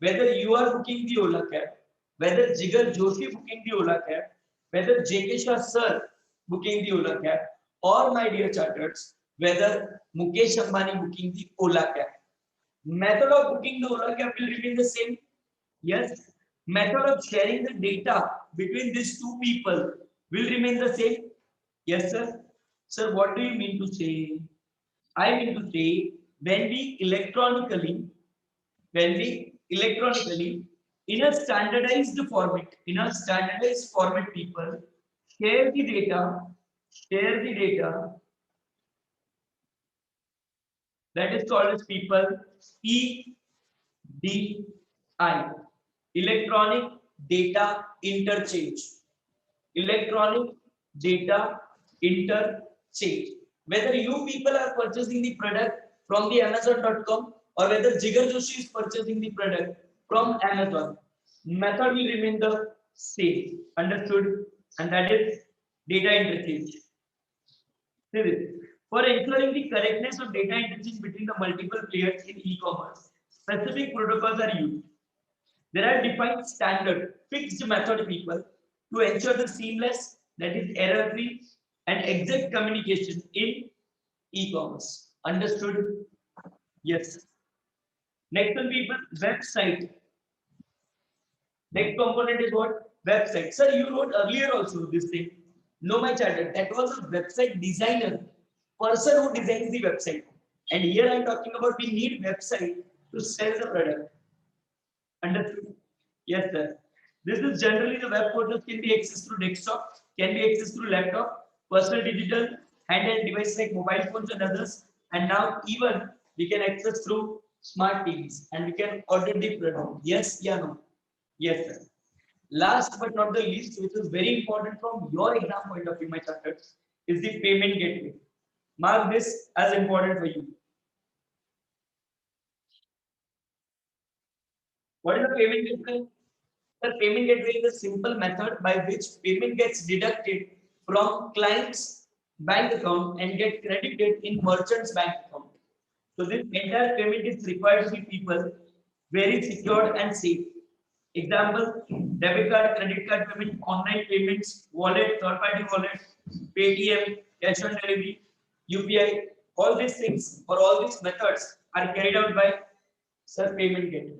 whether you are booking the Ola cab, whether Jigar Joshi booking the Ola cab, whether JK Shah sir booking the Ola cab, or my dear charters, whether Mukesh Ambani booking the Ola cab, method of booking the Ola cab will remain the same. Yes. Method of sharing the data between these two people will remain the same. Yes, sir. Sir, what do you mean to say? I mean to say, when we electronically, in a standardized format, people share the data, share the data that is called as people EDI, electronic data interchange. Electronic data interchange. Whether you people are purchasing the product from the Amazon.com or whether Jigar Joshi is purchasing the product from Amazon, method will remain the same. Understood? And that is data interchange. For ensuring the correctness of data interchange between the multiple players in e-commerce, specific protocols are used. There are defined standard fixed method people to ensure the seamless, that is error-free and exact communication in e-commerce. Understood? Yes. Next one people, website. Next component is what? Website. Sir, you wrote earlier also this thing. No, my charter. That was a website designer, person who designs the website. And here I am talking about we need website to sell the product. Understood? Yes, sir. This is generally the web portals can be accessed through desktop, can be accessed through laptop, personal digital, handheld devices like mobile phones and others. And now even we can access through smart TVs and we can order the product. Yes, yeah, no. Yes, sir. Last but not the least, which is very important from your exam point of view, my charters, is the payment gateway. Mark this as important for you. What is the payment gateway? The payment gateway is a simple method by which payment gets deducted from client's bank account and get credited in merchant's bank account. So this entire payment is required to be people very secure and safe. Example, debit card, credit card payment, online payments, wallet, third-party wallet, Paytm, cash on delivery, UPI, all these things or all these methods are carried out by sir payment gateway.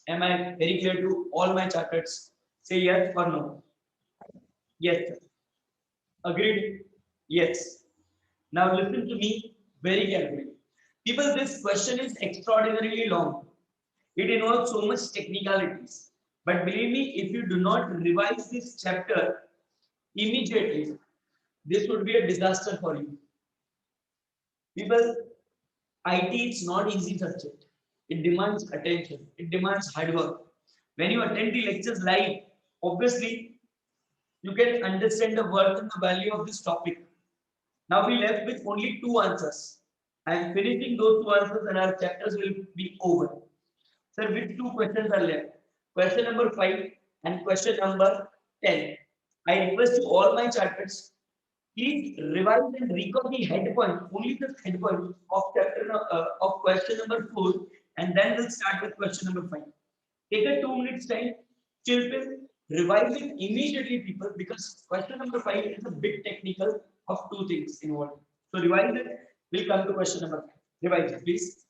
Am I very clear to all my charters? Say yes or no. Yes, sir. Agreed? Yes. Now listen to me very carefully. People, this question is extraordinarily long. It involves so much technicalities. But believe me, if you do not revise this chapter immediately, this would be a disaster for you. People, IT is not easy subject. It demands attention. It demands hard work. When you attend the lectures live, obviously you can understand the worth and the value of this topic. Now we left with only two answers. I am finishing those two answers and our chapters will be over. Sir, which two questions are left? Question number 5 and question number 10. I request to all my chapters, please revise and recall the head point, only the head point of of question number 4, and then we'll start with question number 5. Take a 2 minutes time, chill pill, revise it immediately, people, because question number 5 is a bit technical of two things involved. So revise it. We'll come to question number 5. Revise it, please.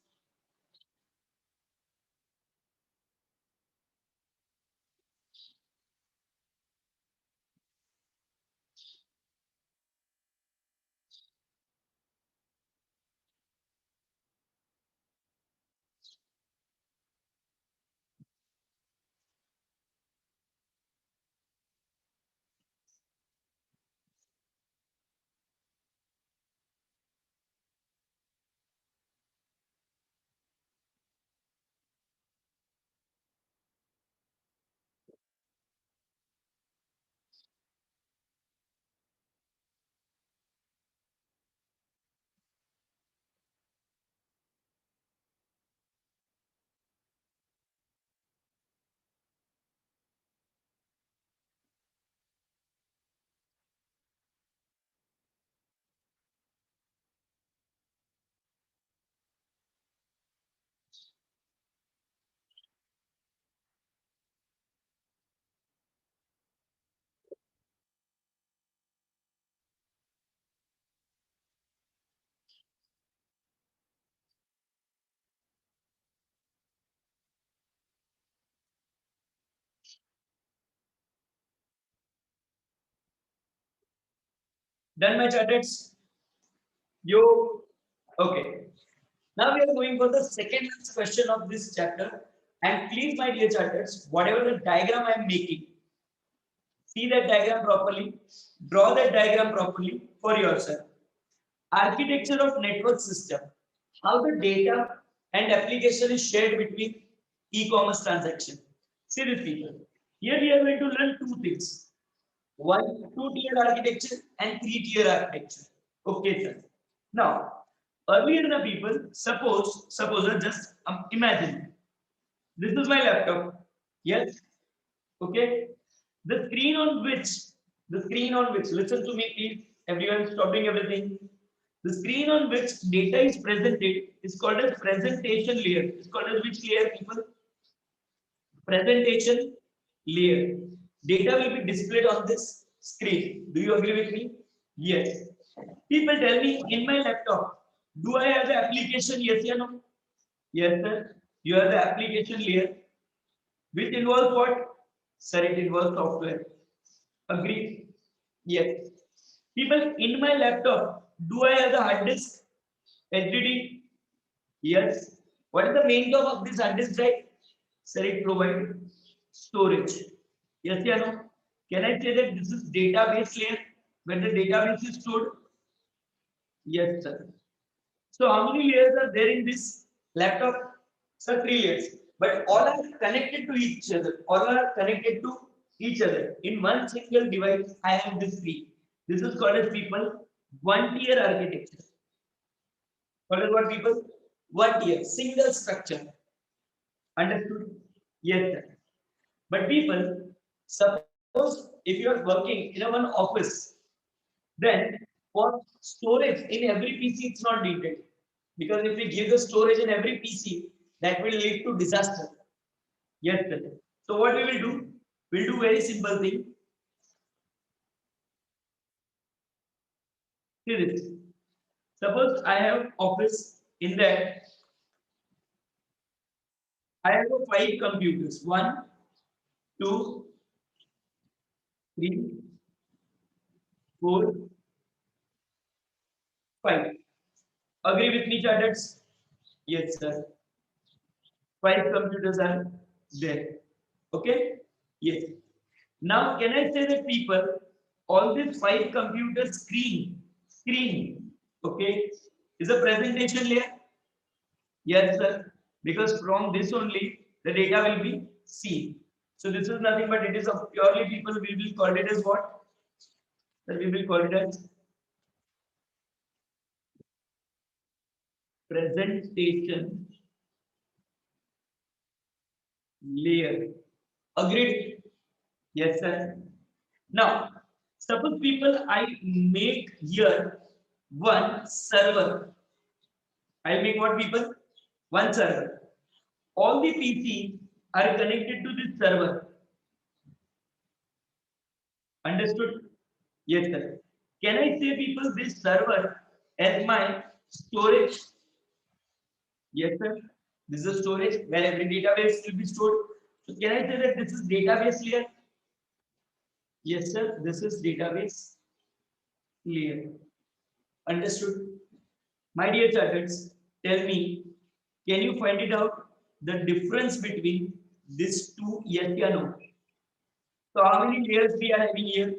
Done, my charters? Yo. Okay. Now we are going for the second question of this chapter. And please, my dear charters, whatever the diagram I am making, see that diagram properly, draw that diagram properly for yourself. Architecture of network system, how the data and application is shared between e-commerce transaction. See this people. Here we are going to learn two things. One, two-tier architecture and three-tier architecture. Okay, sir. Now, earlier the people, suppose just imagine, this is my laptop. Yes. Okay. The screen on which, listen to me, please. Everyone, stop doing everything. The screen on which data is presented is called as presentation layer. It's called as which layer, people? Presentation layer. Data will be displayed on this screen. Do you agree with me? Yes. People tell me in my laptop, do I have the application? Yes or no? Yes, sir. You have the application layer, which involves what? Sir, it involves software. Agree? Yes. People, in my laptop, do I have the hard disk? HDD? Yes. What is the main job of this hard disk drive? Sir, it provides storage. Yes or no? Can I say that this is database layer where the database is stored? Yes, sir. So how many layers are there in this laptop? Sir, three layers. But all are connected to each other. All are connected to each other. In one single device, I have this three. This is called as people one tier architecture. Called as what people? One tier, single structure. Understood? Yes, sir. But people, suppose if you are working in a one office, then for storage in every PC, it's not needed. Because if we give the storage in every PC, that will lead to disaster. Yes, sir. So what we will do? We'll do very simple thing. See this. Suppose I have office in that I have five computers. One, two, three, four, five. Agree with me, charters? Yes, sir. Five computers are there. Okay? Yes. Now, can I say that people, all these five computer screen, okay, is a presentation layer? Yes, sir. Because from this only the data will be seen. So this is nothing but it is a purely people we will call it as what? That we will call it as presentation layer. Agreed? Yes, sir. Now, suppose people I make here one server. I'll make what people? One server. All the PC are connected to this server. Understood? Yes, sir. Can I say people this server as my storage? Yes, sir. This is storage where every database will be stored. So can I say that this is database layer? Yes, sir. This is database layer. Understood? My dear charters, tell me, can you find it out the difference between these two? Yes or no? So how many layers we are having here?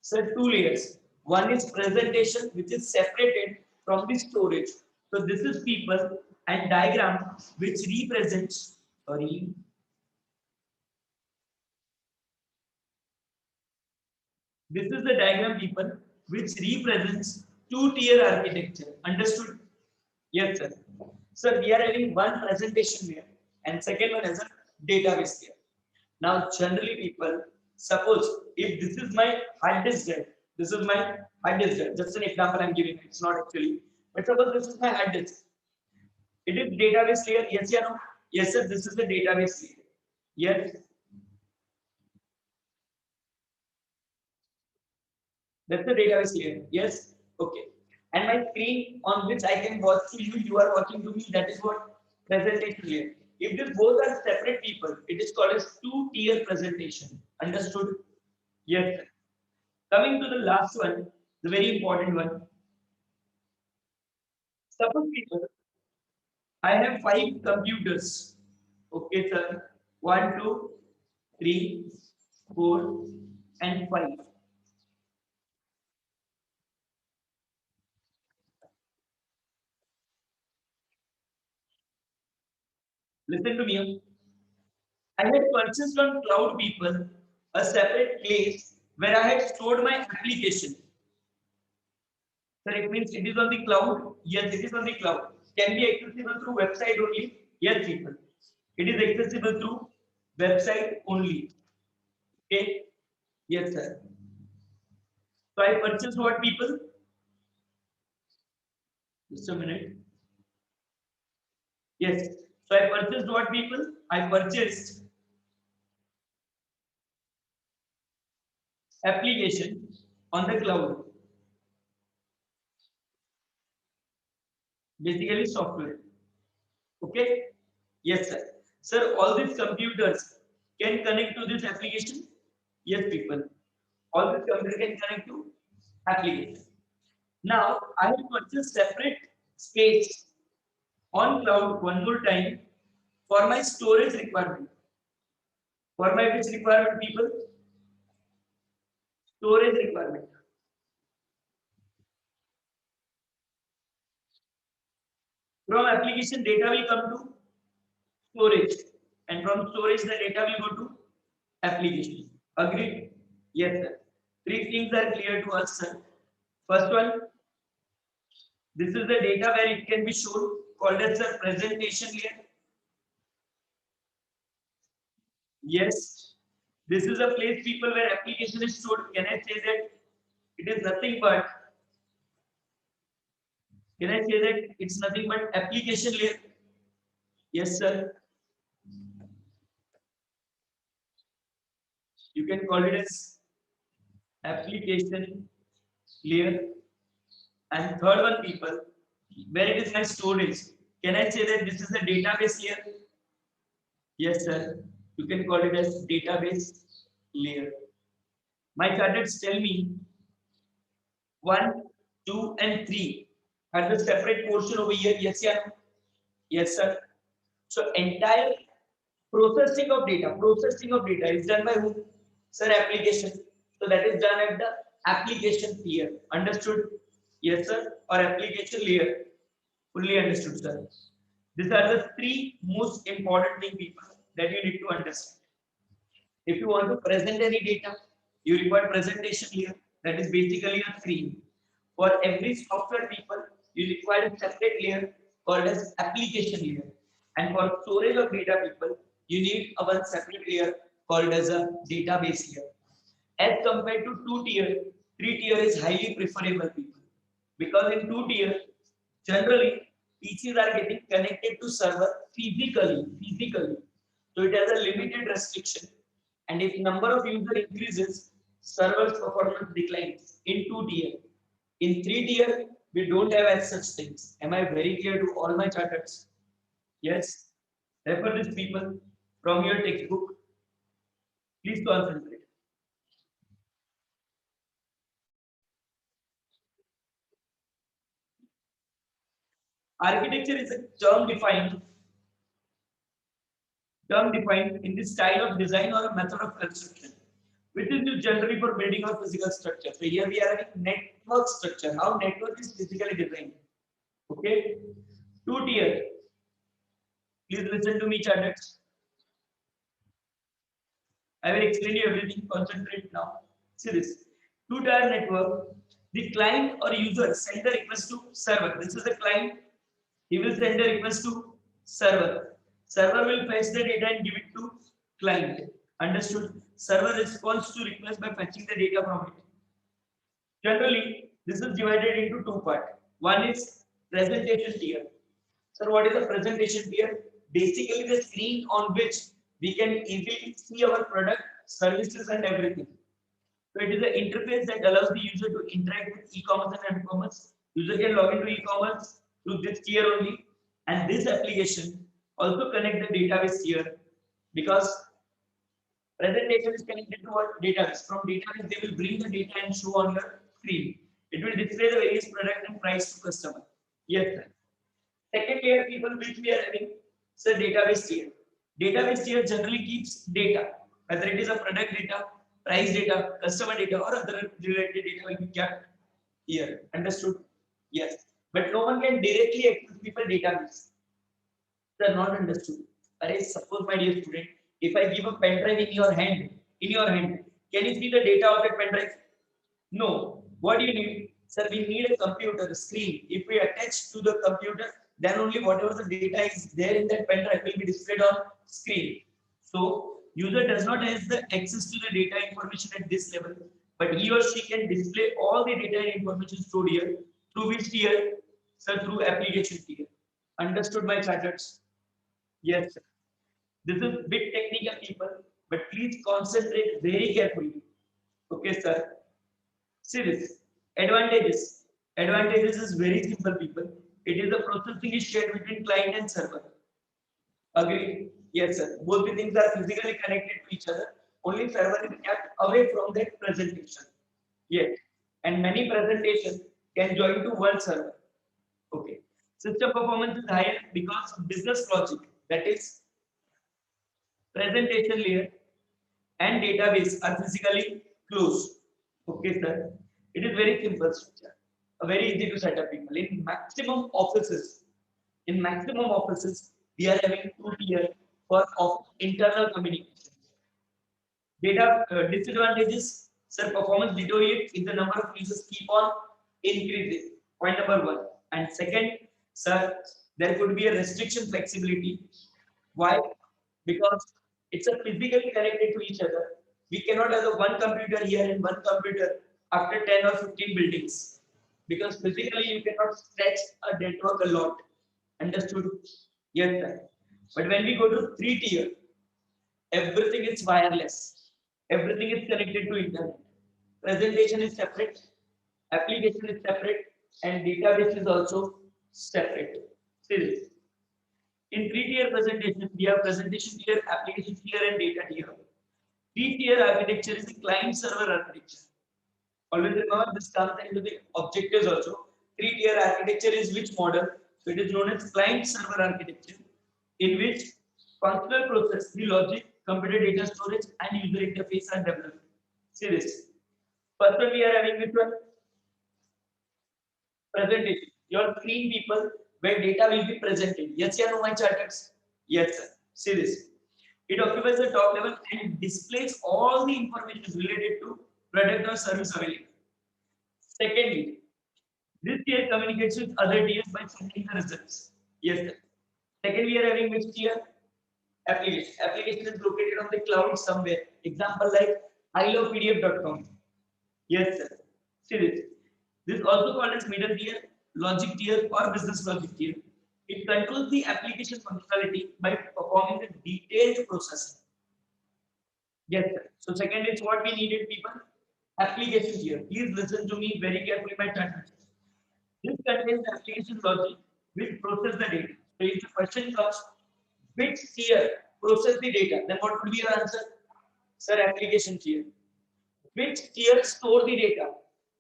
So two layers. One is presentation, which is separated from the storage. So this is people and diagram which represents, sorry, this is the diagram people which represents two-tier architecture. Understood? Yes, sir. So we are having one presentation layer and second one is a database layer. Now, generally, people suppose if this is my hard disk drive, this is my hard disk drive. Just an example I'm giving. It's not actually, but suppose this is my hard disk. It is database layer. Yes, or no? Yes, sir. This is the database layer. Yes, that's the database layer. Yes. Okay. And my screen on which I can watch to you, you are watching to me. That is what presentation layer. If these both are separate people, it is called as two-tier presentation. Understood? Yes. Coming to the last one, The very important one. Suppose people, I have 5 computers. Okay, sir. 1, 2, 3, 4, and 5. Listen to me. I had purchased on Cloud People a separate place where I had stored my application. So it means it is on the cloud. Yes, it is on the cloud. Can be accessible through website only. Yes, people. It is accessible through website only. Okay. Yes, sir. So I purchased what people? Just a minute. Yes. So I purchased what people? I purchased application on the cloud. Basically software. Okay. Yes, sir. Sir, all these computers can connect to this application. Yes, people. All these computers can connect to application. Now I have purchased separate space on cloud one more time for my storage requirement. For my which requirement, people? Storage requirement. From application, data will come to storage, and from storage, the data will go to application. Agreed? Yes, sir. Three things are clear to us, sir. First one, this is the data where it can be shown, called as the presentation layer. Yes, this is a place, people, where application is stored. Can I say that it is nothing but? Can I say that it's nothing but application layer? Yes, sir. You can call it as application layer. And third one, people, where it is my storage. Can I say that this is the database layer? Yes, sir. You can call it as database layer. My charters tell me 1, 2, and 3 are the separate portion over here. Yes, yeah. Yes, sir. So entire processing of data is done by whom? Sir, application. So that is done at the application layer. Understood? Yes, sir. Or application layer. Fully understood, sir. These are the three most important thing, people, that you need to understand. If you want to present any data, you require presentation layer. That is basically a screen. For every software, people, you require a separate layer called as application layer. And for storage of data, people, you need a one separate layer called as a database layer. As compared to two tier, three tier is highly preferable, people, because in two tier, generally PCs are getting connected to server physically. So it has a limited restriction, and if number of user increases, server's performance declines in two tier. In three tier, we don't have as such things. Am I very clear to all my charters? Yes. Refer this, people, from your textbook. Please concentrate. Architecture is a term defined in the style of design or a method of construction, which is used generally for building or physical structure. So here we are having network structure. How network is physically designed. Okay. Two tier. Please listen to me, charters. I will explain you everything. Concentrate now. See this. Two-tier network. The client or user send the request to server. This is the client. He will send the request to server. Server will fetch the data and give it to client. Understood? Server responds to request by fetching the data from it. Generally, this is divided into two parts. One is presentation tier. So what is the presentation tier? Basically, the screen on which we can easily see our product, services, and everything. So it is an interface that allows the user to interact with e-commerce and m-commerce. User can log into e-commerce through this tier only, and this application also connect the database tier, because presentation is connected to our database. From database, they will bring the data and show on your screen. It It will display the various product and price to customer. Yes, sir. Second layer, people, which we are having, so database tier. Database tier generally keeps data, whether it is a product data, price data, customer data, or other related data will be kept here. Understood? Yes. But no one can directly access people database. They are not understood. Array, suppose, my dear student, if I give a pen drive in your hand, can you see the data of that pen drive? No. What do you need? Sir, we need a computer screen. If we attach to the computer, then only whatever the data is there in that pen drive will be displayed on screen. So user does not have the access to the data information at this level, but he or she can display all the data and information stored here. Through which tier? Sir, through application tier. Understood, my charters? Yes, sir. This is bit technical, people, but please concentrate very carefully. Okay, sir. See this. Advantages. Advantages is very simple, people. It is the processing is shared between client and server. Agree? Yes, sir. Both the things are physically connected to each other. Only server is kept away from that presentation. Yes. And many presentations can join to one server. Okay. System performance is higher because business logic, that is presentation layer and database are physically closed. Okay, sir. It is very simple structure. Very easy to set up, people. In maximum offices, we are having two tier for of internal communication. Data disadvantages, sir, performance deteriorates if the number of users keep on increasing. Point number one. And second, sir, there could be a restriction flexibility. Why? Because it's a physically connected to each other. We cannot have a one computer here and one computer after 10 or 15 buildings. Because physically you cannot stretch a network a lot. Understood? Yes, sir. But when we go to three tier, everything is wireless. Everything is connected to internet. Presentation is separate, application is separate, and database is also separate. See this. In three-tier presentation, we have presentation tier, application tier, and data tier. Three-tier architecture is the client-server architecture. Always remember this comes into the objectives also. Three-tier architecture is which model? So it is known as client-server architecture, in which functional process, the logic, computer data storage, and user interface are developed. See this. First one we are having which one? Presentation. Your screen, people, where data will be presented. Yes, yeah, no, my charters. Yes, sir. See this. It occupies the top level and displays all the information related to product or service available. Secondly, this tier communicates with other tiers by sending the results. Yes, sir. Second, we are having which tier? Application. Application is located on the cloud somewhere. Example like ilovepdf.com. Yes, sir. See this. This is also called as middle tier, logic tier, or business logic tier. It controls the application functionality by performing the detailed processing. Yes, sir. So second is what we needed, people. Application tier. Please listen to me very carefully, my friends. This contains application logic which process the data. So if the question comes, which tier process the data, then what would be your answer? Sir, application tier. Which tier store the data?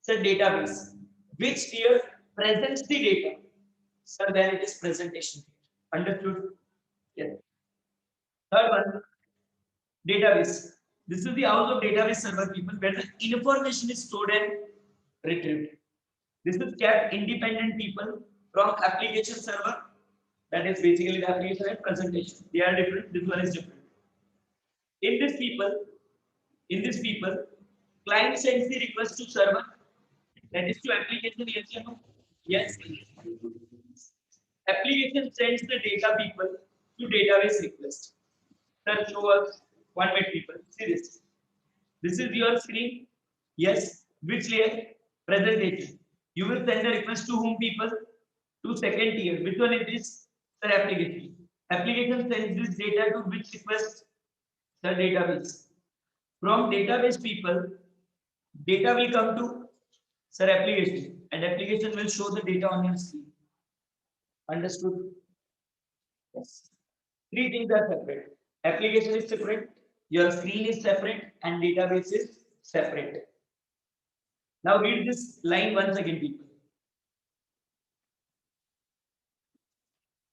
Sir, database. Which tier presents the data? Sir, then it is presentation tier. Understood? Yes. Third one, database. This is the house of database server, people, where the information is stored and retrieved. This is kept independent, people, from application server. That is basically the application and presentation. They are different. This one is different. In this people, in this people, client sends the request to server. That is to application. Yes, you know? Yes. Application sends the data, people, to database request. Sir, show us 1 minute, people. See this. This is your screen. Yes. Which layer? Presentation. You will send a request to whom, people? To second tier. Which one it is? Sir, application. Application sends this data to which request? The database. From database, people, data will come to, sir, application, and application will show the data on your screen. Understood? Yes. Three things are separate. Application is separate, your screen is separate, and database is separate. Now read this line once again, people.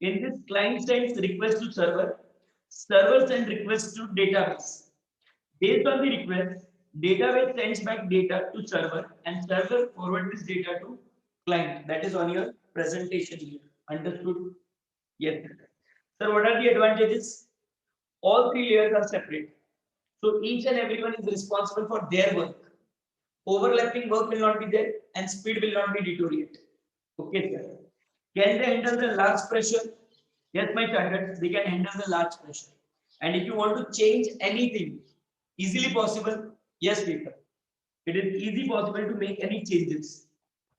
In this client sends request to server, server sends request to database. Based on the request, database sends back data to server and server forward this data to client. That is on your presentation here. Understood? Yes. Sir, what are the advantages? All three layers are separate. So each and everyone is responsible for their work. Overlapping work will not be there and speed will not be deteriorated. Okay, sir. Can they handle the large pressure? Yes, my target, they can handle the large pressure. And if you want to change anything, easily possible. Yes, people. It is easy possible to make any changes.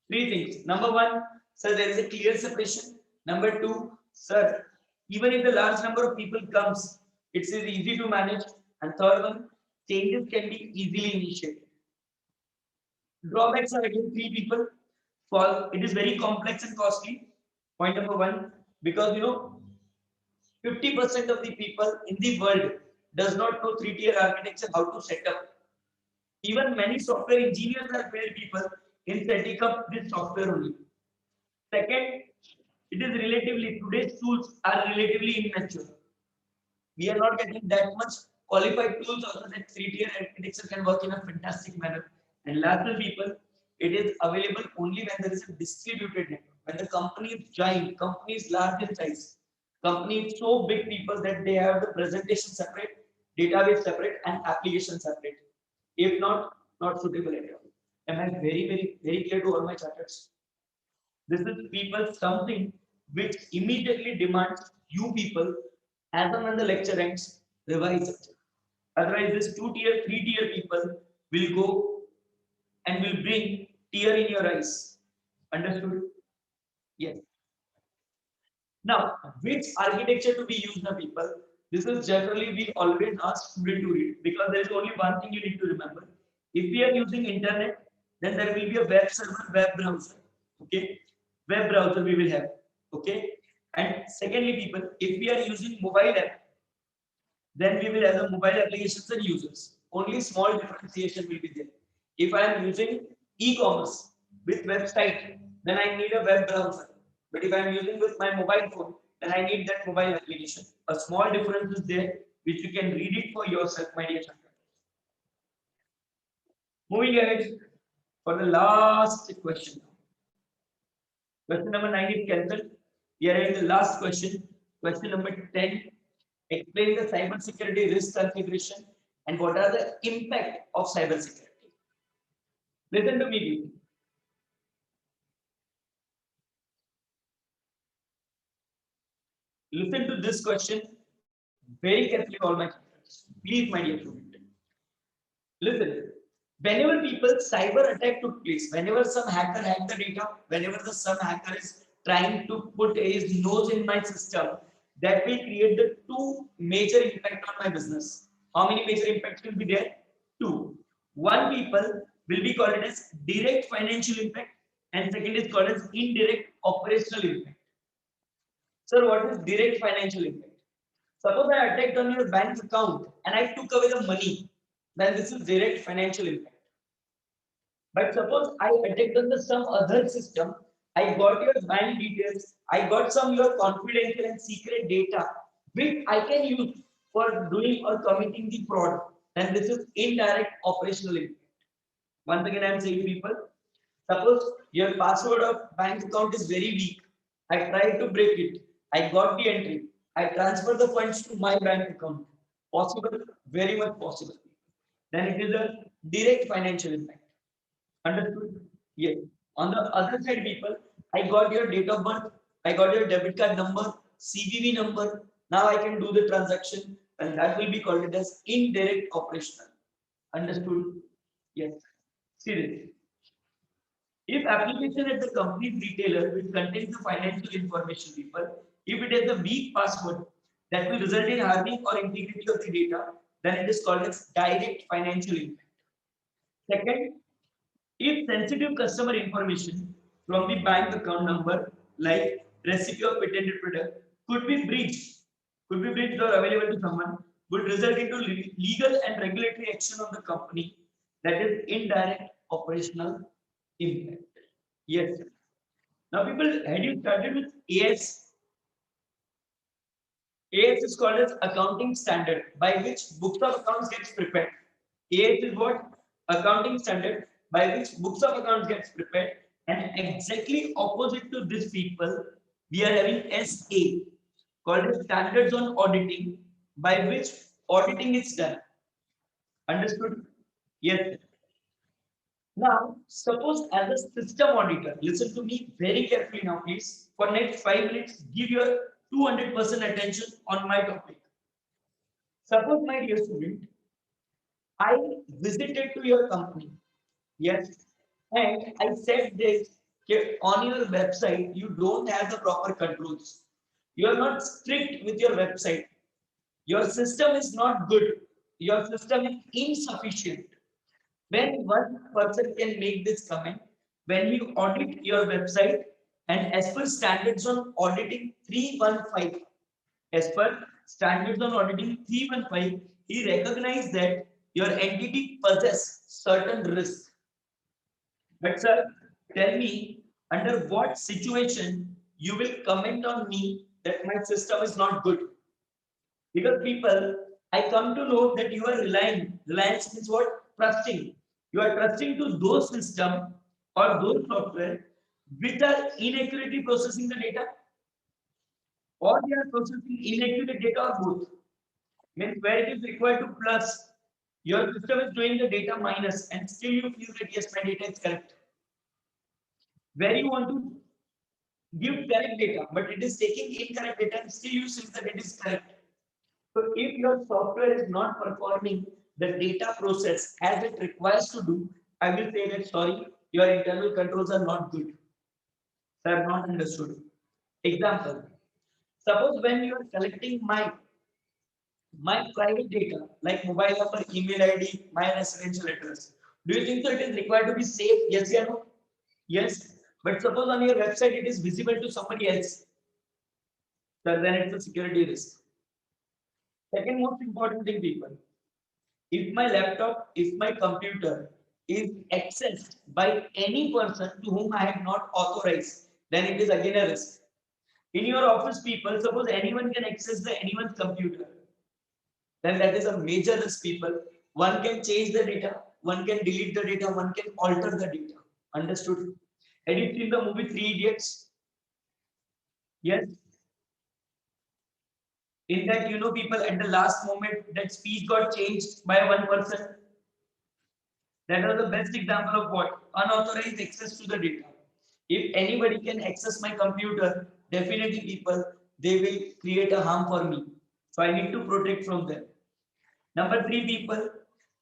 Three things. Number one, sir, there is a clear separation. Number two, sir, even if the large number of people comes, it's easy to manage. And third one, changes can be easily initiated. Drawbacks are again three people. For it is very complex and costly. Point number one, because 50% of the people in the world does not know three-tier architecture, how to set up. Even many software engineers are failed people in setting up this software only. Second, it is relatively today's tools are relatively immature. We are not getting that much qualified tools also that three-tier architecture can work in a fantastic manner. And lastly, people, it is available only when there is a distributed network. When the company is giant, company is large in size, company is so big people that they have the presentation separate, database separate, and application separate. If not, not suitable at all. Am I very clear to all my charters? This is people something which immediately demands you people, as and when the lecture ends, revise it. Otherwise, this two-tier, three-tier people will go and will bring tear in your eyes. Understood? Yes. Now, which architecture to be used now, people? This is generally we always ask student to read because there is only one thing you need to remember. If we are using internet, then there will be a web server, web browser. Okay, web browser we will have. Okay, and secondly, people, if we are using mobile app, then we will have the mobile applications and users. Only small differentiation will be there. If I am using e-commerce with website, then I need a web browser. But if I am using with my mobile phone, then I need that mobile application. A small difference is there, which you can read it for yourself, my dear children. Moving ahead for the last question. Question number 9 is cancelled. We are in the last question. Question number 10. Explain the cybersecurity risk configuration and what are the impact of cybersecurity. Listen to me, people. Listen to this question very carefully, all my students. Please, my dear student. Listen. Whenever people cyber attack took place, whenever some hacker hacked the data, whenever some hacker is trying to put his nose in my system, that will create the two major impact on my business. How many major impacts will be there? Two. One people will be called as direct financial impact, and second is called as indirect operational impact. Sir, what is direct financial impact? Suppose I attacked on your bank account and I took away the money, then this is direct financial impact. But suppose I attacked on some other system, I got your bank details, I got some your confidential and secret data, which I can use for doing or committing the fraud. Then this is indirect operational impact. Once again, I am saying people, suppose your password of bank account is very weak. I tried to break it. I got the entry. I transfer the funds to my bank account. Possible, very much possible. Then it is a direct financial impact. Understood? Yes. On the other side, people, I got your date of birth, I got your debit card number, CVV number. Now I can do the transaction, and that will be called as indirect operational. Understood? Yes. Seriously. If application at the company's retailer which contains the financial information, people, if it has a weak password that will result in harming or integrity of the data, then it is called as direct financial impact. Second, if sensitive customer information from the bank account number, like recipe of patented product, could be breached or available to someone, would result into legal and regulatory action of the company. That is indirect operational impact. Yes. Now, people, had you started with AS? AS is called as accounting standard by which books of accounts gets prepared. AS is what? Accounting standard by which books of accounts gets prepared. And exactly opposite to this people, we are having SA called as standards on auditing by which auditing is done. Understood? Yes. Now, suppose as a system auditor, listen to me very carefully now, please. For next 5 minutes, give your 200% attention on my topic. Suppose, my dear student, I visited to your company. Yes. And I said this, okay, on your website, you don't have the proper controls. You are not strict with your website. Your system is not good. Your system is insufficient. When one person can make this comment, when you audit your website, and as per standards on auditing 315, as per standards on auditing 315, he recognized that your entity possess certain risks. But sir, tell me under what situation you will comment on me that my system is not good? Because people, I come to know that you are relying. Reliance means what? Trusting. You are trusting to those system or those software which are inaccurately processing the data, or they are processing inaccurate data, or both. Means where it is required to plus, your system is doing the data minus, and still you feel that yes, my data is correct. Where you want to give correct data, but it is taking incorrect data, and still you see that it is correct. So if your software is not performing the data process as it requires to do, I will say that sorry, your internal controls are not good. So I have not understood. Example. Suppose when you are collecting my private data, like mobile number, email ID, my residential address, do you think that it is required to be safe? Yes or no? Yes. But suppose on your website it is visible to somebody else, so then it's a security risk. Second most important thing, people. If my laptop, if my computer is accessed by any person to whom I have not authorized, then it is again a risk. In your office, people, suppose anyone can access the anyone's computer, then that is a major risk, people. One can change the data, one can delete the data, one can alter the data. Understood? Have you seen the movie Three Idiots? Yes. In that, people at the last moment, that speech got changed by one person. That was the best example of what? Unauthorized access to the data. If anybody can access my computer, definitely people, they will create a harm for me. So I need to protect from them. Number three, people,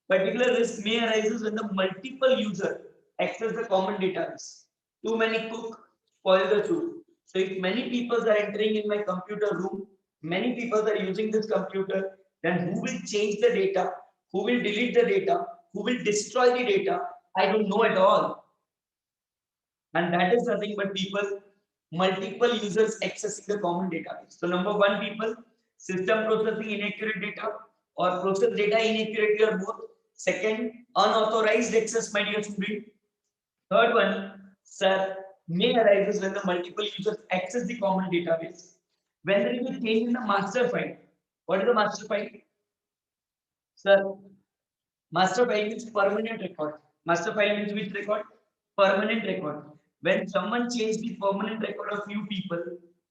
particular risk may arise when the multiple user access the common database. Too many cook, spoil the soup. So if many people are entering in my computer room, many people are using this computer, then who will change the data? Who will delete the data? Who will destroy the data? I don't know at all. And that is nothing but people, multiple users accessing the common database. So number one, people, system processing inaccurate data or process data inaccurately or both. Second, unauthorized access, my dear student. Third one, sir, may arises when the multiple users access the common database. When there is a change in the master file. What is the master file? Sir, master file means permanent record. Master file means which record? Permanent record. When someone changes the permanent record of few people,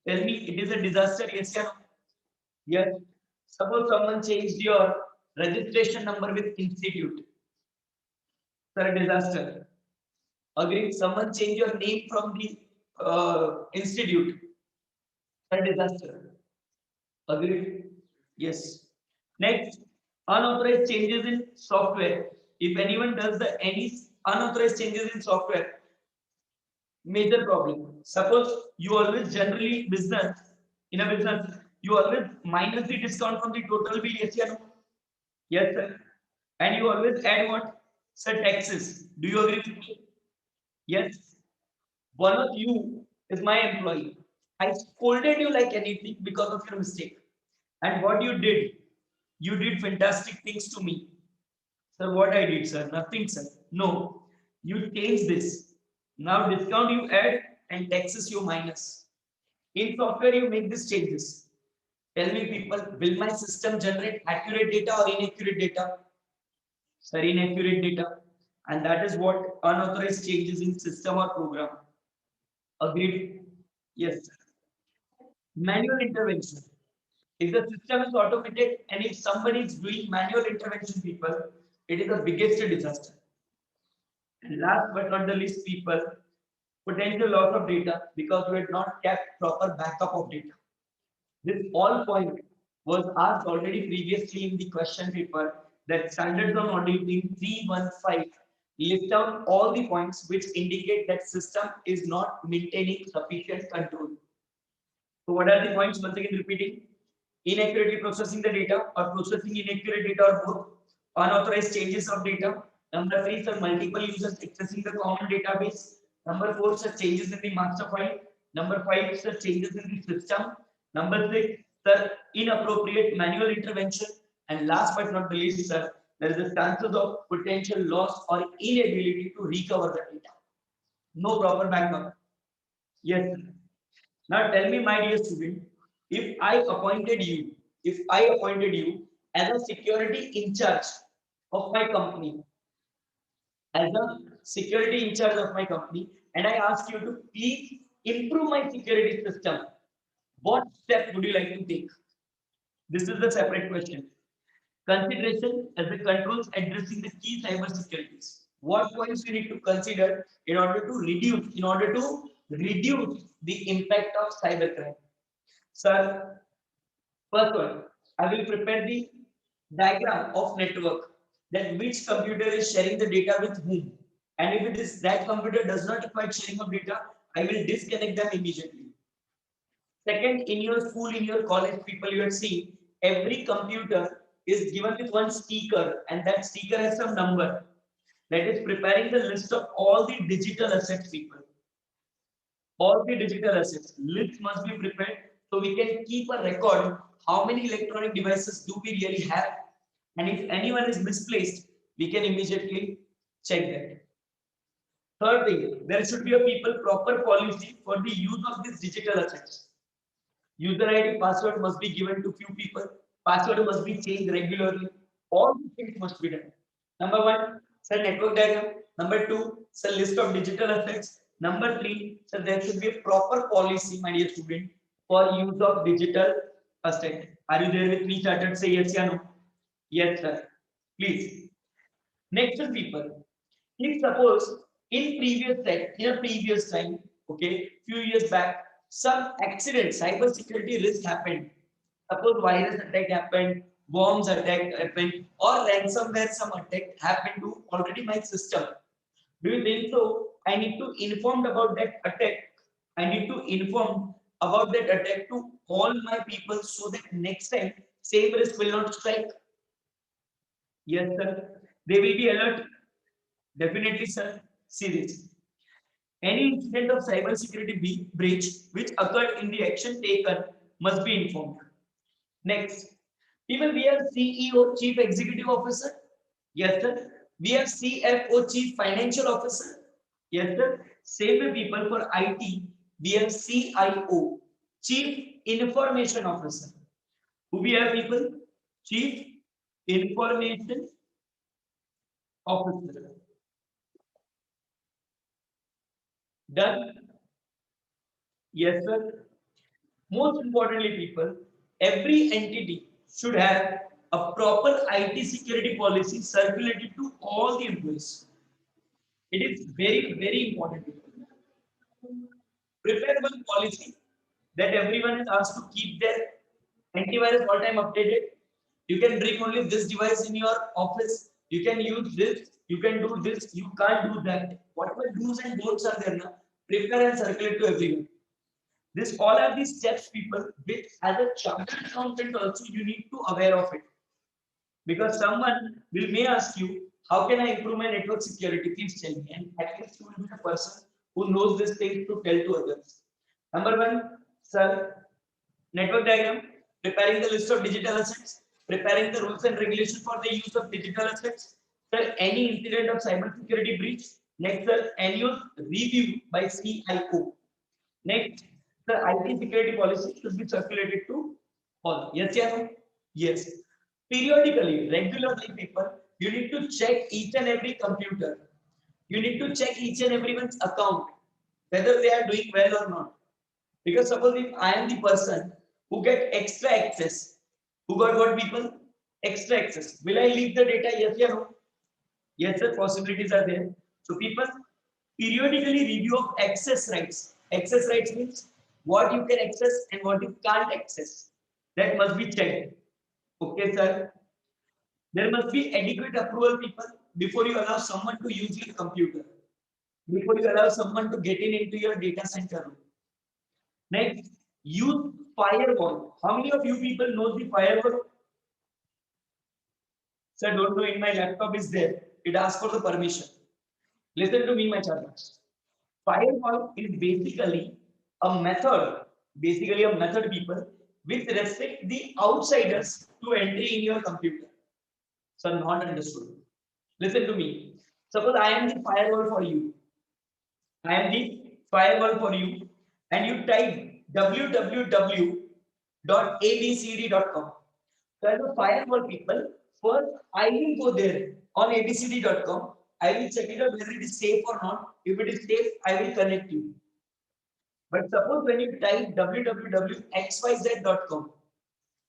tell me it is a disaster, yes or no? Yes. Suppose someone changed your registration number with institute. Sir, a disaster. Agree? Someone change your name from the institute. Sir, a disaster. Agree? Yes. Next, unauthorized changes in software. If anyone does the any unauthorized changes in software, major problem. Suppose you always generally business in a business, you always minus the discount from the total bill. Yes, or no? Yes, sir. And you always add what? Sir, taxes. Do you agree with me? Yes. One of you is my employee. I scolded you like anything because of your mistake. And what you did fantastic things to me. Sir, what I did, sir? Nothing, sir. No, you changed this. Now discount you add and taxes you minus. In software, you make these changes. Tell me, people, will my system generate accurate data or inaccurate data? Sir, inaccurate data. And that is what unauthorized changes in system or program. Agreed? Yes. Manual intervention. If the system is automated and if somebody is doing manual intervention, people, it is the biggest disaster. And last but not the least, people, potential loss of data because we had not kept proper backup of data. This all point was asked already previously in the question paper that standards on auditing 315 list out all the points which indicate that system is not maintaining sufficient control. So what are the points? Once again repeating. Inaccurately processing the data or processing inaccurate data or both. Unauthorized changes of data. Number 3, sir, multiple users accessing the common database. Number 4, sir, changes in the master file. Number 5, sir, changes in the system. Number 6, sir, inappropriate manual intervention. And last but not the least, sir, there is a chances of potential loss or inability to recover the data. No proper backup. Yes, sir. Now tell me, my dear student, if I appointed you as a security in charge of my company, as a security in charge of my company, and I ask you to please improve my security system, what step would you like to take? This is the separate question. Consideration as the controls addressing the key cyber securities. What points you need to consider in order to reduce the impact of cybercrime? Sir, first one, I will prepare the diagram of network that which computer is sharing the data with whom. And if it is that computer does not require sharing of data, I will disconnect them immediately. Second, in your school, in your college, people you have seen, every computer is given with one sticker, and that sticker has some number. That is preparing the list of all the digital assets, people. All the digital assets list must be prepared so we can keep a record how many electronic devices do we really have, and if anyone is misplaced we can immediately check that. Third thing, there should be a people proper policy for the use of these digital assets. User ID password must be given to few people, password must be changed regularly, all these things must be done. Number one, sir, network diagram. Number two, sir, list of digital assets. Number three, sir, there should be a proper policy, my dear student, for use of digital asset. Are you there with me, chartered? Say yes or no. Yes, sir. Please. Next one, people. If suppose in a previous time, okay, few years back, some accident, cyber security risk happened. Suppose virus attack happened, bombs attack happened, or ransomware some attack happened to already my system. Do you think so? I need to inform about that attack. I need to inform about that attack to all my people so that next time same risk will not strike. Yes, sir. They will be alert. Definitely, sir. See this. Any incident of cybersecurity breach which occurred in the action taken must be informed. Next, people, we have CEO, Chief Executive Officer. Yes, sir. We have CFO, Chief Financial Officer. Yes, sir. Same way, people, for IT, we have CIO, Chief Information Officer. Who we have, people? Chief Information Officer. Done? Yes, sir. Most importantly, people, every entity should have a proper IT security policy circulated to all the employees. It is very, very important. Prepare one policy that everyone is asked to keep their antivirus all time updated. You can bring only this device in your office. You can use this. You can do this. You can't do that. Whatever do's and don'ts are there now, prepare and circulate to everyone. This all are these steps, people, which as a chartered accountant also you need to aware of it. Because someone will may ask you, how can I improve my network security? Please tell me. And at least you will be the person who knows this thing to tell to others. Number one, sir, network diagram, preparing the list of digital assets, preparing the rules and regulations for the use of digital assets. Sir, any incident of cyber security breach, Next, sir, annual review by CIO. Next, the IT security policy should be circulated to all. Yes, yeah, no? Yes. Periodically, regularly, people, you need to check each and every computer. You need to check each and everyone's account, whether they are doing well or not. Because suppose if I am the person who get extra access, who got what people? Extra access. Will I leave the data? Yes, yeah, no? Yes, sir, possibilities are there. So people periodically review of access rights. Access rights means what you can access and what you can't access. That must be checked. Okay, sir. There must be adequate approval, people, before you allow someone to use your computer. Before you allow someone to get in into your data center room. Next, use firewall. How many of you people know the firewall? Sir, don't know, in my laptop is there. It asks for the permission. Listen to me, my charges. Firewall is basically a method, people, which restrict the outsiders to entry in your computer. So not understood. Listen to me. Suppose I am the firewall for you. I am the firewall for you, and you type www.abcd.com. So as a firewall, people, first I will go there on abcd.com. I will check it out whether it is safe or not. If it is safe, I will connect you. But suppose when you type www.xyz.com,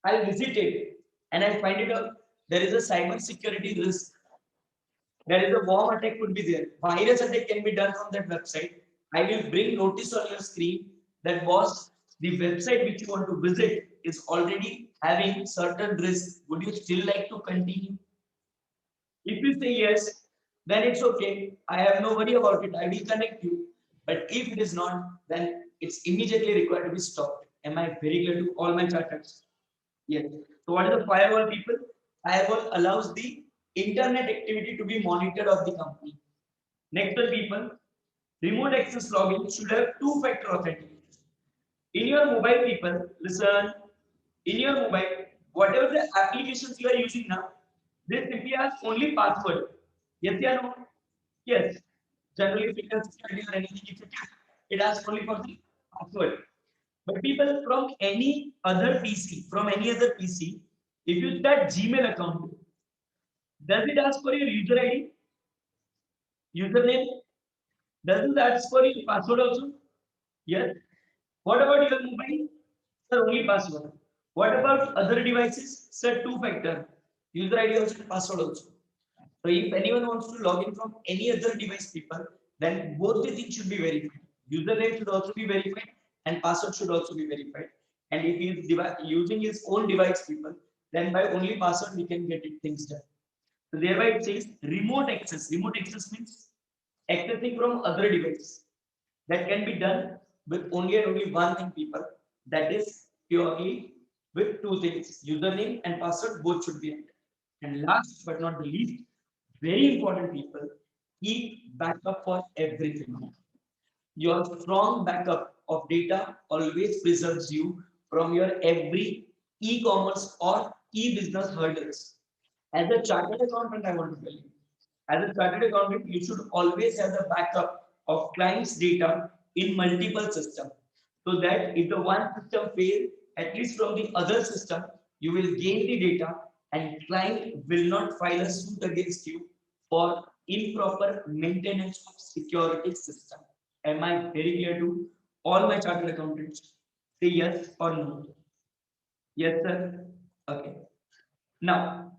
I visit it and I find it out there is a cyber security risk. There is a worm attack could be there. Virus attack can be done on that website. I will bring notice on your screen that boss, the website which you want to visit is already having certain risks. Would you still like to continue? If you say yes, then it's okay. I have no worry about it. I will connect you. But if it is not, then it's immediately required to be stopped. Am I very clear to all my charters? Yes. So what is the firewall, people? Firewall allows the internet activity to be monitored of the company. Next one, people, remote access login should have two-factor authentication. In your mobile, people, listen, in your mobile, whatever the applications you are using now, they simply ask only password. Yes, yeah, no? Yes. Generally, if it is study or anything, if it asks only for the password. But people from any other PC, if you start Gmail account, does it ask for your user ID, username? Does it ask for your password also? Yes. What about your mobile? Sir, only password. What about other devices? Sir, two-factor. User ID also, password also. So if anyone wants to log in from any other device, people, then both the things should be verified. Username should also be verified and password should also be verified. And if he is using his own device, people, then by only password we can get it, things done. So thereby it says remote access. Remote access means accessing from other device. That can be done with only and only one thing, people. That is purely with two things. Username and password both should be entered. And last but not the least, very important, people, keep backup for everything. Your strong backup of data always preserves you from your every e-commerce or e-business hurdles. As a chartered accountant, I want to tell you, as a chartered accountant, you should always have the backup of clients' data in multiple systems. So that if the one system fails, at least from the other system, you will gain the data and client will not file a suit against you for improper maintenance of security system. Am I very clear to all my chartered accountants? Say yes or no. Yes, sir. Okay. Now,